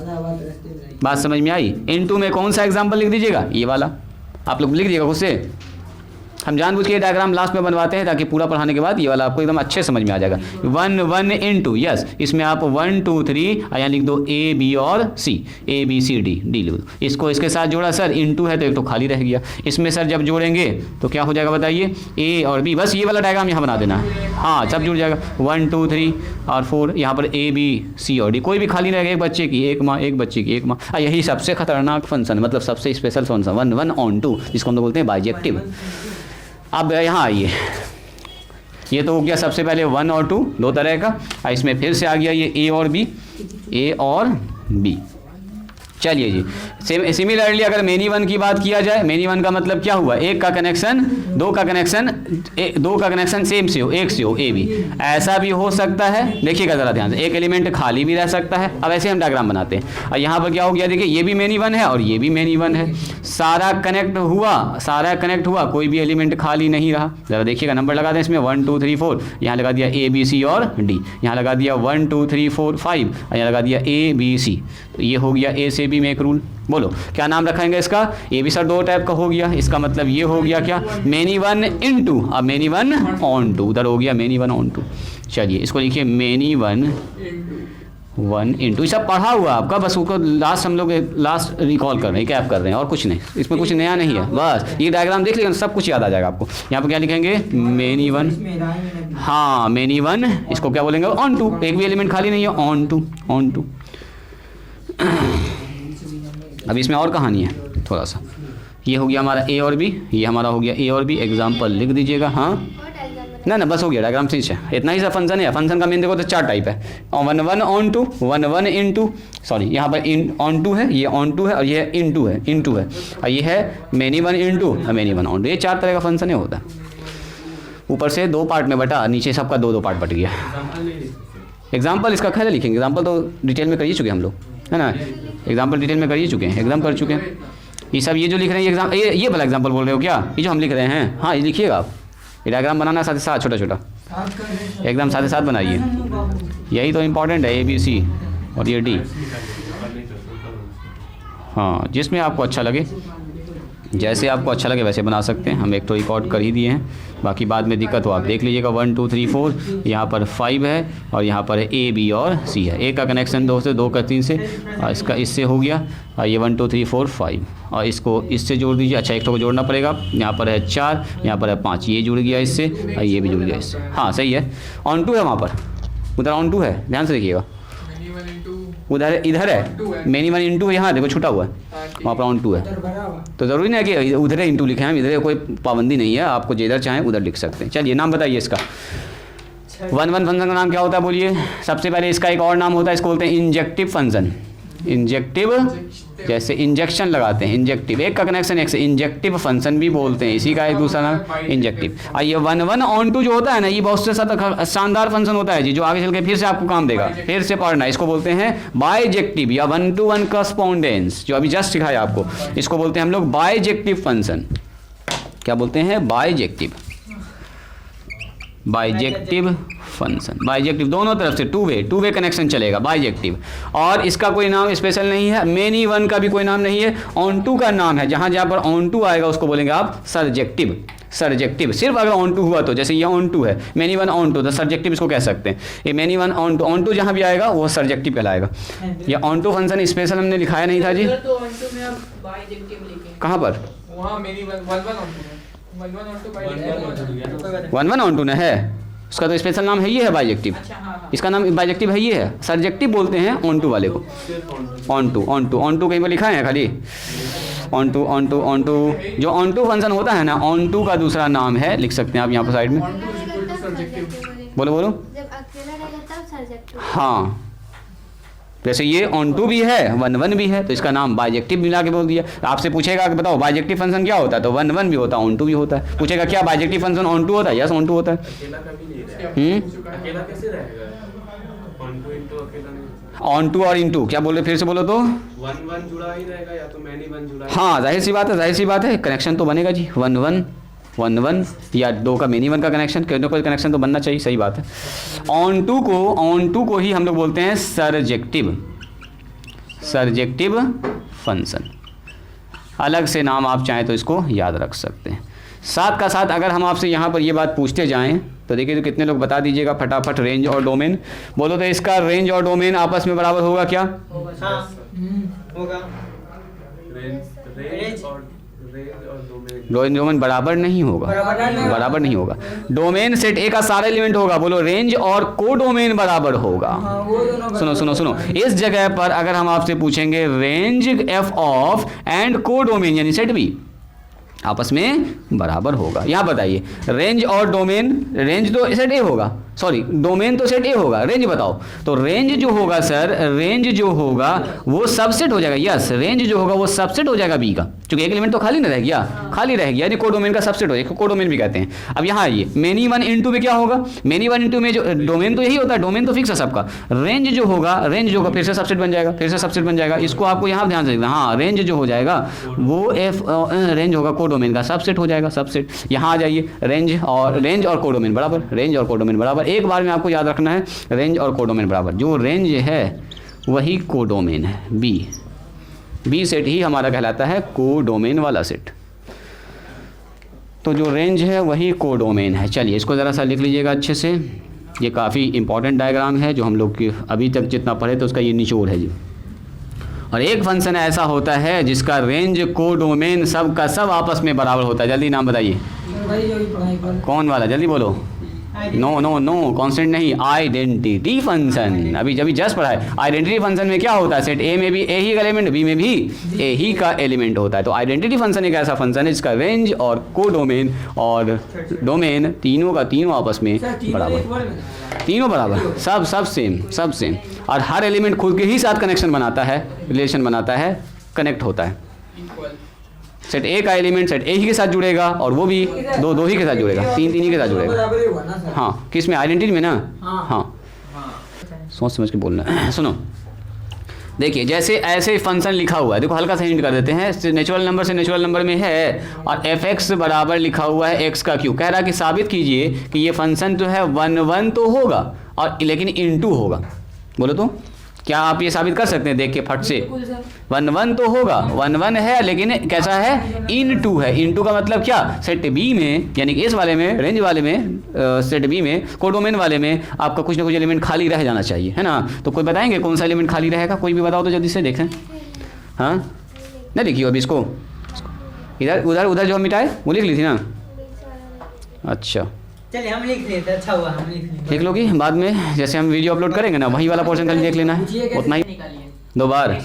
S1: बात समझ में आई? इन टू में कौन सा एग्जाम्पल लिख दीजिएगा? ये वाला आप लोग लिख दीजिएगा खुद से। हम जानबूझ के डायग्राम लास्ट में बनवाते हैं ताकि पूरा पढ़ाने के बाद ये वाला आपको एकदम अच्छे समझ में आ जाएगा। One into, yes. इसमें आप 1 2 3 यहाँ लिख दो A B और C, A B C D लिख दो। इसको इसके साथ जोड़ा सर, इन टू है तो एक तो खाली रह गया। इसमें सर जब जोड़ेंगे तो क्या हो जाएगा बताइए? A और B, बस ये वाला डायग्राम यहाँ बना देना। हाँ, सब जुड़ जाएगा। 1 2 3 और 4, यहाँ पर A B C और D, कोई भी खाली नहीं रहेगा। एक बच्चे की एक माँ, एक बच्चे की एक माँ। यही सबसे खतरनाक फंक्शन, मतलब सबसे special function, one onto, जिसको हम लोग बोलते हैं बाइजेक्टिव। अब यहाँ आइए, ये तो हो गया सबसे पहले 1 और 2, 2 तरह का। इसमें फिर से आ गया ये A और B। चलिए जी, सिमिलरली अगर मेनी वन की बात किया जाए, मेनी वन का मतलब क्या हुआ? एक का कनेक्शन, दो का कनेक्शन सेम से हो, एक से हो, A B। ऐसा भी हो सकता है, देखिएगा ज़रा ध्यान से, एक एलिमेंट खाली भी रह सकता है। अब ऐसे हम डायग्राम बनाते हैं, और यहाँ पर क्या हो गया? देखिए, ये भी मेनी वन है और ये भी मेनी वन है। सारा कनेक्ट हुआ, कोई भी एलिमेंट खाली नहीं रहा। ज़रा देखिएगा, नंबर लगा दें इसमें 1 2 3 4, यहाँ लगा दिया A B C और D, यहाँ लगा दिया 1 2 3 4 5, यहाँ लगा दिया A B C। तो ये हो गया A से B में एक रूल। बोलो क्या नाम रखेंगे इसका? ये भी सर 2 टाइप का हो गया। इसका मतलब ये हो गया क्या? Many one into. अब मेनी वन ऑन टू, उधर हो गया मेनी वन ऑन टू। चलिए इसको लिखिए मेनी वन इंटू, ये सब पढ़ा हुआ आपका, बस उसको लास्ट हम लोग लास्ट रिकॉल कर रहे हैं, कैप कर रहे हैं, और कुछ नहीं, इसमें कुछ नया नहीं है। बस ये डायग्राम देख लीजिए, सब कुछ याद आ जाएगा आपको। यहाँ पर क्या लिखेंगे, मेनी वन, हाँ मेनी वन, इसको क्या बोलेंगे, ऑन टू, एक भी एलिमेंट खाली नहीं है, ऑन टू, ऑन टू। अब इसमें और कहानी है थोड़ा सा, ये हो गया हमारा ए और बी, ये हमारा हो गया ए और बी, एग्जाम्पल लिख दीजिएगा। हाँ ना बस हो गया, डायग्राम से इतना ही सा फंक्शन है। फंक्शन का मेन देखो तो 4 टाइप है, 1 1 onto, 1 1 into, sorry यहाँ पर इन ऑन टू है, ये ऑन टू है, और ये इन टू है, इन टू है, और ये है many one into, many one onto. ये 4 तरह का फंक्शन है होता है। ऊपर से 2 पार्ट में बटा, नीचे सबका 2 पार्ट बट गया। एग्जाम्पल इसका खैर लिखेंगे, एग्जाम्पल तो डिटेल में कर ही चुके हम लोग, है ना, एग्जाम्पल डिटेल में कर ही चुके हैं, एकदम कर चुके हैं। ये सब ये जो लिख रहे हैं एग्जाम, ये भला एग्जाम्पल बोल रहे हो क्या, ये जो हम लिख रहे हैं, हाँ ये लिखिएगा आप, ये डायग्राम बनाना साथ ही साथ छोटा छोटा एकदम साथ ही साथ बनाइए, यही तो इम्पोर्टेंट है, ABC और ये D। हाँ जिसमें आपको अच्छा लगे, जैसे आपको अच्छा लगे वैसे बना सकते हैं। हम एक तो रिकॉर्ड कर ही दिए हैं, बाकी बाद में दिक्कत हो आप देख लीजिएगा। 1 2 3 4, यहाँ पर 5 है, और यहाँ पर A B और C है। A का कनेक्शन 2 से, 2 का 3 से, और इसका इससे हो गया, और ये 1 2 3 4 5, और इसको इससे जोड़ दीजिए। अच्छा एक को जोड़ना पड़ेगा, यहाँ पर है 4, यहाँ पर है 5, ये जुड़ गया इससे, और ये भी जुड़ गया इससे। हाँ सही है, ऑन टू है वहाँ पर, उधर ऑन टू है, ध्यान से देखिएगा, उधर इधर है मेनी वन इंटू, यहाँ देखो छूटा हुआ है, वहाँ पर ऑन टू है। तो ज़रूरी नहीं है कि उधर इंटू लिखे हैं, इधर कोई पाबंदी नहीं है, आपको जिधर चाहें उधर लिख सकते हैं। चलिए नाम बताइए इसका। 1 1 फंक्शन का नाम क्या होता है बोलिए। सबसे पहले इसका एक और नाम होता है, इसको बोलते हैं इंजेक्टिव फंक्शन। इंजेक्टिव जैसे इंजेक्शन लगाते हैं, इंजेक्टिव, एक का कनेक्शन एक से, इंजेक्टिव फंक्शन भी बोलते हैं, इसी का एक दूसरा नाम इंजेक्टिव। और ये 1 1 ऑन टू जो होता है ना, ये बहुत से शानदार फंक्शन होता है जी, जो आगे चल के फिर से आपको काम देगा, फिर से पढ़ना। इसको बोलते हैं बाइजेक्टिव या 1 to 1 करस्पॉन्डेंस, जो अभी जस्ट सिखाया आपको, इसको बोलते हैं हम लोग बाइजेक्टिव फंक्शन। क्या बोलते हैं, बाइजेक्टिव, बाइजेक्टिव फंक्शन। बाइजेक्टिव दोनों तरफ से टू वे कनेक्शन चलेगा, बाइजेक्टिव। और इसका कोई नाम स्पेशल नहीं है, मेनी वन का भी कोई नाम नहीं है, ऑन टू का नाम है। जहाँ जहाँ पर ऑन टू आएगा उसको बोलेंगे आप सरजेक्टिव। सरजेक्टिव सिर्फ अगर ऑन टू हुआ तो, जैसे ये ऑन टू है, मेनी वन ऑन टू, तो सरजेक्टिव इसको कह सकते हैं। ये मेनी वन ऑन टू जहाँ भी आएगा वो सरजेक्टिव कहलाएगा। ये ऑन टू फंक्शन स्पेशल हमने लिखाया नहीं था जी, कहाँ पर, 1 1 ऑन टू ना है, उसका तो स्पेशल नाम है, ये है बाइजेक्टिव। इसका नाम बाइजेक्टिव है, ये है। सरजेक्टिव बोलते हैं ऑन टू वाले को, ऑन टू कहीं पर लिखा है खाली, ऑन टू जो ऑन टू फंक्शन होता है ना, ऑन टू का दूसरा नाम है, लिख सकते हैं आप यहाँ पर साइड में। बोलो
S5: जब अकेला रहेगा तब सरजेक्टिव।
S1: हाँ जैसे ये ऑन टू भी है, 1 1 भी है, तो इसका नाम बाइजेक्टिव मिला के बोल दिया। आपसे पूछेगा कि बताओ बाइजेक्टिव फंक्शन क्या होता है, तो 1 1 भी होता है, ऑन टू भी होता है। पूछेगा क्या बाइजेक्टिव फंक्शन ऑन टू होता है, यस ऑन टू होता है।
S6: अकेला कैसे रहेगा, ऑन टू इंटू अकेला नहीं,
S1: ऑन टू और इन टू, क्या बोल रहे फिर से बोलो तो,
S6: 1 1 जुड़ा ही रहेगा या तो मैनी 1 जुड़ा।
S1: हाँ जाहिर सी बात है, कनेक्शन तो बनेगा जी, 1 1 1 या 2 का मेनी वन का कनेक्शन, कोई कनेक्शन तो बनना चाहिए, सही बात है। ऑन टू को ही हम लोग बोलते हैं सरजेक्टिव फंक्शन। अलग से नाम आप चाहें तो इसको याद रख सकते हैं। साथ का साथ अगर हम आपसे यहाँ पर ये बात पूछते जाएं तो देखिए तो कितने लोग बता दीजिएगा फटाफट, रेंज और डोमेन बोलो तो इसका रेंज और डोमेन आपस में बराबर होगा क्या,
S2: होगा।
S6: रेंज और
S1: डोमेन बराबर नहीं होगा। डोमेन सेट ए का सारा एलिमेंट होगा, बोलो रेंज और को डोमेन बराबर होगा। सुनो इस जगह पर अगर हम आपसे पूछेंगे रेंज एफ ऑफ एंड को डोमेन यानी सेट बी आपस में बराबर होगा। यहाँ बताइए रेंज और डोमेन, रेंज तो सेट ए होगा, सॉरी डोमेन तो सेट ए होगा, रेंज बताओ। तो रेंज जो होगा सर, रेंज जो होगा वो सबसेट हो जाएगा, यस रेंज जो होगा वो सबसेट हो जाएगा बी का, क्योंकि एक एलिमेंट तो खाली ना रह गया, खाली रह गया यानी को डोमेन का सबसेट हो जाएगा, को डोमेन भी कहते हैं। अब यहाँ आइए मेनी वन इंटू में क्या होगा, मेनी वन इंटू में जो डोमेन तो यही होता है, डोमेन तो फिक्स है सबका, रेंज जो होगा फिर से सबसेट बन जाएगा, इसको आपको यहाँ ध्यान से देखना। हाँ रेंज जो हो जाएगा वो एफ रेंज होगा को डोमेन का सबसेट हो जाएगा, सबसेट। यहाँ आ जाइए रेंज और को डोमेन बराबर, रेंज और को डोमेन बराबर। एक बार में आपको याद रखना है रेंज और को डोमेन बराबर, जो रेंज है वही को डोमेन है, बी सेट ही हमारा कहलाता है को डोमेन वाला सेट, तो जो रेंज है वही को डोमेन है। चलिए इसको ज़रा सा लिख लीजिएगा अच्छे से, ये काफ़ी इंपॉर्टेंट डायग्राम है जो हम लोग के अभी तक जितना पढ़े तो उसका ये निचोड़ है जी। और एक फंक्शन ऐसा होता है जिसका रेंज कोडोमेन सब का सब आपस में बराबर होता है। जल्दी नाम बताइए,
S3: भाई जो भी पढ़ाई कर
S1: कौन वाला, जल्दी बोलो। नो नो नो, कांस्टेंट नहीं, आइडेंटिटी फंक्शन। अभी जस्ट पढ़ा है। आइडेंटिटी फंक्शन में क्या होता है, सेट ए में भी ए ही का एलिमेंट, बी में भी ए ही का एलिमेंट होता है। तो आइडेंटिटी फंक्शन एक ऐसा फंक्शन है जिसका रेंज और कोडोमेन और डोमेन तीनों का तीनों आपस में
S3: सर तीनों
S1: बराबर,
S3: एक वर्ड में
S1: तीनों बराबर, सब सेम। और हर एलिमेंट खुद के ही साथ कनेक्शन बनाता है, रिलेशन बनाता है, कनेक्ट होता है। सेट ए का एलिमेंट सेट ए ही के साथ जुड़ेगा और वो भी दो ही के साथ जुड़ेगा, तीन ही के साथ जुड़ेगा।
S3: बराबर ही हुआ ना सर।
S1: हाँ, किस में, आइडेंटिटी में ना।
S3: हाँ।
S1: हाँ, सोच समझ के बोलना है। सुनो, देखिए जैसे ऐसे फंक्शन लिखा हुआ है, देखो हल्का सा हिंट कर देते हैं। नेचुरल नंबर से नेचुरल नंबर में है और एफ एक्स बराबर लिखा हुआ है एक्स का क्यू। कह रहा है कि साबित कीजिए कि ये फंक्शन जो है 1 तो होगा और लेकिन इनटू होगा। बोलो तो क्या आप ये साबित कर सकते हैं देख के फट से? 1 तो होगा, 1 है लेकिन कैसा है, इनटू है। इनटू का मतलब क्या, सेट बी में यानी कि इस वाले में, रेंज वाले में, सेट बी में, कोडोमेन वाले में आपका कुछ ना कुछ एलिमेंट खाली रह जाना चाहिए, है ना। तो कोई बताएंगे कौन सा एलिमेंट खाली रहेगा? कोई भी बताओ तो जल्दी से देखें। हाँ, नहीं लिखिए अभी इसको, इधर उधर जो हम मिटाए वो लिख ली थी ना। अच्छा
S2: चलिए हम लिख लेते, अच्छा हुआ हम लिख लेते।
S1: लिख लोगी, बाद में जैसे हम वीडियो अपलोड करेंगे ना वही वाला पोर्शन खाली देख लेना है, उतना ही
S7: निकालिए
S1: 2 बार।
S3: हाँ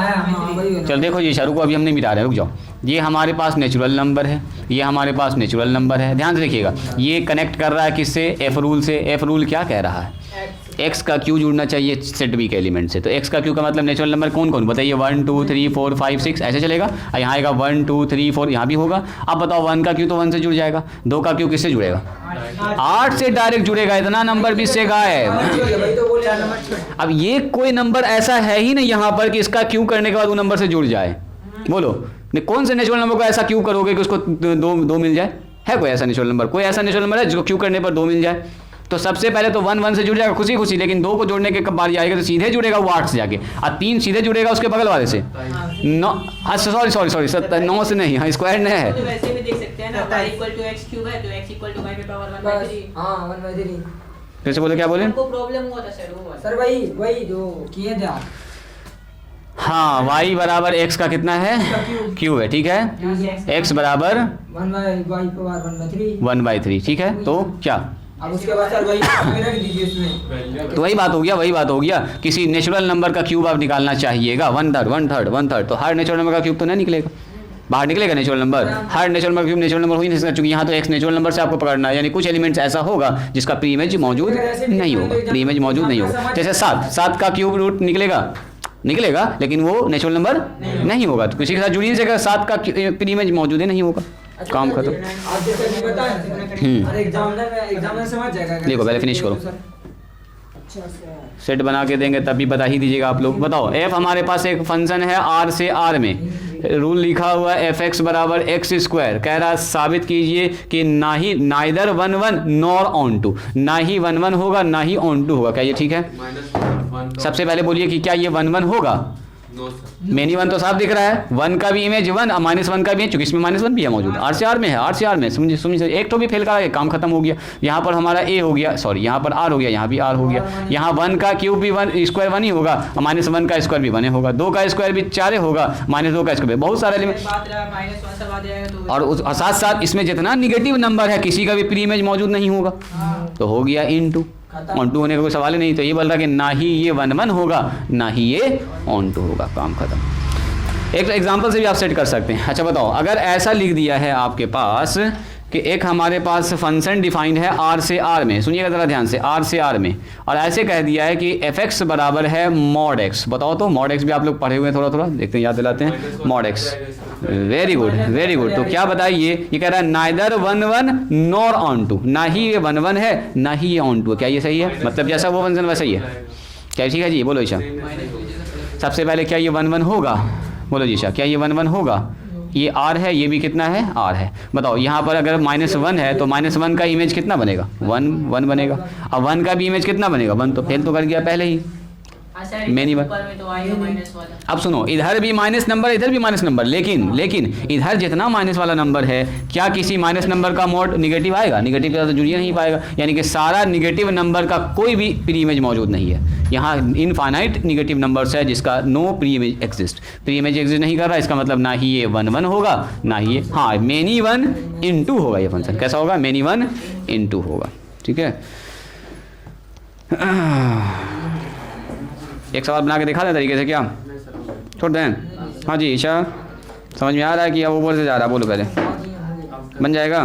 S3: है, हाँ वही है।
S1: चल देखो जी शाहरुख को अभी हम नहीं मिटा रहे, रुक जाओ। ये हमारे पास नेचुरल नंबर है, ये हमारे पास नेचुरल नंबर है। ध्यान से देखिएगा, ये कनेक्ट कर रहा है किससे, एफ रूल से। एफ रूल क्या कह रहा है, एक्स का क्यू जुड़ना चाहिए सेट बी के एलिमेंट से। तो एक्स का क्यू का मतलब नेचुरल नंबर कौन कौन बताइए, 1 2 3 4 5 6 ऐसे चलेगा। यहाँ आएगा 1 2 3 4, यहाँ भी होगा। अब बताओ 1 का क्यू तो 1 से जुड़ जाएगा, 2 का क्यू किससे जुड़ेगा, 8 से डायरेक्ट जुड़ेगा। इतना नंबर भी से गायब।
S3: वही तो बोले
S1: अब ये कोई नंबर ऐसा है ही नहीं यहाँ पर कि इसका क्यू करने के बाद वो नंबर से जुड़ जाए। बोलो नहीं, कौन से नेचुरल नंबर को ऐसा क्यू करोगे कि उसको दो मिल जाए? है कोई ऐसा नेचुरल नंबर? कोई ऐसा नेचुरल नंबर है जिसको क्यू करने पर 2 मिल जाए? तो सबसे पहले तो 1 से जुड़ जाएगा खुशी, लेकिन 2 को जोड़ने के बारी आएगा तो सीधे जुड़ेगा वो 8 से जाके, और 3 सीधे जुड़ेगा उसके बगल वाले से। 9, सॉरी 9 से नहीं, हाँ स्क्वायर नहीं है।
S7: तो वैसे भी देख सकते हैं ना, y equal to x cube है तो x इक्वल टू y पे पावर 1/3।
S3: हाँ 1/3।
S1: फिर से बोले, क्या बोले?
S7: हमको प्रॉब्लम हुआ था सर, वो
S3: सर वही जो किए थे आप।
S1: हाँ, y बराबर x का कितना है, क्यू है, ठीक है। x बराबर 1/3, ठीक है। तो क्या,
S3: अब उसके बाद सर वही रख दीजिए इसमें।
S1: तो वही बात हो गया। किसी नेचुरल नंबर का क्यूब आप निकालना चाहिएगा, 1/3। तो हर नेचुरल नंबर का क्यूब तो नहीं निकलेगा, बाहर निकलेगा नेचुरल नंबर। हर natural number cube natural number हो ही नहीं सकता, क्योंकि यहाँ तो एक्स नेचुरल नंबर से आपको पकड़ना है। यानी कुछ एलिमेंट्स ऐसा होगा जिसका प्री इमेज मौजूद नहीं होगा। जैसे 7 का क्यूब रूट निकलेगा लेकिन वो नेचुरल नंबर नहीं होगा, तो किसी के साथ जुड़ी नहीं सकेगा। 7 का प्री इमेज मौजूद नहीं होगा, काम खत्म।
S3: आप जैसे नहीं बताया और एग्जामिनर समझ जाएगा।
S1: देखो पहले फिनिश करो,
S3: अच्छा
S1: सेट बना के देंगे तब भी बता ही दीजिएगा आप लोग। बताओ, एफ हमारे पास एक फंक्शन है आर से आर में, रूल लिखा हुआ है एफ एक्स बराबर एक्स स्क्वायर। कह रहा है साबित कीजिए कि नाइदर 1 नॉर ऑन टू, ना ही 1 होगा ना ही ऑन टू होगा। क्या ये ठीक है?
S6: -1
S1: सबसे पहले बोलिए कि क्या ये 1 होगा?
S6: No sir.
S1: मेनी 1 तो साफ दिख रहा है, 1 का भी इमेज 1 और -1 का भी है, चूंकि इसमें -1 भी है मौजूद। आर से आर में है, समझिए एक तो भी फेल करा, काम खत्म हो गया। यहाँ पर हमारा ए हो गया, सॉरी यहाँ पर आर हो गया, यहाँ भी आर हो गया। यहाँ 1 का क्यूब भी 1 स्क्वायर 1 ही होगा, और -1 का स्क्वायर भी 1 होगा। 2 का स्क्वायर भी 4 होगा, -2 का स्क्वायर, बहुत सारे एलिमेंट।
S7: बात रहा -1 सब आ जाएगा तो
S1: और साथ साथ इसमें जितना निगेटिव नंबर है किसी का भी प्री इमेज मौजूद नहीं होगा, तो हो गया इन ऑन टू होने का कोई सवाल ही नहीं। तो ये बोल रहा है कि ना ही ये 1 होगा ना ही ये ऑन टू होगा, काम खत्म। एक एग्जांपल से भी आप सेट कर सकते हैं। अच्छा बताओ, अगर ऐसा लिख दिया है आपके पास कि एक हमारे पास फंक्शन डिफाइंड है आर से आर में, सुनिएगा ज़रा ध्यान से, आर से आर में, और ऐसे कह दिया है कि एफ एक्स बराबर है मॉड एक्स। बताओ तो, मॉड एक्स भी आप लोग पढ़े हुए हैं, थोड़ा देखते हैं, याद दिलाते हैं। Mod x, very good. तो क्या बताइए, ये कह रहा है नाइदर 1 नॉर ऑन टू, ना ही ये 1 है ना ही ये ऑन टू। क्या ये सही है? मतलब जैसा वो फंक्शन वैसा ही है। क्या ठीक है जी? बोलो ईशा, सबसे पहले क्या ये 1 होगा? बोलो जी ईशा, क्या ये 1 होगा? ये आर है, ये भी कितना है? आर है। बताओ यहाँ पर अगर -1 है तो -1 का इमेज कितना बनेगा? 1 बनेगा। अब 1 का भी इमेज कितना बनेगा? 1। तो फेल तो कर गया पहले ही, मेनी वन।
S7: ऊपर में तो आएगा माइनस वाला।
S1: अब सुनो, इधर भी माइनस नंबर, इधर भी माइनस नंबर, लेकिन इधर जितना माइनस वाला नंबर है, क्या किसी माइनस नंबर का मोड निगेटिव आएगा? निगेटिव के साथ जुड़ ही नहीं पाएगा, यानी कि सारा निगेटिव नंबर का कोई भी प्री इमेज मौजूद नहीं है। यहाँ इनफाइनाइट निगेटिव नंबर्स है जिसका no pre image exist, pre image exist नहीं कर रहा, इसका मतलब ना ही ये 1 1 होगा, ना ही ये, हाँ मेनी 1 इन 2 होगा। ये फंक्शन कैसा होगा? मेनी 1 इन 2 होगा। ठीक है, एक सवाल बना के दिखा दें तरीके से, क्या छोड़ दें? हाँ जी ईशा, समझ में आ रहा है कि अब ऊपर से जा रहा है? बोलो पहले, बन जाएगा?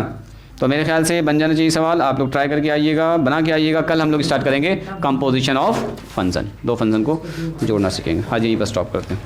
S1: तो मेरे ख्याल से बन जाना चाहिए सवाल। आप लोग ट्राई करके आइएगा, बना के आइएगा। कल हम लोग स्टार्ट करेंगे कंपोजिशन ऑफ फंक्शन, 2 फंक्शन को जोड़ना सीखेंगे। हाँ जी, यहीं पर स्टॉप करते हैं।